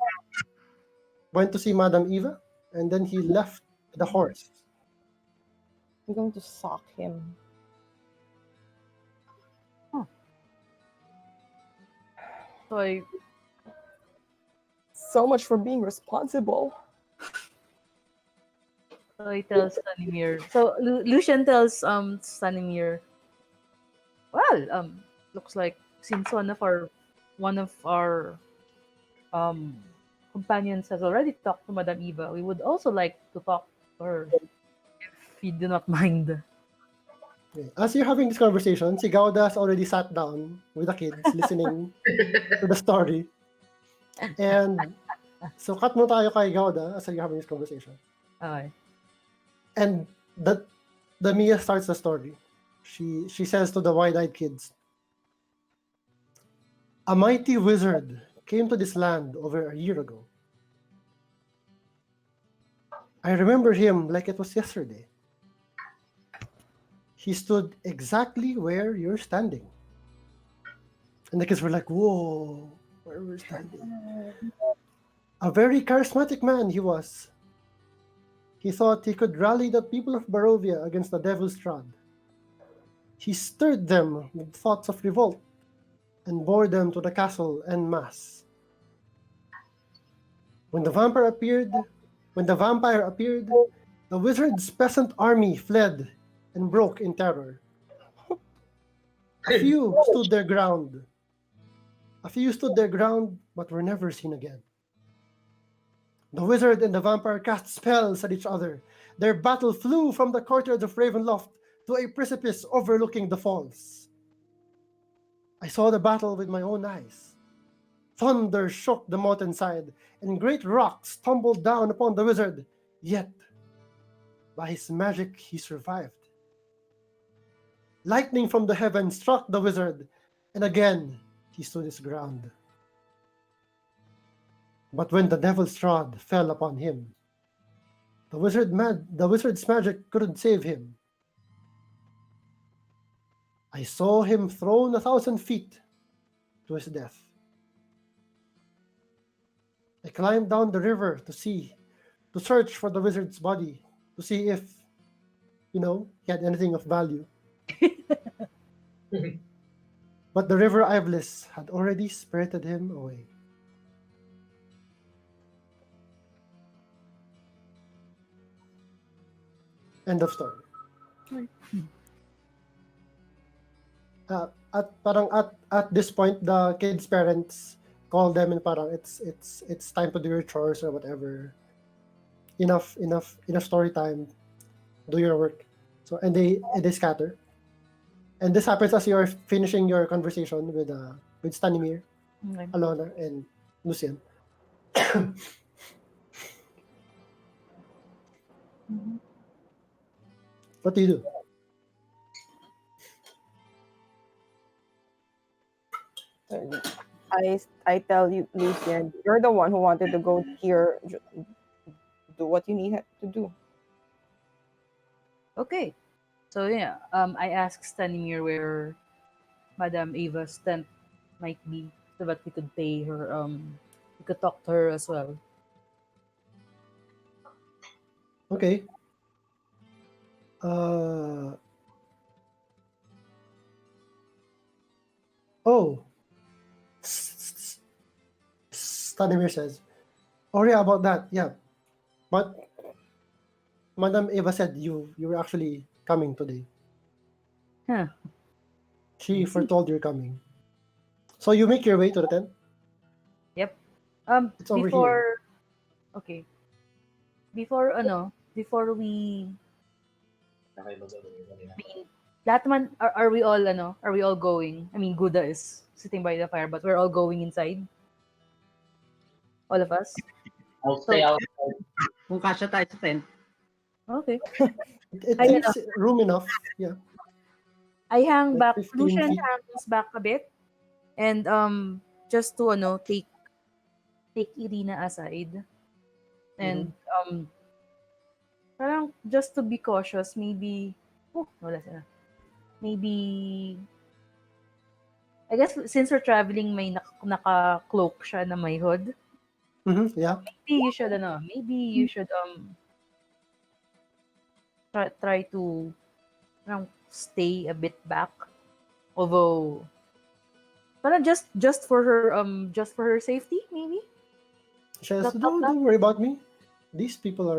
see Madame Eva, and then he left the horse. I'm going to sock him. So So much for being responsible. he tells Stanimir. So Lucian tells Stanimir, well, looks like since one of our companions has already talked to Madame Eva, we would also like to talk to her if you do not mind. Okay. As you're having this conversation, si Gauda's already sat down with the kids listening to the story. And so cut mo tayo kay Gauda as you're having this conversation. Okay. And the Mia starts the story. She says to the wide-eyed kids, "A mighty wizard came to this land over a year ago. I remember him like it was yesterday. He stood exactly where you're standing." And the kids were like, "Whoa, where we're standing." "A very charismatic man he was. He thought he could rally the people of Barovia against the Devil's Strahd. He stirred them with thoughts of revolt and bore them to the castle en masse. When the vampire appeared, the wizard's peasant army fled and broke in terror. A few stood their ground, but were never seen again. The wizard and the vampire cast spells at each other. Their battle flew from the courtyard of Ravenloft to a precipice overlooking the falls. I saw the battle with my own eyes. Thunder shook the mountainside, and great rocks tumbled down upon the wizard. Yet, by his magic, he survived. Lightning from the heavens struck the wizard, and again he stood his ground. But when the Devil's Strahd fell upon him, the wizard's magic couldn't save him. I saw him thrown 1,000 feet to his death. I climbed down the river to search for the wizard's body, to see if, he had anything of value. But the river Iblis had already spirited him away. End of story. At this point, the kids' parents call them and parang it's time to do your chores or whatever. Enough story time. Do your work. So and they scatter. And this happens as you are finishing your conversation with Stanimir, Okay. Alona, and Lucian. What do you do? I tell you, Lucian, you're the one who wanted to go here. Do what you need to do. Okay. So yeah, I asked Stanimir where Madame Ava's tent might be so that we could pay her. We could talk to her as well. Okay. Uh. Oh. Stanimir says, "Oh yeah, about that. Yeah, but Madame Eva said you were actually coming today. Huh. She foretold you're coming. So you make your way to the tent. Yep. It's over here. Okay. Before we lahat naman, are we all are we all going? I mean, Guda is sitting by the fire, but we're all going inside. All of us. I'll So stay outside. Kung kasya tayo sa tent, okay. It I seems room enough. Yeah, I hang like back. 15 Lucian feet. hangs back a bit, and just to take Irina aside, and parang just to be cautious, maybe wala sila. Maybe I guess since we're traveling, may naka-cloak siya na may hood. Yeah. Maybe you should try to stay a bit back. Although parang just for her safety, maybe. She says, Not don't worry about me. These people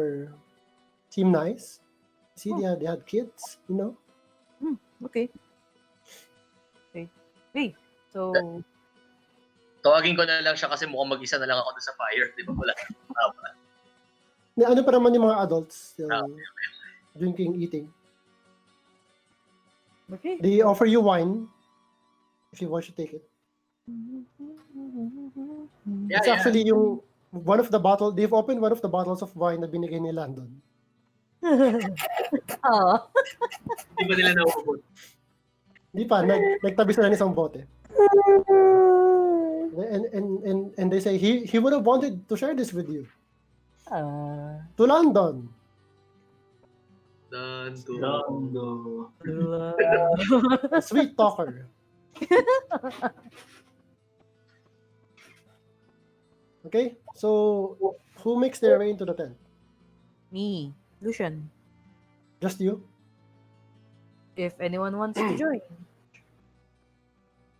seem nice. See, they had kids. Okay. Hey, so Tawagin ko na lang siya kasi mukhang mag-isa na lang ako doon sa fire. Di ba? Wala. Ano pa naman yung mga adults still Okay. drinking, eating. okay. They offer you wine if you want to take it. Yeah, It's actually yung one of the bottle. They've opened one of the bottles of wine na binigay ni Landon. Oh. Di ba nila naubos? Di pa, nagtabi sila ng isang bote. And they say he would have wanted to share this with you. To London. Londo. Sweet talker. Okay, so who makes their way into the tent? Me, Lucian. Just you? If anyone wants to join.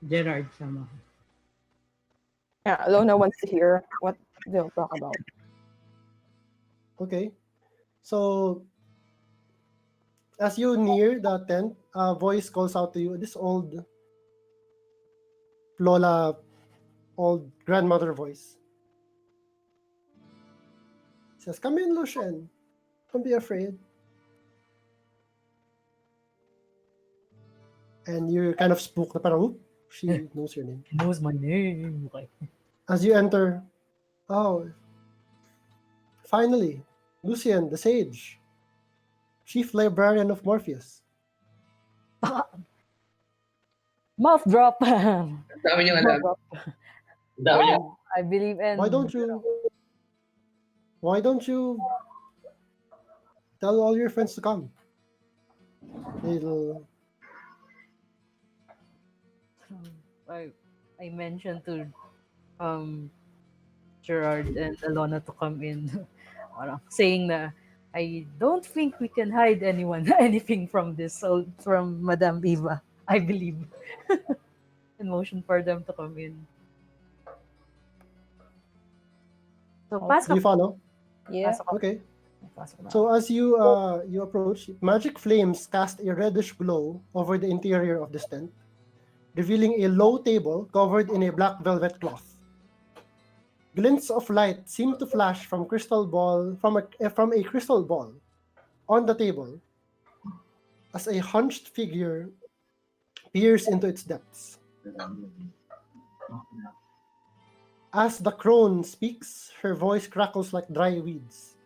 Gerard sama. Yeah, Alona wants to hear what they'll talk about. Okay. So as you near the tent, a voice calls out to you. This old Lola, old grandmother voice. Says, "Come in, Lucian. Don't be afraid." And you're kind of spooked na parang, "Oop, she knows your name." He knows my name. Okay. As you enter, oh, finally, Lucian, the sage, chief librarian of Morpheus. Mouth drop. Dami niyong alam. Dami niyong... I believe in. Why don't you tell all your friends to come? They'll I mentioned to Gerard and Alona to come in, saying that I don't think we can hide anything from from Madame Eva. I believe. And motion for them to come in. So Do you follow? Yeah. Okay. So as you approach, magic flames cast a reddish glow over the interior of the tent, revealing a low table covered in a black velvet cloth. Glints of light seem to flash from a crystal ball on the table as a hunched figure peers into its depths. As the crone speaks, her voice crackles like dry weeds.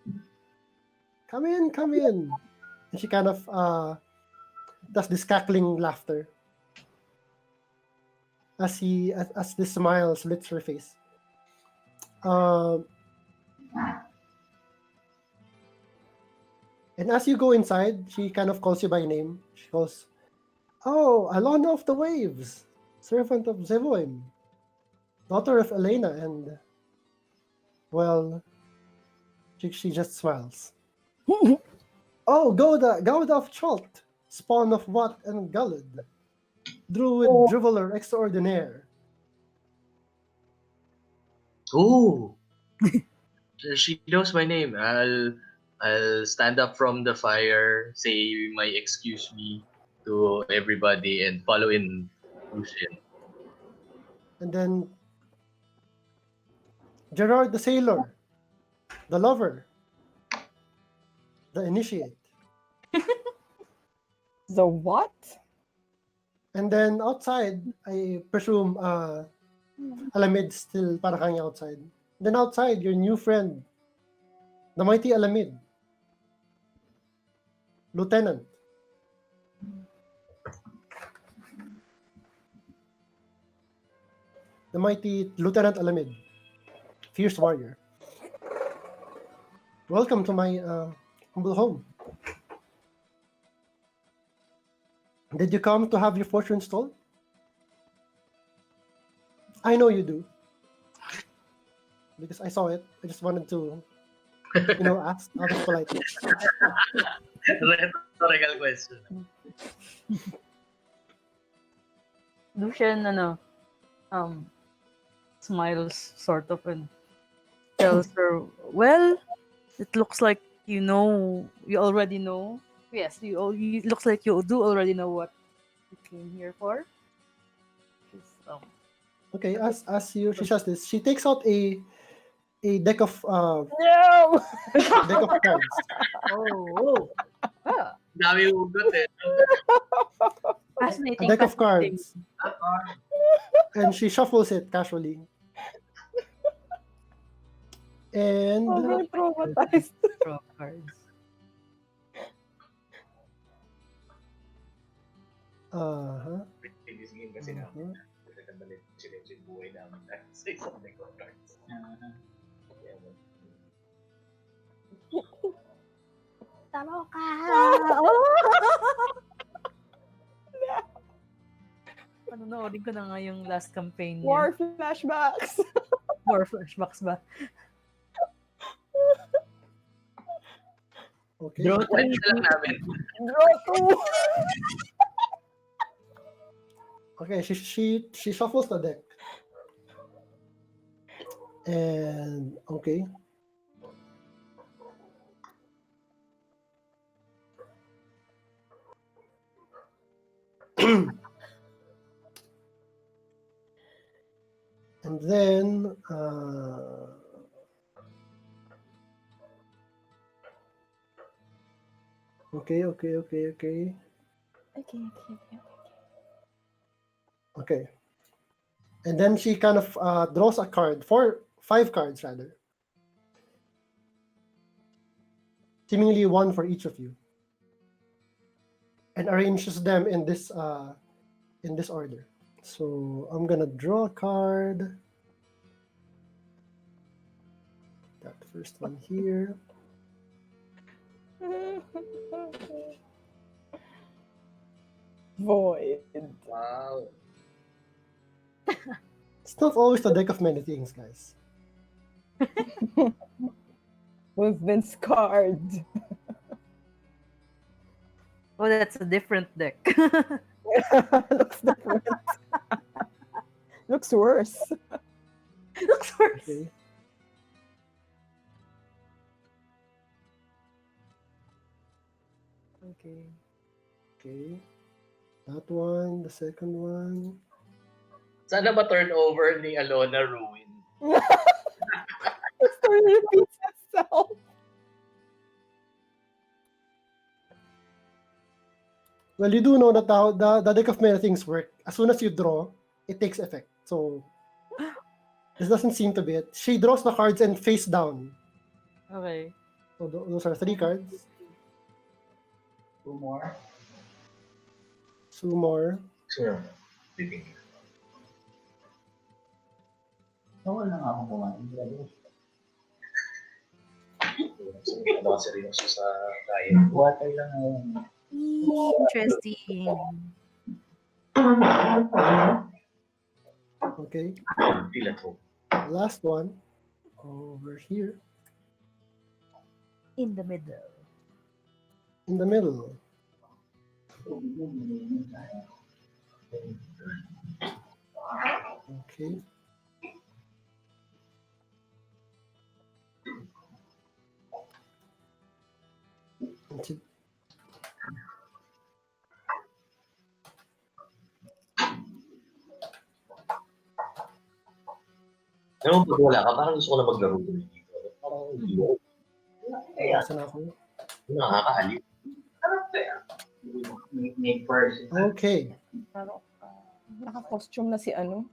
Come in, come in. And she kind of does this cackling laughter as this smile slits her face. Um, and as you go inside, she kind of calls you by name. She goes, "Oh, Alona of the Waves, servant of Zevoim, daughter of Elena," and well, she just smiles. "Oh, Gauda of Chult, spawn of Wat and Gulud, druid driveler extraordinaire." Ooh, she knows my name. I'll stand up from the fire, say my excuse me to everybody, and follow in Lucian. And then Gerard the Sailor, the Lover, the Initiate. The what? And then outside, I presume Alamid still parakang outside. Then outside, your new friend, the mighty Alamid, Lieutenant. The mighty Lieutenant Alamid, fierce warrior. Welcome to my humble home. Did you come to have your fortunes told? I know you do. Because I saw it. I just wanted to, ask out of politeness. Rhetorical question. Lucian, smiles sort of and tells her, "Well, it looks like you already know. Yes, it looks like you do already know what you came here for." She's, Okay, she says this, she takes out a deck of No! cards. oh. Ah, Dami hugot eh. A fascinating. deck of fascinating. cards. And she shuffles it casually. And I'm very traumatized. Draw cards. In this game kasi namin, nagkakabalit sila yung buhay namin sa isang deck of cards. Kaya mo. Tama ka. Panonoodin ko na nga yung last campaign niya. War flashbacks. War flashbacks ba? okay. Draw Wait na lang namin. Draw 2. Okay, she shuffles the deck. And okay. And then okay. Okay. And then she kind of draws a card, 5 cards rather. Seemingly one for each of you. And arranges them in this order. So I'm gonna draw a card. That first one here. Void. Wow. It's not always the deck of many things, guys. We've been scarred. Oh, that's a different deck. Looks different. Looks worse. Looks worse. Okay. Okay. Okay. That one, the second one. Sana ba turnover ni Alona ruin? The story repeats itself. Well, you do know that the deck of many things work. As soon as you draw, it takes effect. So This doesn't seem to be it. She draws the cards and face down. Okay. So those are 3 cards. 2 more. 2 more. Sure. Titingin. Bawal na nga akong kumain. Grabe. Ano ka seryoso sa diet? Water lang ngayon. Interesting. Okay. Feel at home. Last one. Over here. In the middle. In the middle. Okay. Okay. Alam mo, pag wala ka, parang gusto ko na maglaro ulit dito. Parang hindi ko. Kaya, Nasaan ako? nakakaaliw. May first. Okay. Naka-costume na si ano.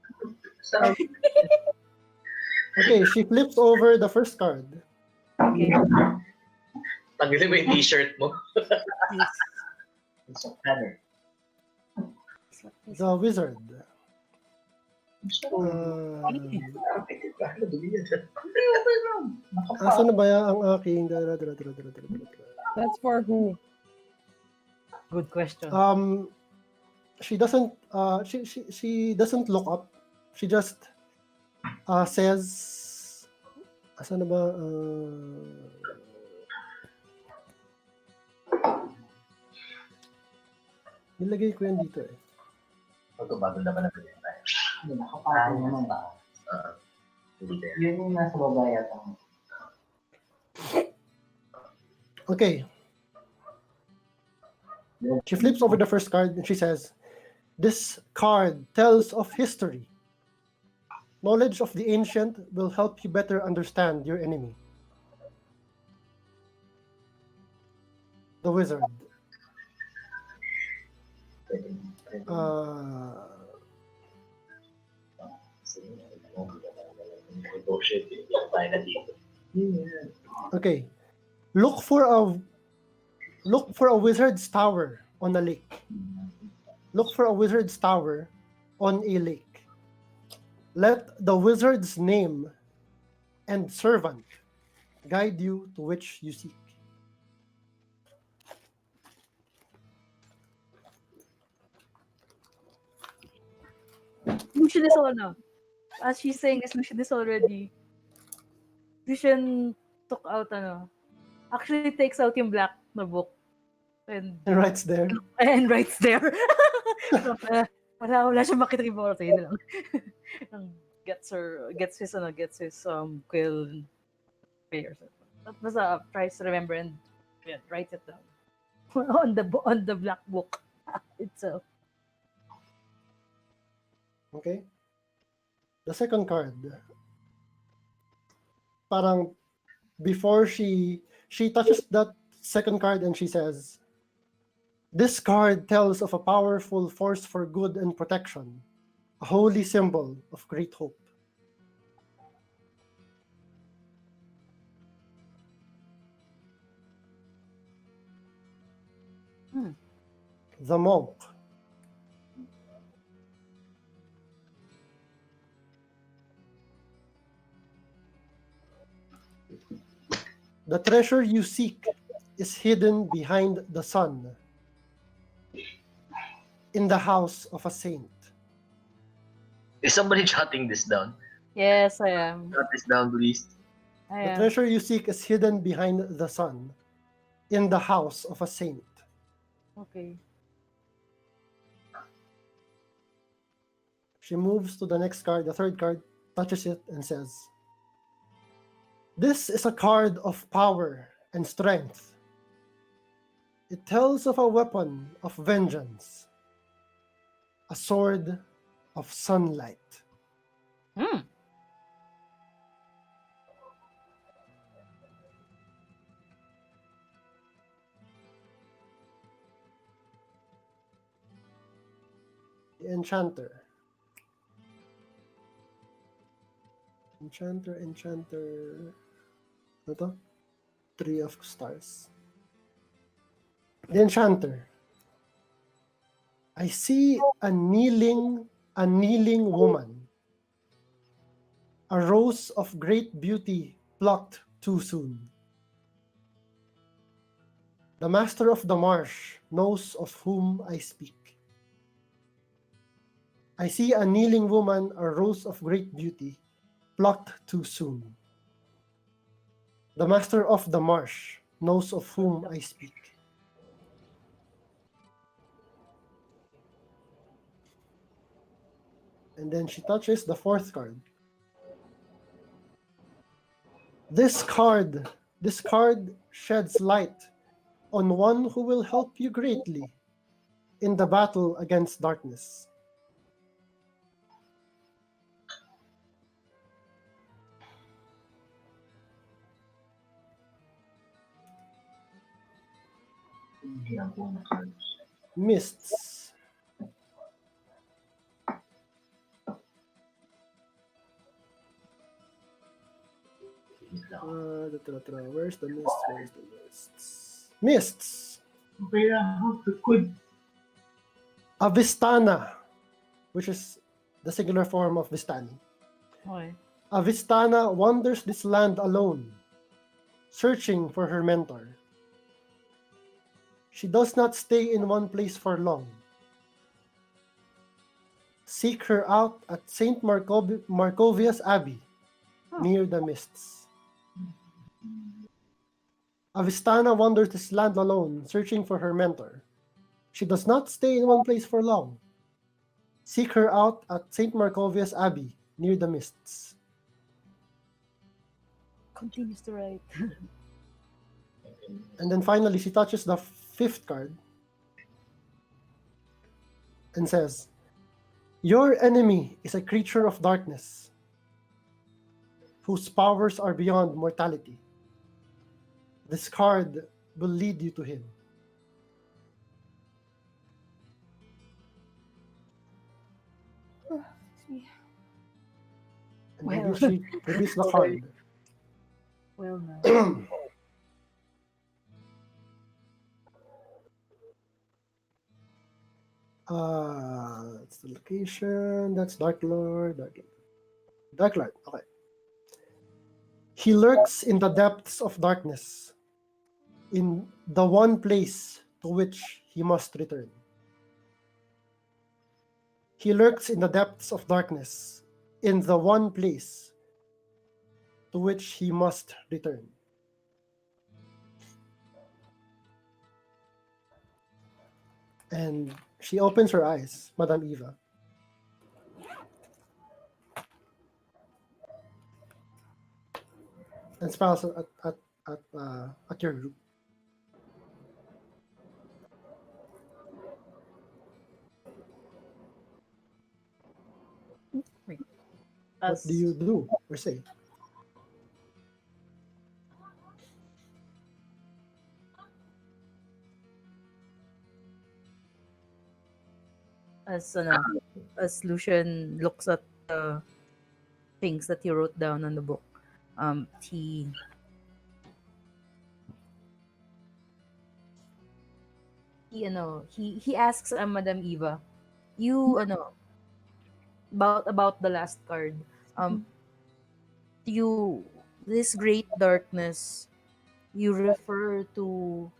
Okay, she flips over the first card. Okay. Tanggalin mo yung t-shirt mo. Please. It's a feather. The wizard. Asan na ba yan ang aking... That's for who? Good question. She doesn't she doesn't look up. She just says asan na ba nilagay ko yan dito eh. Pagkabago na ba na ganyan tayo? Nakapasok naman ba? Hindi there. Yun yung nasa baba yata. Okay. She flips over the first card and she says, "This card tells of history. Knowledge of the ancient will help you better understand your enemy." The wizard. Okay. Look for a wizard's tower on a lake. Look for a wizard's tower on a lake. Let the wizard's name and servant guide you to which you seek. Lucian is all now. As she's saying, is Lucian is already. Lucian took out actually takes out yung black na book and Right there. writes there. wala siya makita yung bawal sa'yo na lang. gets his quill and prayers. Basta tries to remember and writes it down on the black book itself. Okay. The second card. Parang before she touches that second card and she says, "This card tells of a powerful force for good and protection, a holy symbol of great hope." The monk. The treasure you seek is hidden behind the sun, in the house of a saint. Is somebody jotting this down? Yes, I am. Jot this down, please. I The am. treasure you seek is hidden behind the sun, in the house of a saint. Okay. She moves to the next card, the third card, touches it, and says, "This is a card of power and strength. It tells of a weapon of vengeance, a sword of sunlight." Hmm. The enchanter. Enchanter. Ano to? 3 of stars. The Enchanter. I see a kneeling woman. A rose of great beauty plucked too soon. The master of the marsh knows of whom I speak. I see a kneeling woman, a rose of great beauty, plucked too soon. The master of the marsh knows of whom I speak. And then she touches the fourth card. This card sheds light on one who will help you greatly in the battle against darkness. Mists. Where's the mist? Where's the mists? Mists. Avistana, which is the singular form of Vistani. Okay. Avistana wanders this land alone, searching for her mentor. She does not stay in one place for long. Seek her out at St. Markovia's Abbey, near the mists. Avistana wanders this land alone, searching for her mentor. She does not stay in one place for long. Seek her out at St. Markovia's Abbey, near the mists. Continues to write. And then finally, she touches the fifth card and says, your enemy is a creature of darkness, whose powers are beyond mortality. This card will lead you to him. And maybe she reveals the card. Well, no. That's the location. That's Dark Lord. Dark Lord. Okay. He lurks in the depths of darkness, in the one place to which he must return. He lurks in the depths of darkness, in the one place to which he must return. And she opens her eyes, Madame Eva. And smiles at your group. What do you do or say? As Lucian looks at the things that he wrote down on the book, he asks Madame Eva, you about the last card, you this great darkness, you refer to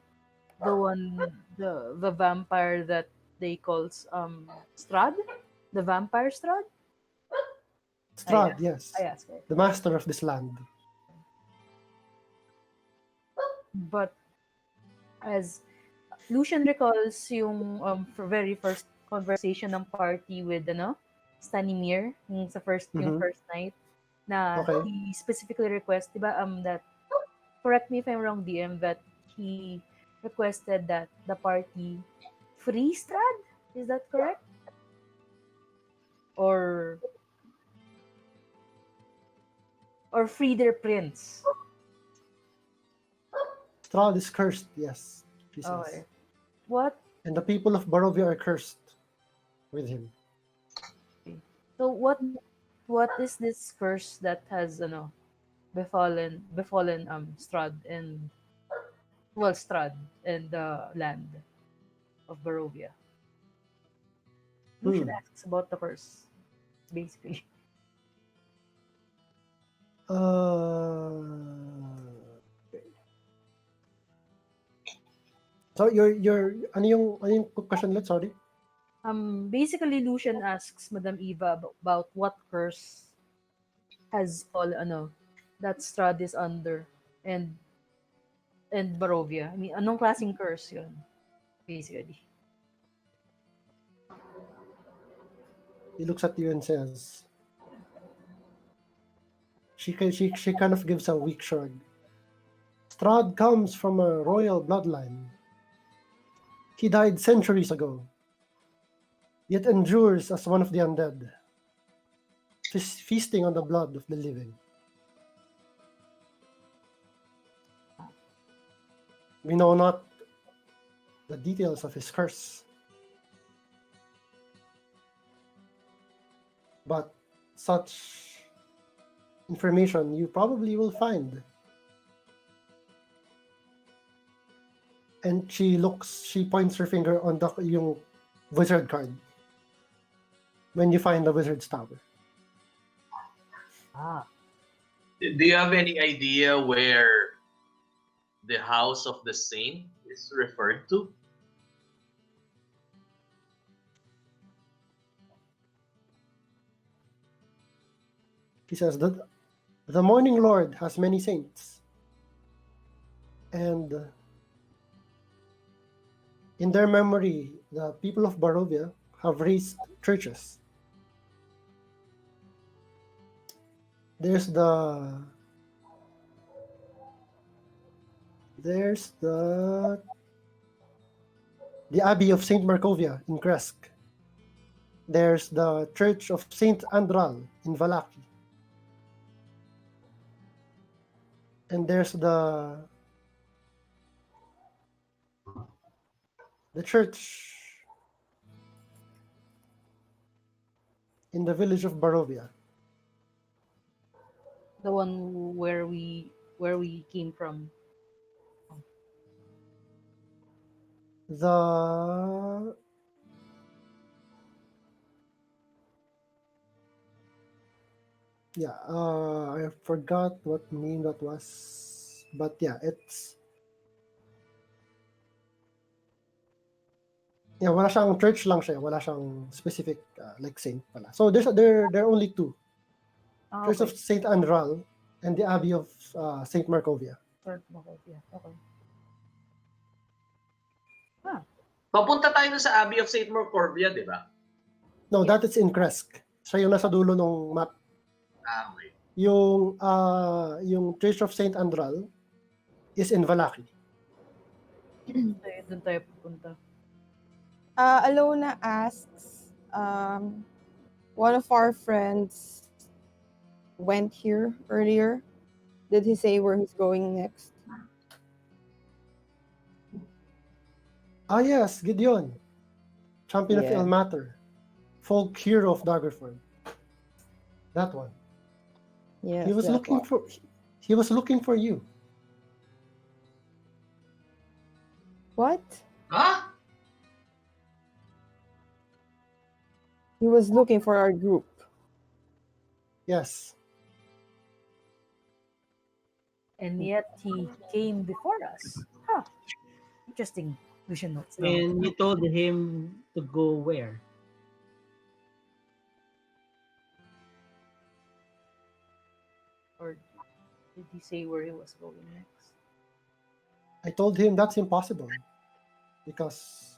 the vampire that they call Strahd, the vampire Strahd. Strahd, yes. I asked her. The master of this land. But as Lucian recalls yung very first conversation ng party with Stanimir yung first night na Okay. he specifically request, diba, that, correct me if I'm wrong, DM, that he requested that the party free Strahd? Is that correct? Or free their prince? Strahd is cursed, yes, she says. Okay. What? And the people of Barovia are cursed with him. So what What is this curse that has befallen Strahd and Strahd and the land of Barovia? Lucian Hmm. asks about the curse, basically. Okay. So ano yung question ulit? Sorry. Basically Lucian asks Madam Eva about what curse has that Strahd is under and Barovia. I mean, anong klaseng curse yun, basically. He looks at you and says, she kind of gives a weak shrug. Strahd comes from a royal bloodline. He died centuries ago, yet endures as one of the undead, feasting on the blood of the living. We know not the details of his curse, but such information you probably will find. And she points her finger on yung wizard card when you find the wizard's tower. Ah. Do you have any idea where the house of the saint is referred to? She says that the Morning Lord has many saints, and in their memory, the people of Barovia have raised churches. There's the Abbey of Saint Markovia in Kresk. There's the Church of Saint Andral in Valaki. And there's the church in the village of Barovia. The one where we came from. The I forgot what name that was, but yeah, it's wala siyang church lang siya, wala siyang specific like saint pala. So there are only two. Ah, Church of okay. Saint Andral and the Abbey of Saint Markovia. Okay. Ah, Papunta tayo sa Abbey of St. Morcorvia, di ba? No, Yes. that is in Kresk. Siya yung nasa dulo ng map. Okay. Yung Church of Saint Andral is in Valaki. doon tayo pupunta. Alona asks, one of our friends went here earlier. Did he say where he's going next? Yes, Gideon. Champion of Yeah. Ilmater. Folk hero of Daggerford. That one. Yes, He was that looking one. for you. What? Huh? He was looking for our group. Yes. And yet he came before us. Huh. Interesting. Lucian notes now. And you told him to go where? Or did he say where he was going next? I told him that's impossible because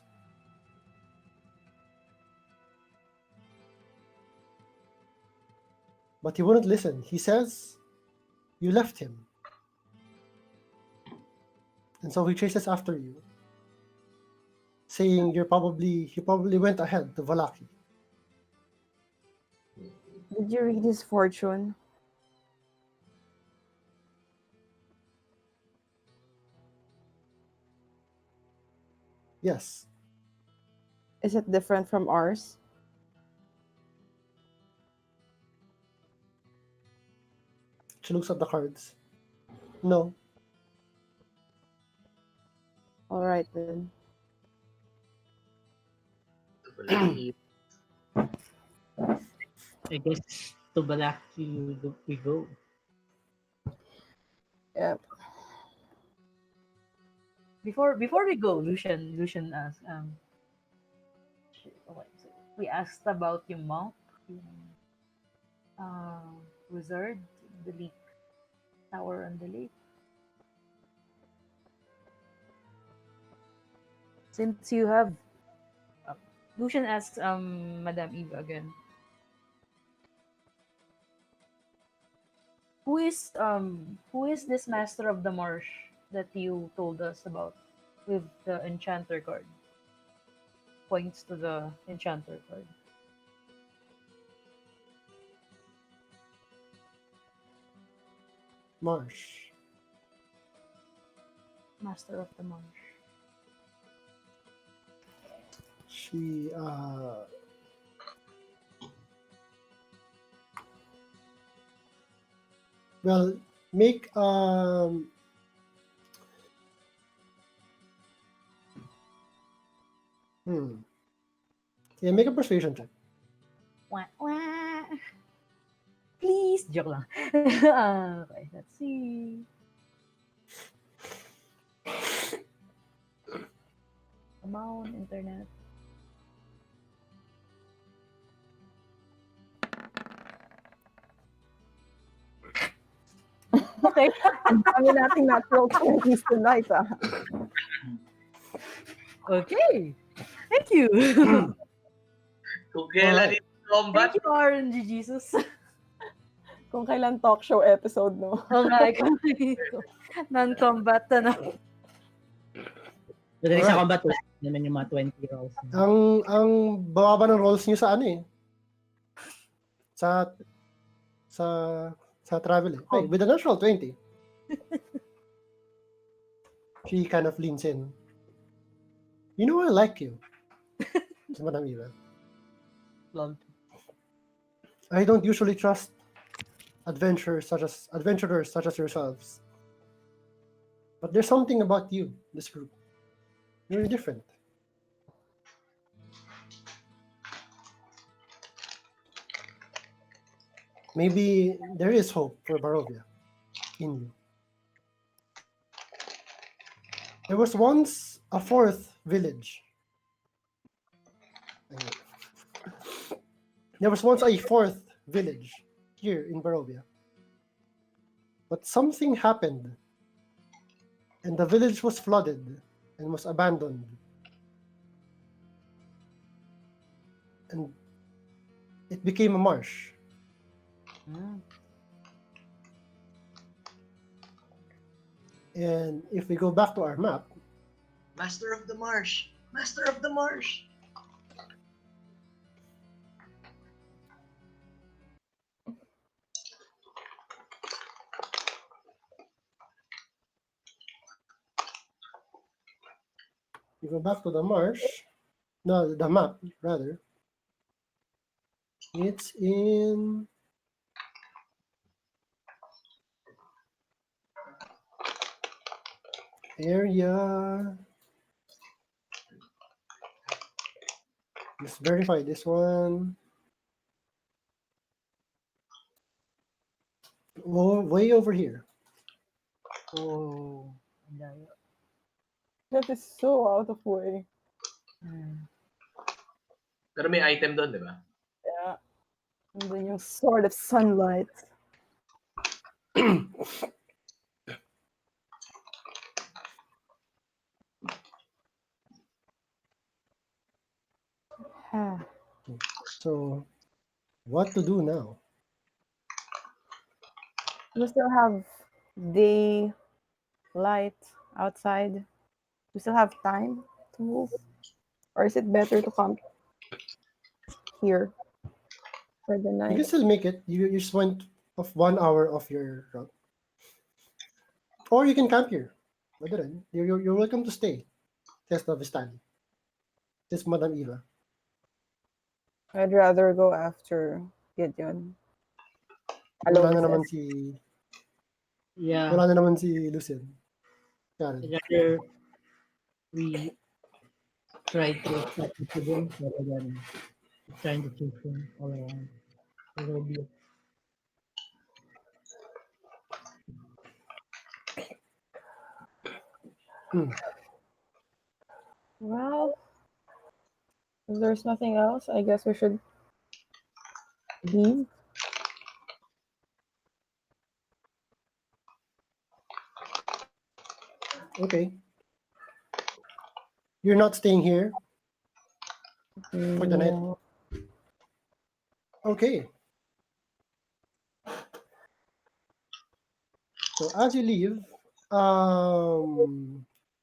but he wouldn't listen. He says you left him. And so he chases after you, saying he probably went ahead to Valaki. Did you read his fortune? Yes. Is it different from ours? She looks at the cards. No. All right then. I guess to Balaki we go. Yep. Before we go, Lucian asked, okay, so we asked about yung monk, yung wizard, the lake, tower on the lake. Since you have, Lucian asks, Madame Eve again, who is this master of the marsh that you told us about with the enchanter card? Points to the enchanter card. Marsh. Master of the marsh. She well, make yeah, make a persuasion check. Wah, wah. Please, joke lang. Okay, let's see. Come on, internet. Okay. Ang dami nating natural 20s tonight, ah. Okay. Thank you. Kung kailan ito combat, Thank you, RNG Jesus. Kung kailan talk show episode, no? Oh nga, ikaw dito. Non-combat na. Dali Alright. sa combat wala naman yung mga 20 rolls. Ang bababa ng rolls niyo sa ano eh. Sa travel eh. Hey, with a natural 20. She kind of leans in. You know I like you. Si Madam Eva. Lol. I don't usually trust adventurers such as yourselves. But there's something about you, this group. You're different. Maybe there is hope for Barovia in you. There was once a fourth village. There was once a fourth village here in Barovia. But something happened, and the village was flooded and was abandoned. And it became a marsh. And if we go back to our map, Master of the Marsh! Master of the Marsh! we go back to the marsh. No, the map rather. It's in area. Let's verify this one. Oh, way over here. Oh. Ang layo. That is so out of way. Pero may item doon, di ba? Yeah. And then yung sword of sunlight. So, what to do now? We still have day light outside. We still have time to move. Or is it better to camp here for the You night? can still make it. You just went off 1 hour of your route. Or you can camp here. You're welcome to stay. Test of Vistani. This is Madam Eva. I'd rather go after Gideon. Wala Alone na is naman best. Yeah, Wala na naman si Lucien. Karen. rather we try to stop it with him rather than trying to chase him all around. It will be Well, if there's nothing else, I guess we should leave. Okay. You're not staying here for the night? No. Okay. So as you leave,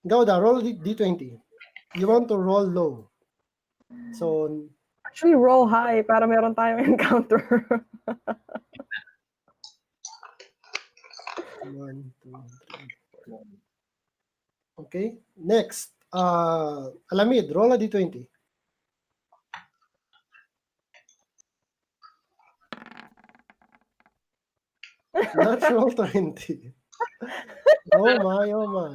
Gauda, roll D20. You want to roll low. So Actually, roll high para meron tayong encounter. 1, 2, 3. Okay. Next, Alamid, roll a D20. Natural 20. Oh my, oh my.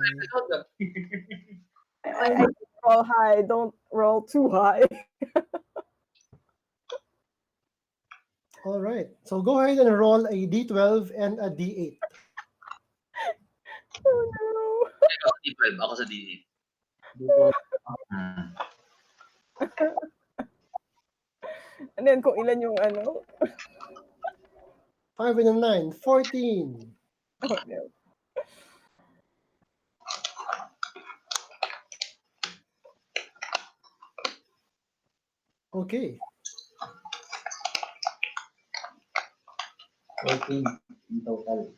I roll high. Don't roll too high. All right. So go ahead and roll a D12 and a D8. Oh Ikaw, D12. Ako sa D8. Hmm. no. And then kung ilan yung ano. 5 and a 9, 14. Oh no. Okay. 14 in total.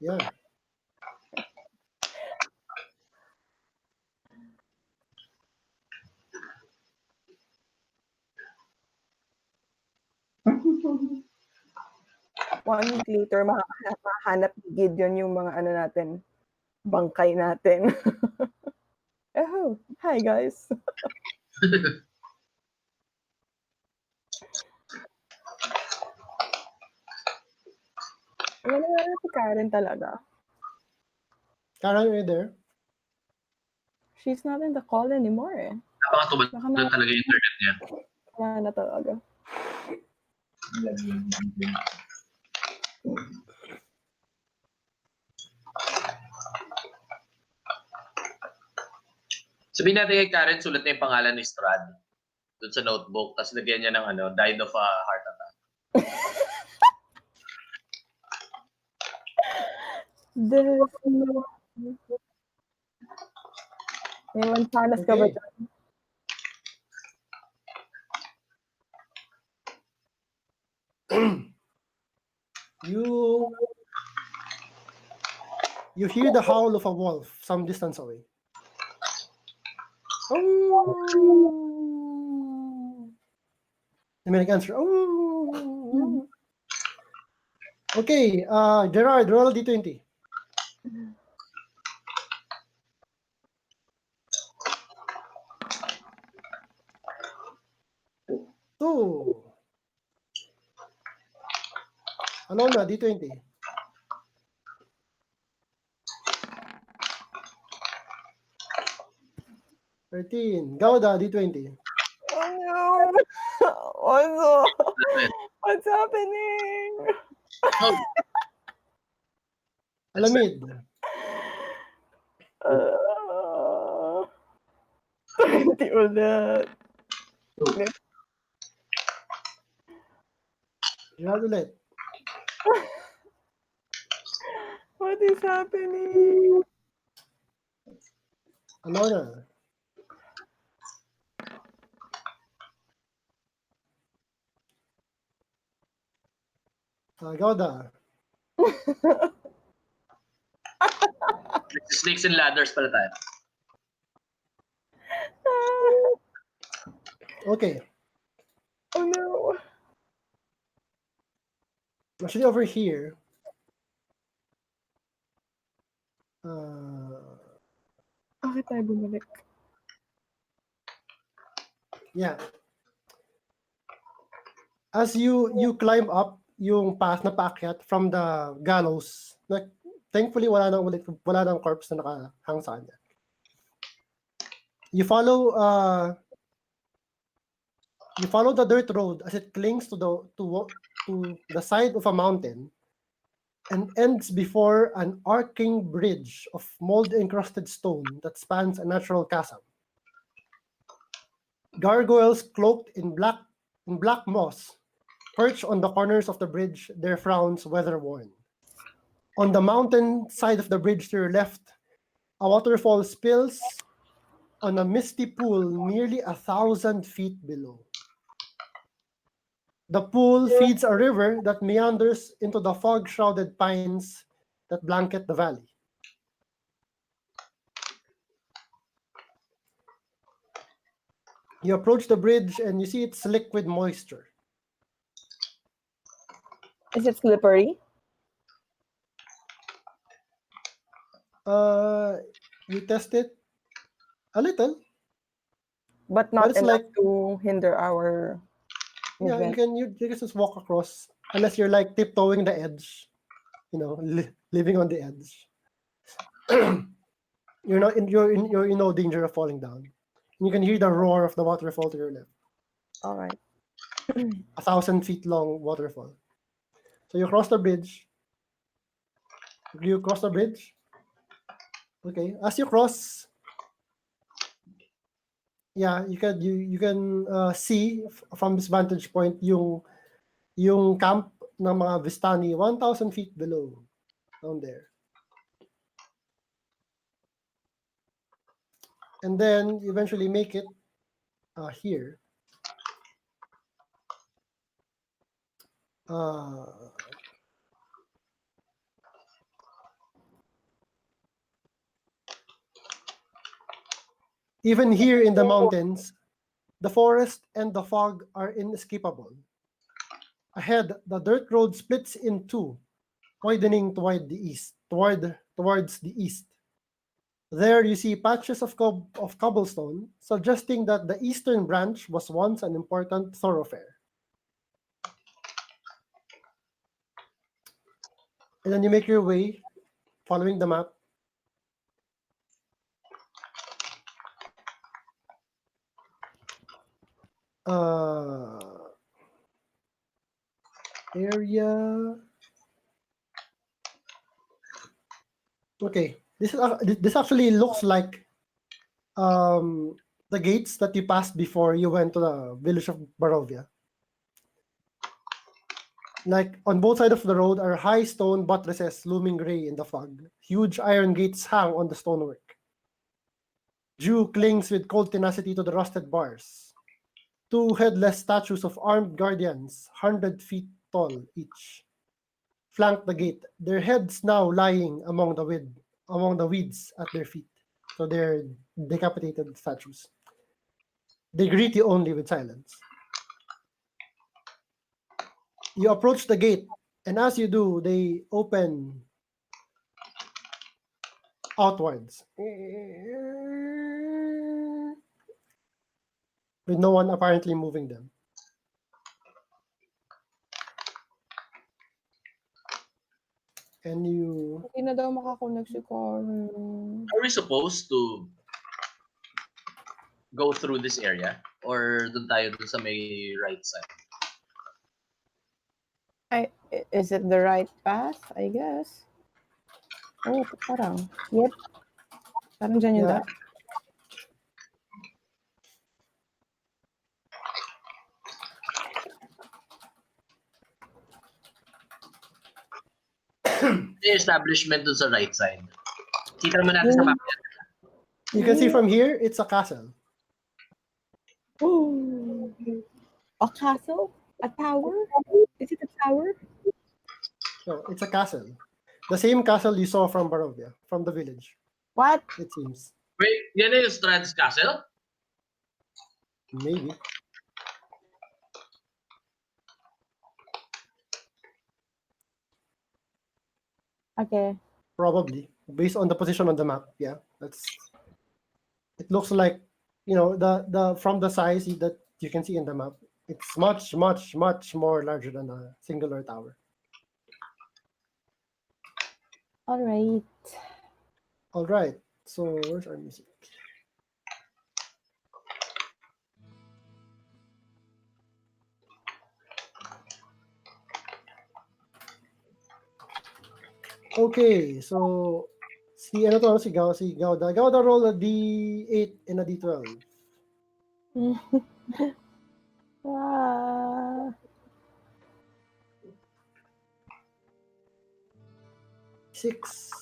Yeah. One week later, mahanap ni Gideon yung mga ano natin, bangkay natin. Oh, hi guys. Wala na si Karen talaga. Karen, are you there? She's not in the call anymore eh. Napakatubad Baka na talaga yung internet niya. wala na talaga. Sabihin natin kay Karen, sulat na yung pangalan ni Strahd doon sa notebook. Tapos lagyan niya ng died of a heart attack. There's no... May mansanas ka ba Okay. dyan? You hear the howl of a wolf some distance away. Oh. The American answer. Oh. Okay, Gerard, roll a D20. Two. Alona, D20. 13. Gauda, D20. Oh no! What's happening? Oh, Alamid. 20 ulit. Gerard ulit. What is happening? Alona. Gauda. snakes and ladders pala tayo. Okay. Oh no. Actually, over here. Bakit tayo bumalik? Yeah. As you climb up, yung path na paakyat from the gallows. Like, thankfully, wala nang corpse na nakahang sa kanya. You follow the dirt road as it clings to the side of a mountain and ends before an arcing bridge of mold-encrusted stone that spans a natural chasm. Gargoyles cloaked in black moss perch on the corners of the bridge, their frowns weather-worn. On the mountain side of the bridge to your left, a waterfall spills on a misty pool nearly 1,000 feet below. The pool feeds a river that meanders into the fog-shrouded pines that blanket the valley. You approach the bridge and you see it's slick with moisture. Is it slippery? You test it a little. But not it's enough like- to hinder our Yeah, movement. you can just walk across unless you're like tiptoeing the edge, living on the edge. You're in no danger of falling down. And you can hear the roar of the waterfall to your left. All right. 1,000 feet long waterfall. So you cross the bridge. You cross the bridge. Okay. As you cross, yeah, you can see from this vantage point yung camp ng mga Vistani 1,000 feet below, down there. And then you eventually make it here. Even here in the mountains, the forest and the fog are inescapable. Ahead, the dirt road splits in two, widening towards the east. There you see patches of cobblestone, suggesting that the eastern branch was once an important thoroughfare. And then you make your way, following the map. Area. Okay, this actually looks like the gates that you passed before you went to the village of Barovia. Like on both sides of the road are high stone buttresses looming gray in the fog. Huge iron gates hang on the stonework. Dew clings with cold tenacity to the rusted bars. Two headless statues of armed guardians, 100 feet tall each, flank the gate, their heads now lying among the weeds at their feet. So they're decapitated statues. They greet you only with silence. You approach the gate, and as you do, they open outwards, with no one apparently moving them. And you... Hindi na daw makakonect si Corin. Are we supposed to go through this area? Or dun tayo dun sa may right side? Is it the right path? I guess. Oh, parang. Yep. Parang dyan yung Yeah. daan. The establishment dun sa right side. Kita mo natin sa map yan. You can see from here, it's a castle. Ooh. A castle? A tower? Is it a tower? No, it's a castle. The same castle you saw from Barovia, from the village, What? it seems. Wait, yan na yung Strahd's Castle? Maybe. Okay. Probably. Based on the position on the map, yeah. It looks like, the from the size that you can see in the map, It's much, much, much more larger than a singular tower. All right. All right. So where's our music? Okay, so si ano to, si Gauda. Gauda roll a D8 and a D12. Ah, 6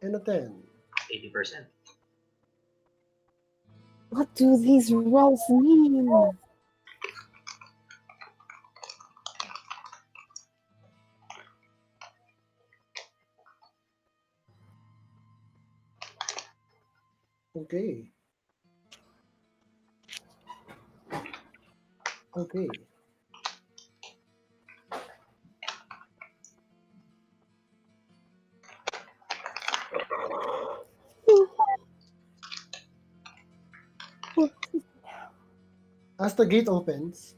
and a 10. 80%. what do these rolls mean? Okay. Okay. As the gate opens,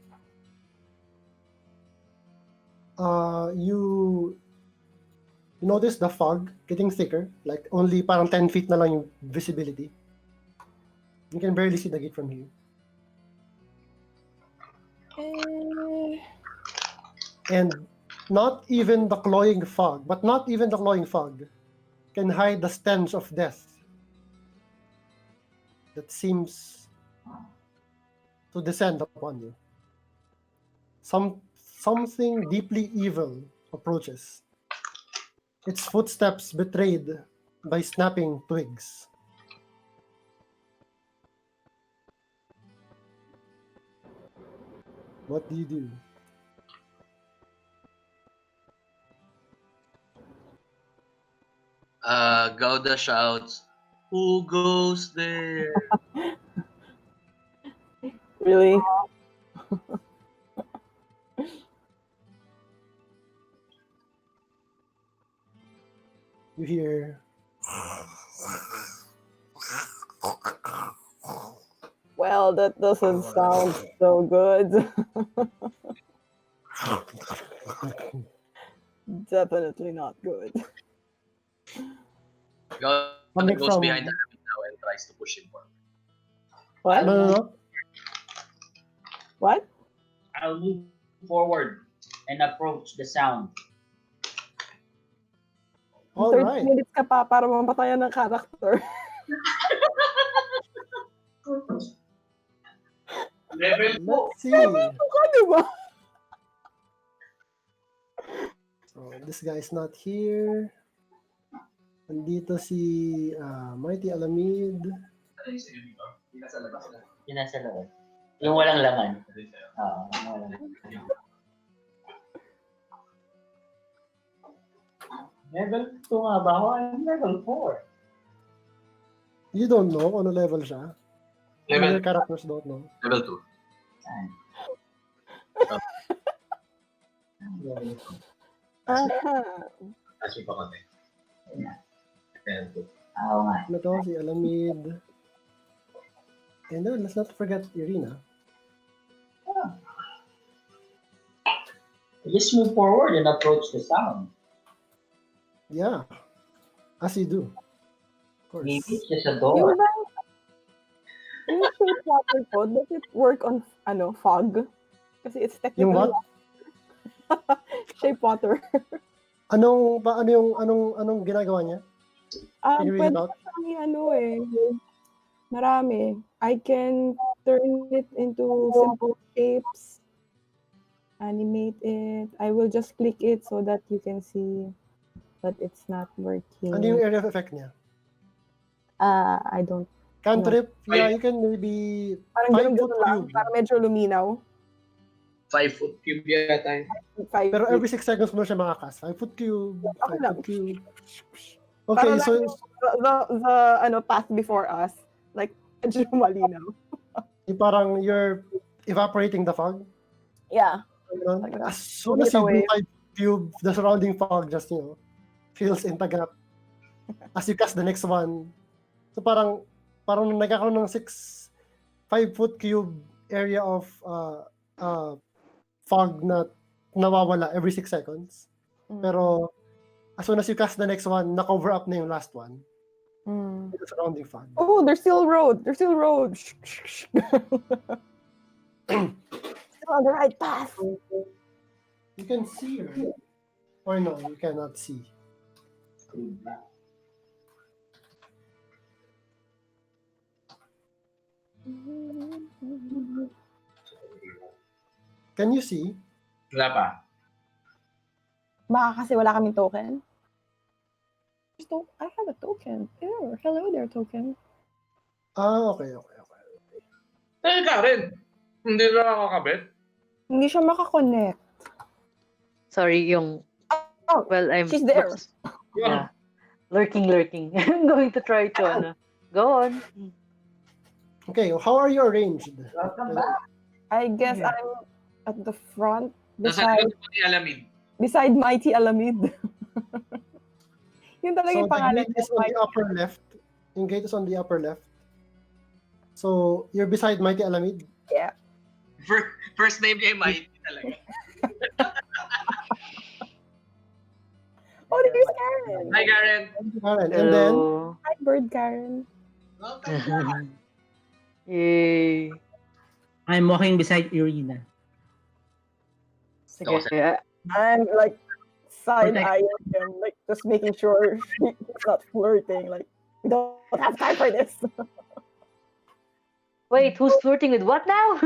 you notice the fog getting thicker, like only parang 10 feet na lang yung visibility. You can barely see the gate from here. Eh, And not even the cloying fog can hide the stench of death that seems to descend upon you. Something deeply evil approaches. Its footsteps betrayed by snapping twigs. What do you do? Gauda shouts, "Who goes there?" really? You hear, Well, that doesn't sound so good. Definitely not good. Gauda Coming goes from- behind Aramin now and tries to push him forward. What? no. What? I'll move forward and approach the sound. All 30 right. minutes ka pa para mamatayan ng character. Level 2. Let's see. Ka, di ba? So this guy is not here. Nandito si Mighty Alamid. Yung nasa loob. Yung walang laman. Oo, yung walang laman. Level 2 nga ba ako? I'm level 4. You don't know kung ano level siya. Level, Your characters don't know. level 2. Saan? Level 2. Aha. Kasi pa konti. Level 2. Oo nga. Ano to? Si Alamid. And then, let's not forget Irina. Just move forward and approach the sound. Yeah. As you do. Of course. Maybe it's just a Yung door. ba, yung shape water ko, does it work on, fog? Kasi it's technically Yung what? shape water. Anong ginagawa niya? Can you read it Pwede out? ko siyang marami. I can turn it into simple shapes, animate it. I will just click it so that you can see, but it's not working. Ano yung area of effect niya? I don't. Cantrip? Yeah, you can maybe Parang 5 ganun foot lang. cube. Para medyo luminaw. 5-foot cube yata. 5 Pero every 6 seconds mo siya makakas. 5 foot cube. 5 lang. foot cube. Para Okay, lang so the path before us, like medyo malinaw. yung parang you're evaporating the fog. Yeah. Ganun. Like that. As soon as you Put it do 5 cube, the surrounding fog just, fills in tagap. As you cast the next one. So parang nagkakaroon ng 5 foot cube area of fog na nawawala every 6 seconds. Pero as soon as you cast the next one, na-cover up na yung last one. Mm. With the surrounding fog. Oh, there's still road. There's still road. Still on the right path. You can see, right? Or no, you cannot see. Can you see? Wala pa. Baka kasi wala kaming token. I have a token. Ew, hello there, token. Okay. Karen, hindi na nakakabit. Hindi siya makakonect. Sorry, yung... Oh, Well, I'm... she's there. Yeah. Lurking. I'm going to try to, Go on. Okay, how are you arranged? Welcome back. I guess I'm at the front Nasa beside likod mo ni Alamid. beside Mighty Alamid. Yun talaga So yung the pangalan gate niya. is on the upper left. Yung gate is on the upper left. So you're beside Mighty Alamid. Yeah. First name niya yung Mighty talaga. Oh, there's Karen. Hi, Karen. Karen. And then Hi, Bird Karen. Welcome back. Yay. I'm walking beside Irina. Sige. I'm like side-eyeing him, like just making sure he's not flirting. Like, we don't have time for this. Wait, who's flirting with what now?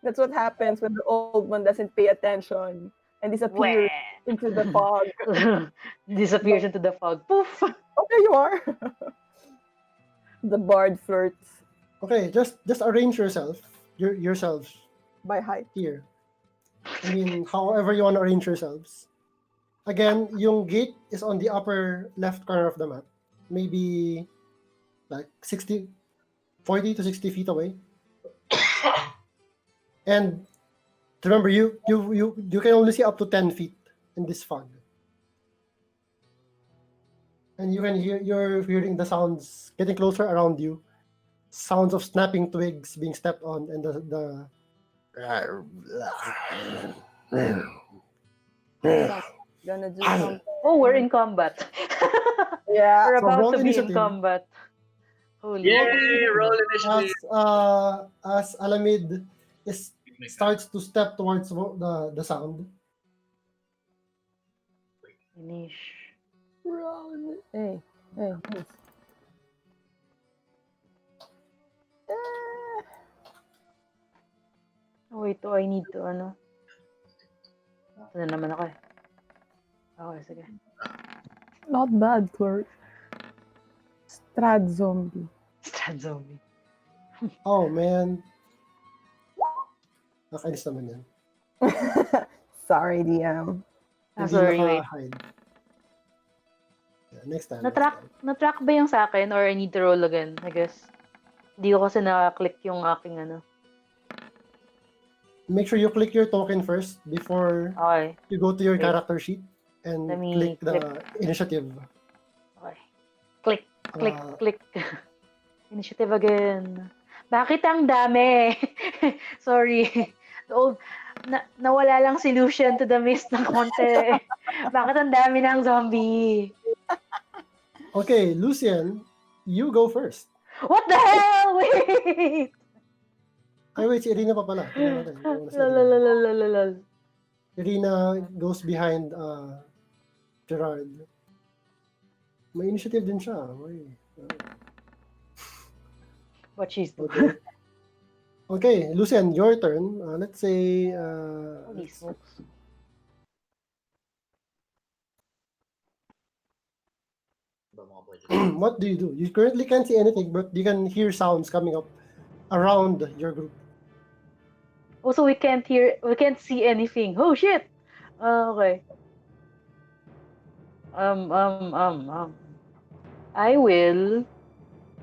That's what happens when the old one doesn't pay attention and disappears into the fog. Disappears into the fog. Poof! Oh, there you are. The bard flirts okay, just arrange yourselves by height. here. I mean, however you want to arrange yourselves. Again, yung gate is on the upper left corner of the map. Maybe like 40 to 60 feet away. And remember, you can only see up to 10 feet in this fog. And you're hearing the sounds getting closer around you. Sounds of snapping twigs being stepped on, and the Gonna do something. Oh, we're in combat. Yeah. We're So about roll to be in initiative. combat. Holy. Yay! Roll initiative. as Alamid starts to step towards the sound. Finish. Run. Hey. Please. Oh, wait, I need to, Ito na naman ako eh. Okay, sige. Not bad, Clerk. Strahd zombie. Strahd zombie. Oh man. Nakainis naman yan. Sorry, DM. Hindi Sorry, wait. naka-hide. Yeah, next time. Na-track ba yung sa akin or I need to roll again, I guess? Hindi ko kasi na-click yung aking Make sure you click your token first before Okay. you go to your Wait. character sheet and Let me click the initiative. Okay. Click. Ah. Click. Initiative again. Bakit ang dami? Sorry. Nawala lang si Lucian to the mist ng konti. Bakit ang dami ng zombie? Okay, Lucian, you go first. What the hell? Wait! Ay, wait, si Irina pa pala. Tingnan natin. Tingnan mo na si Irina. Lalalalalalal. Irina goes behind Gerard. May initiative din siya. Uy. What she's doing. Okay. Okay, Lucian, your turn. Let's say... Holy smokes. what do? You currently can't see anything, but you can hear sounds coming up around your group. Also, we can't see anything. Oh shit! Okay. I will.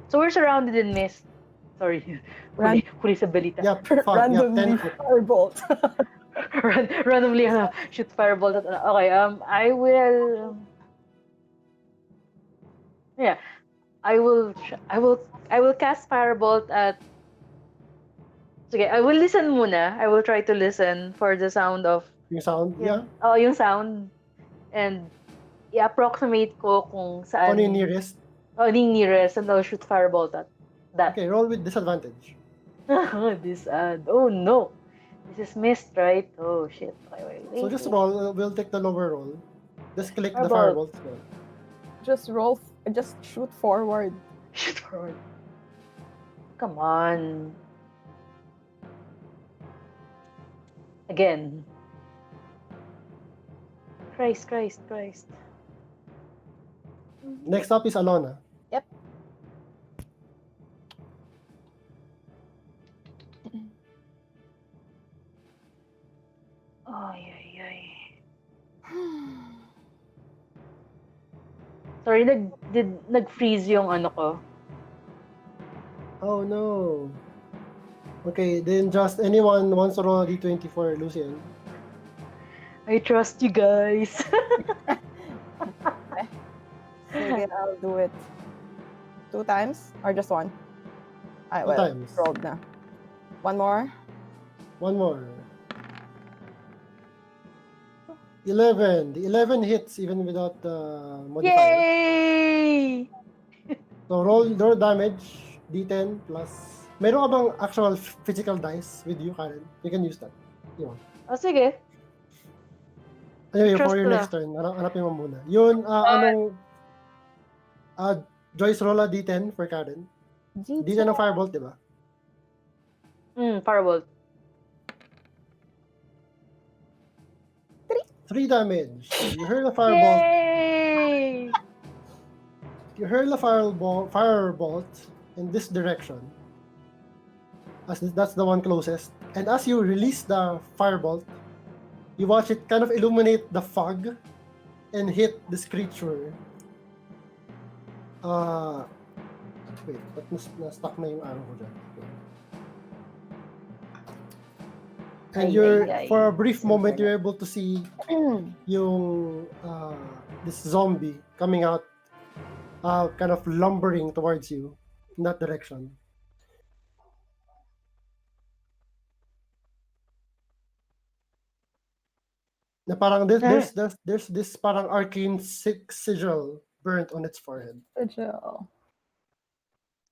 So we're surrounded in mist. Sorry. Huli sa balita. Yep, Randomly 10 foot. firebolt. Randomly shoot firebolt at okay, I will I will cast firebolt at Sige, I will listen muna. I will try to listen for the sound of Yung sound, yeah. yung sound, and i-approximate ko kung Kung ano yung saan nearest. yung nearest, and I'll shoot firebolt at that. Okay, roll with disadvantage. This oh no. This is missed, right? Oh shit. Okay, wait, So wait, just wait. roll. We'll take the lower roll. Just click the Firebolt. firebolt spell. Just just shoot forward. Shoot forward. Come on. Again. Christ. Next up is Alona. Yep. Ay. Sorry, nag-freeze yung ano ko. Oh no. Okay, then just anyone wants to roll a d20 for Lucian. I trust you guys. Sige, I'll do it. 2 times or just 1? Two times. Rolled na. 1 more. One more. 11. The 11 hits even without the modifier. Yay! So roll damage, d10 plus. Meron ka bang actual physical dice with you, Karen? You can use that. Yun. Oh, sige. Anyway, Trust for your ko next turn, hanapin mo muna. Yun, Joyce, roll a d10 for Karen. D10 ng firebolt, di ba? Firebolt. 3 damage. You hurl a firebolt. Yay! You hurl a firebolt in this direction. As that's the one closest. And as you release the firebolt, you watch it kind of illuminate the fog and hit this creature. Wait, ba't na-stuck na yung arrow ko dyan? Okay. And for a brief moment, you're able to see yung this zombie coming out, kind of lumbering towards you in that direction. Na parang there's this parang arcane sigil burnt on its forehead. Sigil.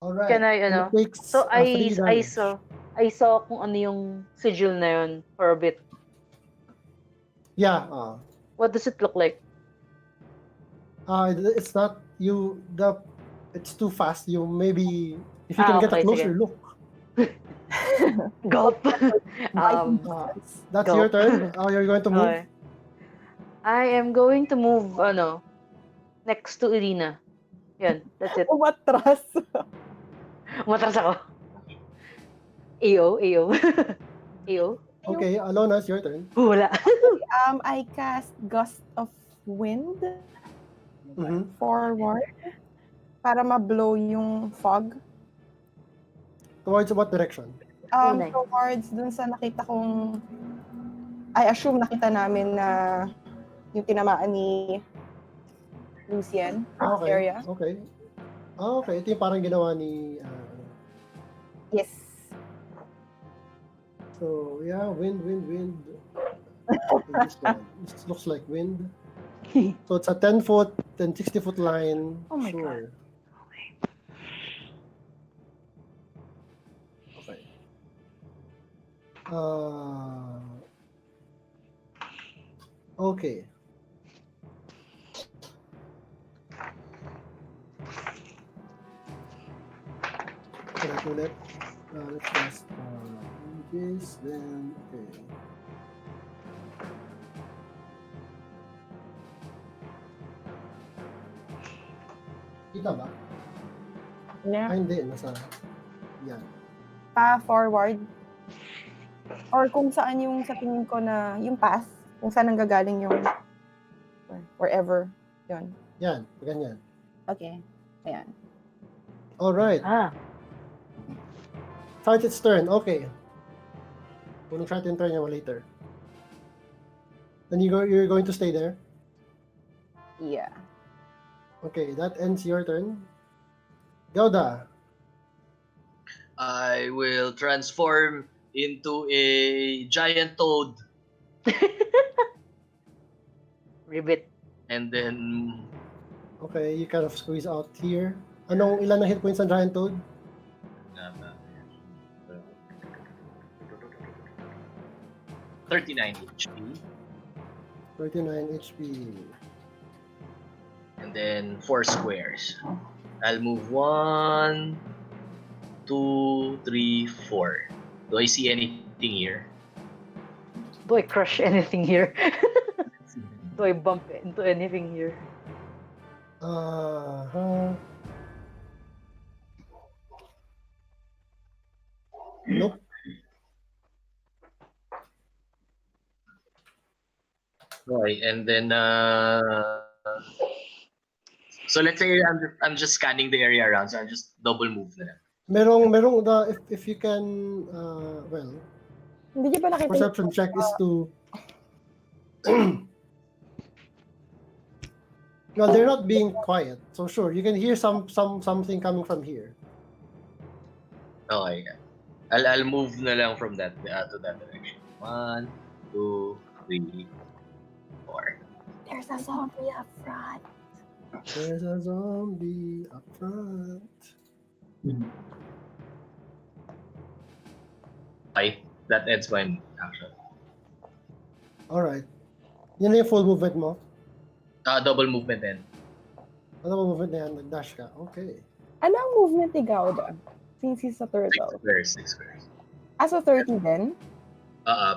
All right. Can I, And it takes, so 3 damage. I saw kung ano yung sigil na yun for a bit. Yeah. What does it look like? It's not you. It's too fast. You maybe if you can get a okay, closer sige. look. Gulp. That's Go. your turn. You're going to move. Okay. I am going to move, next to Irina. Yan, that's it. Umatras. Matras ako. Iyo. Okay, Alona, it's your turn. Wala. I cast Gust of Wind Mhm. forward para ma-blow yung fog. Towards what direction? Nice. Towards dun sa nakita kong I assume nakita namin na yung tinamaan ni Lucian Okay. area. Okay. Okay. Ito yung parang ginawa ni... Yes. So, yeah, wind. Okay, this one. This looks like wind. So, it's a 10-foot and 60-foot line. Oh my sure. Okay. Okay. Ulit. Let's just this, then okay. Kita ba? Yeah. Hindi. Nasa... Yan. Forward. Or kung saan yung sa tingin ko na yung path, kung saan nanggagaling yung wherever. Yun. Yan. Ganyan. Okay. Ayan. Alright. Start its turn. Okay. Kung try to turn niya later. Then you're going to stay there? Yeah. Okay, that ends your turn. Gauda. I will transform into a giant toad. Ribbit. And then Okay, you kind of squeeze out here. Ilan na hit points ng giant toad? 39 HP. 39 HP. And then 4 squares. I'll move 1, 2, 3, 4. Do I see anything here? Do I crush anything here? Do I bump into anything here? Nope. Okay, and then so let's say I'm just scanning the area around, so I'll just double move na lang. Merong if you can well, Hindi niyo ba nakita perception check is to well, they're not being quiet, so sure you can hear something coming from here. Okay. I'll move na lang from that to that direction. 1, 2, 3, 4. There's a zombie up front. There's a zombie up front. Okay, that ends my action. Alright. Yan na yung full movement mo. Double movement then. Ano ba movement na yan? Nag-dash ka. Okay. Ano ang movement ni Gauda? Since he's a 6 turtle. squares, 6 squares. As a 30 din?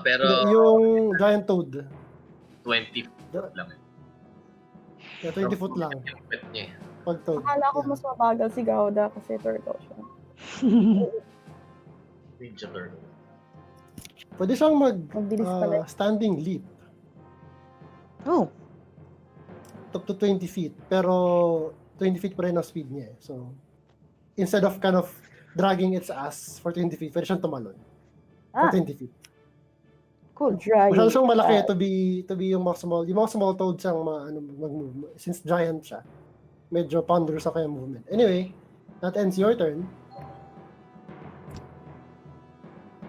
Pero Yung giant toad. 20 foot lang. Yeah, 20 foot lang. Yung pet niya. Pag toad. Akala ko Yeah. mas mabagal si Gauda kasi turtle siya. Ninja turtle. Pwede siyang Mabilis pala. standing leap. Oh. Up to 20 feet. Pero 20 feet pa rin ang speed niya. So, instead of kind of dragging its ass for 20 feet, pwede siyang tumalon. For 20 feet. Cool. Dragging. Masyado siyang malaki to be yung mga small toads siyang mag-move. Since giant siya, medyo ponderous sa kanyang movement. Anyway, that ends your turn.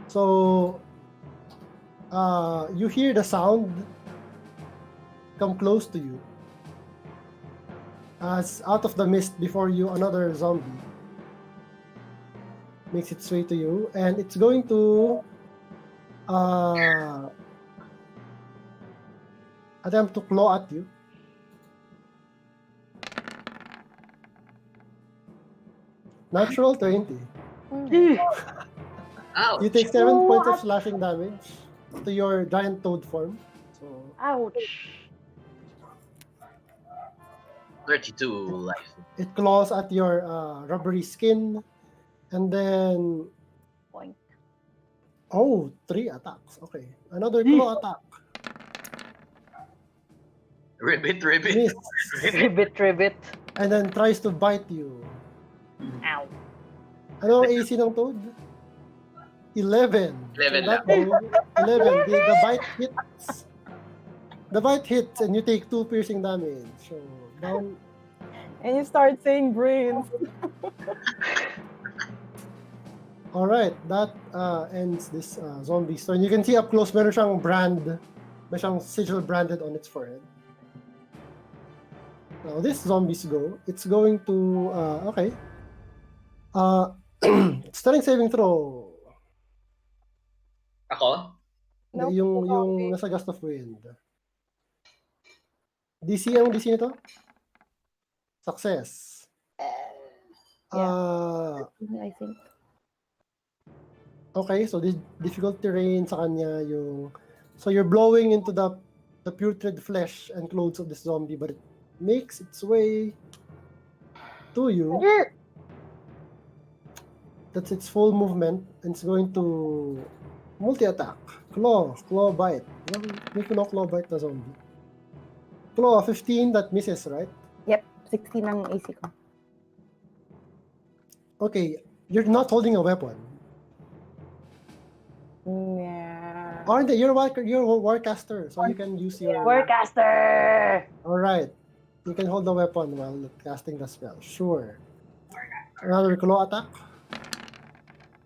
So, you hear the sound come close to you. As out of the mist before you, another zombie makes its way to you, and it's going to attempt to claw at you. Natural 20. Ouch! You take 7 points of slashing damage to your giant toad form. So, Ouch. 32 life. it claws at your rubbery skin, and then Point. 3 attacks. Okay, another claw attack. Ribbit. Miss, Ribbit. and then tries to bite you. Ow. Ano ang AC ng toad? 11. 11 So that move, 11. The bite hits. The bite hits, and you take 2 piercing damage. So down. And you start saying brains. All right, that ends this zombie turn. You can see up close, meron siyang brand, may siyang sigil branded on its forehead. Now this zombies go. It's going to okay. Strength saving throw. Ako? Nope, yung zombie. nasa gust of wind. DC ang DC nito? Success. I think. Okay, so the difficulty terrain sa kanya yung so you're blowing into the putrid flesh and clothes of this zombie, but it makes its way to you. That's its full movement, and it's going to multi-attack. Claw bite. Make no claw bite na zombie. Claw 15, that misses, right? Yep, 16 ang AC ko. Okay, you're not holding a weapon. Yeah. Oh, hindi, you're a warcaster, so you can use your... Warcaster. Alright. You can hold the weapon while casting the spell. Sure. Another claw attack.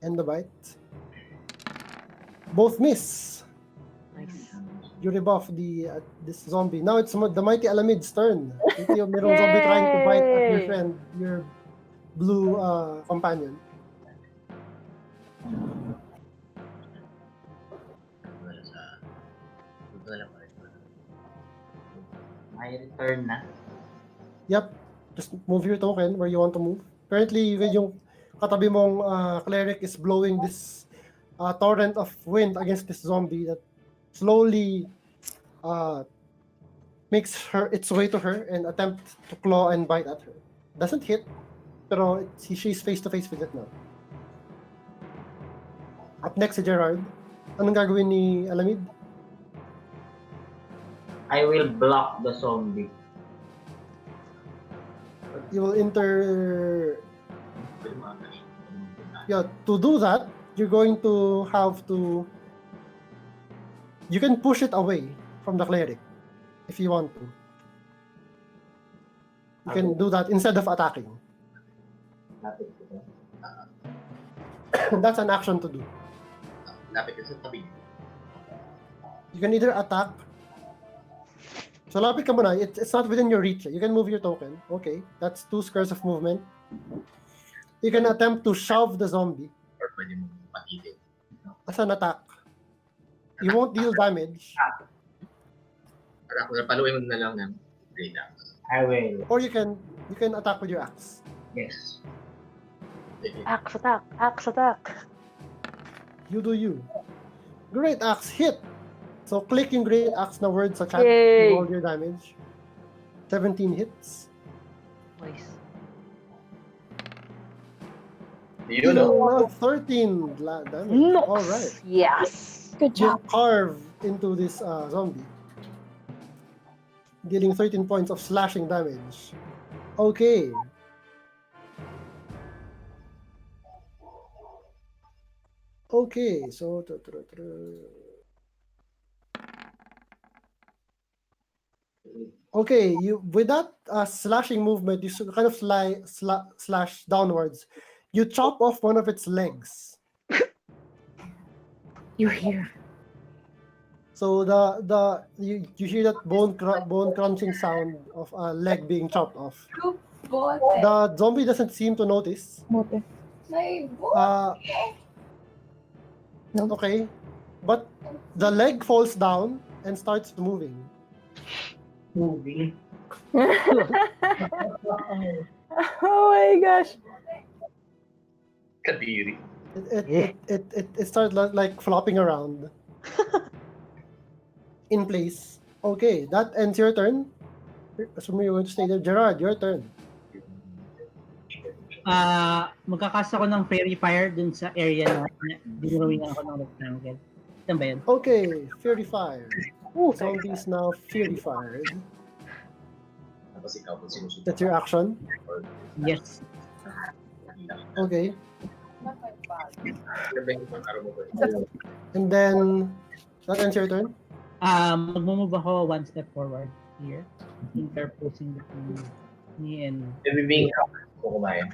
And the bite. Both miss. Nice. You rebuff this zombie. Now it's the mighty Alamid's turn. Ito yung merong zombie trying to bite at your Yay! friend, your blue companion. My return na. Yep. Just move your token where you want to move. Currently, yung katabi mong cleric is blowing this torrent of wind against this zombie that slowly makes its way to her and attempt to claw and bite at her. Doesn't hit, pero she's face to face with it now. Up next si Gerard. Anong gagawin ni Alamid? I will block the zombie. You will enter. Yeah, to do that, you're going to have to. You can push it away from the cleric if you want to. You can do that instead of attacking. That's an action to do. You can either attack. So lapit ka muna. It's not within your reach. You can move your token. Okay, that's 2 squares of movement. You can attempt to shove the zombie as an attack. You won't deal damage. Paluin mo na lang ng great axe. I will. Or you can attack with your axe. Yes. Axe attack! Axe attack! You do you. Great axe hit. So click yung great axe na word sa chat. Yay! You roll your damage. 17 hits. Nice. You know. 13 damage. Nox! All right. Yes! Good You job. carve into this zombie, dealing 13 points of slashing damage. Okay. Okay, so okay, you with that slashing movement, you kind of slash downwards. You chop off one of its legs. You're here. So you hear that bone crunching sound of a leg being chopped off. The zombie doesn't seem to notice. Mote. No. Okay, but the leg falls down and starts moving. Moving. Oh my gosh. Kadiri. It starts like flopping around in place. Okay, that ends your turn. Assuming you're going to stay there, Gerard, your turn. Magkakast ako ng fairy fire dun sa area na dinrawing ako ng rectangle. Saan ba yun? Okay, Fury Fire. Ooh, Zombies now Fury Fired. Tapos ikaw kung sinusunod. That's your action. Yes. Okay. Ano ba yung pang-araw mo ba? And then, that ends your turn. Magmumove ako one step forward here. Interposing between me and... Everything ko kumain.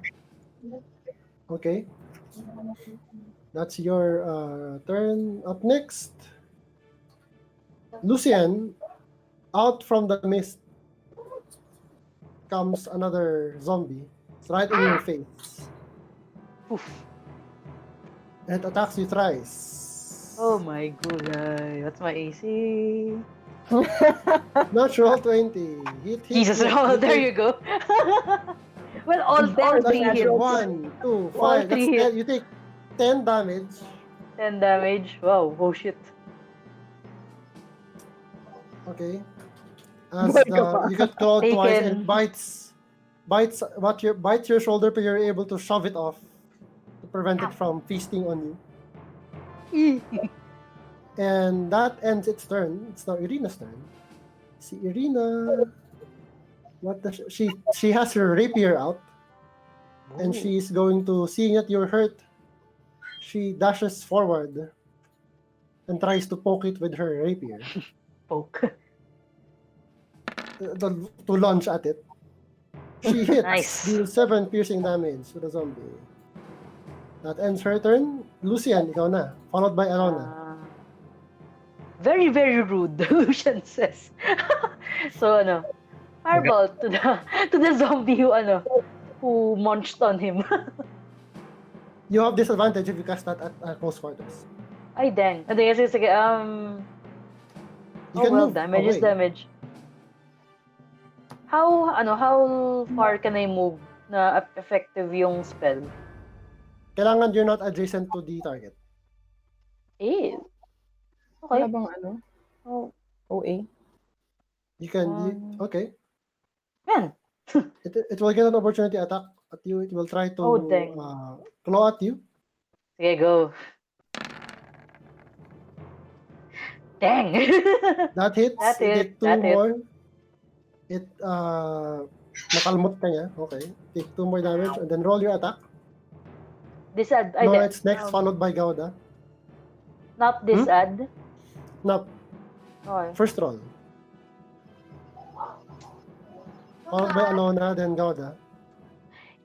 Okay. That's your turn. Up next, Lucian, out from the mist comes another zombie. It's right in your face. Oof. It attacks you thrice. Oh my god, that's my AC. Natural 20. Hit. Jesus, oh, there you go. Well, all three That's hits. 1, 2, All 5. three That's hits. 10. You take 10 damage. 10 damage. Wow, oh shit. Okay. As you get clawed twice and Taken. bites your shoulder, but you're able to shove it off to prevent it from feasting on you. And that ends its turn. It's now Irina's turn. See Irina. What does she has her rapier out, and she's going to, seeing that you're hurt, she dashes forward and tries to poke it with her rapier. Poke. To launch at it. She hits. Nice. Deals 7 piercing damage to the zombie. That ends her turn. Lucian, ikaw na. Followed by Alona. Very, very rude, Lucian says. So, fireball to the zombie who munched on him. You have disadvantage if you cast that at close quarters. Ay, dang. Sige. You can move damage is away. damage. How far can I move na effective yung spell? Kailangan you're not adjacent to the target. Eh. Wala Okay. bang Oh, OA? You can, okay. yan. It will get an opportunity attack at you. It will try to Oh, dang. claw at you. Sige, go. Dang. That hits. That You hit, get 2 that hit. more. It nakalmot ka niya. Okay. Take 2 more damage and then roll your attack. Disad. No, it's next followed by Gauda. Not disad. No, Okay. first roll. Followed by Alona, then Gauda.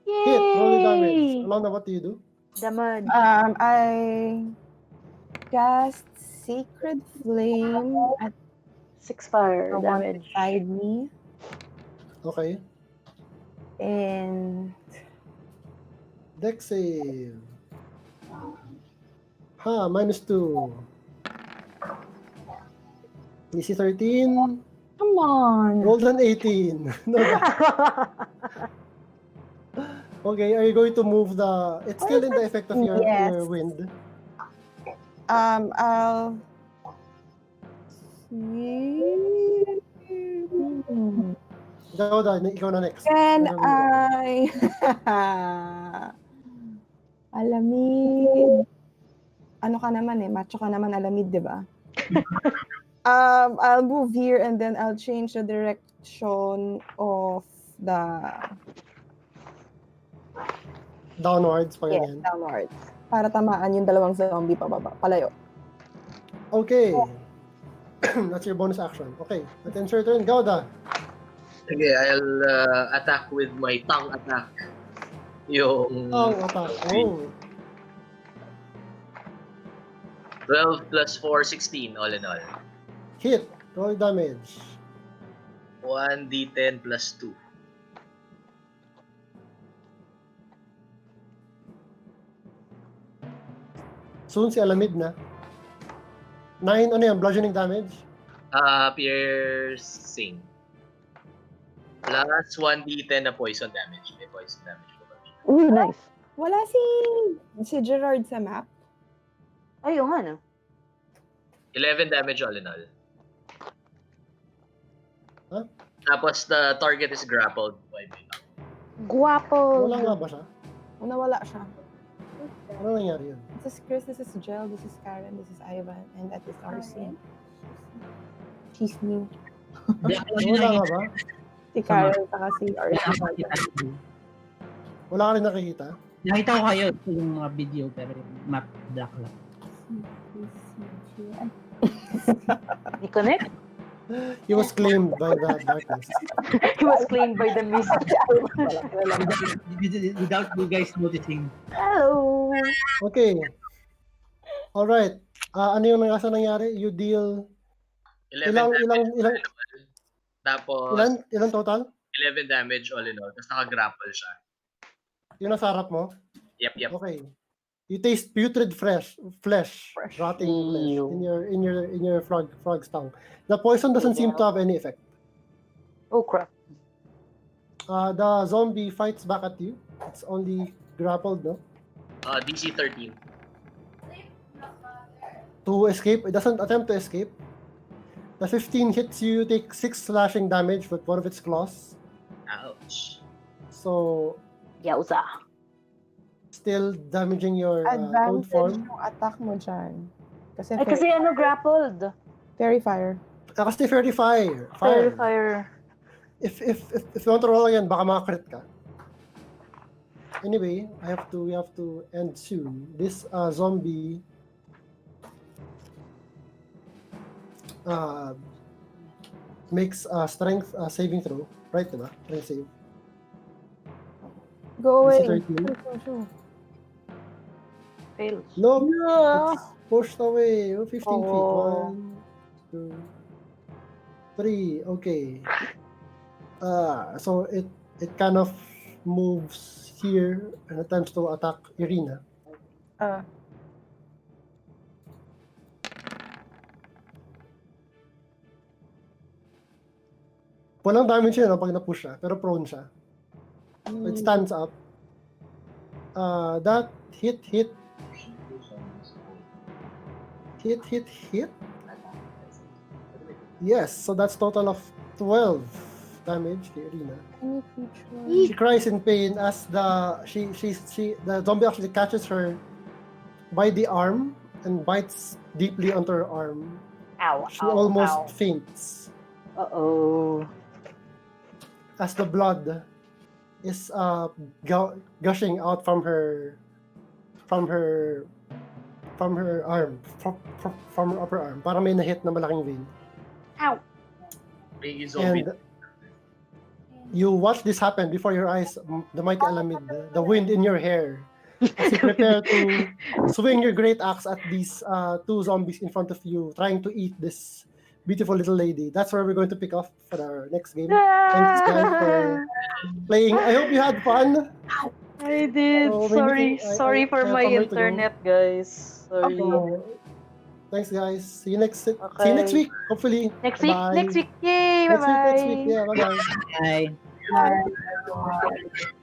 Yay! Hit, roll your damage. Alona, what do you do? Damage. I cast Sacred Flame at 6 fire the one damage. beside me, Okay. and Dex save. Ha, -2. DC 13. come on. Rolled an 18. No, okay, are you going to move the... It's still in the effect of your Yes. wind. I'll see. Gauda, ikaw na next. Can Whenever you're ready. I Alamid. Ano ka naman macho ka naman Alamid, di ba? I'll move here and then I'll change the direction of the Downwards pa ganyan. downwards. Para tamaan yung dalawang zombie palayo. Okay. That's your bonus action. Okay, that ends your turn. Gauda. Okay, I'll attack with my tongue attack. Yung Attack. Oh. 12 plus 4, 16 all in all. Hit. Roll damage. 1d10 plus 2. Soon si Alamid na. 9, ano yan? Bludgeoning damage? Piercing. Plus 1d10 na poison damage. May poison damage ko ba? Ooh, nice. Wala si Gerard sa map. Ay, yung ano. 11 damage all in all. Huh? Tapos the target is grappled by me. Guwapo. Wala nga ba siya? Nawala siya. Ano nangyari yun? This is Chris, this is Jel, this is Karen, this is Ivan, and that is Darcy. She's new. Wala nga ba? Si Karen saka si RC. Wala ka rin nakikita? Nakita ko kayo sa yung mga video pero yung map black lang. I-connect? He was claimed by the darkness. He was claimed by the mist. Without you guys noticing. Hello. Okay. Alright. Ano yung nangyari? You deal... 11 Ilang Tapos ilan total? 11 damage all in all. Tapos naka-grapple siya. Yung nasa harap mo? Yep. Okay. You taste putrid flesh, rotting flesh Ew. in your frog's tongue. The poison doesn't seem to have any effect. Oh, crap. The zombie fights back at you. It's only grappled, no? DC 13. To escape, it doesn't attempt to escape. The 15 hits you, take 6 slashing damage with one of its claws. Ouch. So, Yauza. still damaging your toad Advantage form. yung attack mo dyan. Kasi, Ay, kasi grappled. fairy fire. Kasi fairy fire. Fire, fire. If you want to roll again, baka makakrit ka. Anyway, we have to end soon. This zombie makes a strength saving throw. Right, diba? Strength save. Go DC away. 13. Fails. No, it's pushed away. 15 feet. Oh. 1, 3. Okay. So it kind of moves here and attempts to attack Irina. Uh, Walang damage yun pag na-push siya, pero prone siya. So it stands up. That hit. Yes, so that's total of 12 damage to Irina. any creature. She cries in pain as the zombie actually catches her by the arm and bites deeply onto her arm. Ow, She ow, almost ow. faints Uh-oh. as the blood is gushing out from her arm, from her upper arm. Parang may na-hit na malaking vein. Ow. Big zombie. And you watch this happen before your eyes, the mighty Alamid, the wind in your hair, as you prepare to swing your great axe at these two zombies in front of you, trying to eat this beautiful little lady. That's where we're going to pick off for our next game. Thanks, guys, for playing. I hope you had fun. I did. So Sorry. maybe I Sorry for have my somewhere to go. internet, guys. Sorry. So, thanks, guys. See you next Okay. week. Hopefully. Next week. Bye. Next week. Yay. Next Bye-bye. week. Yeah. Bye. Bye. Bye.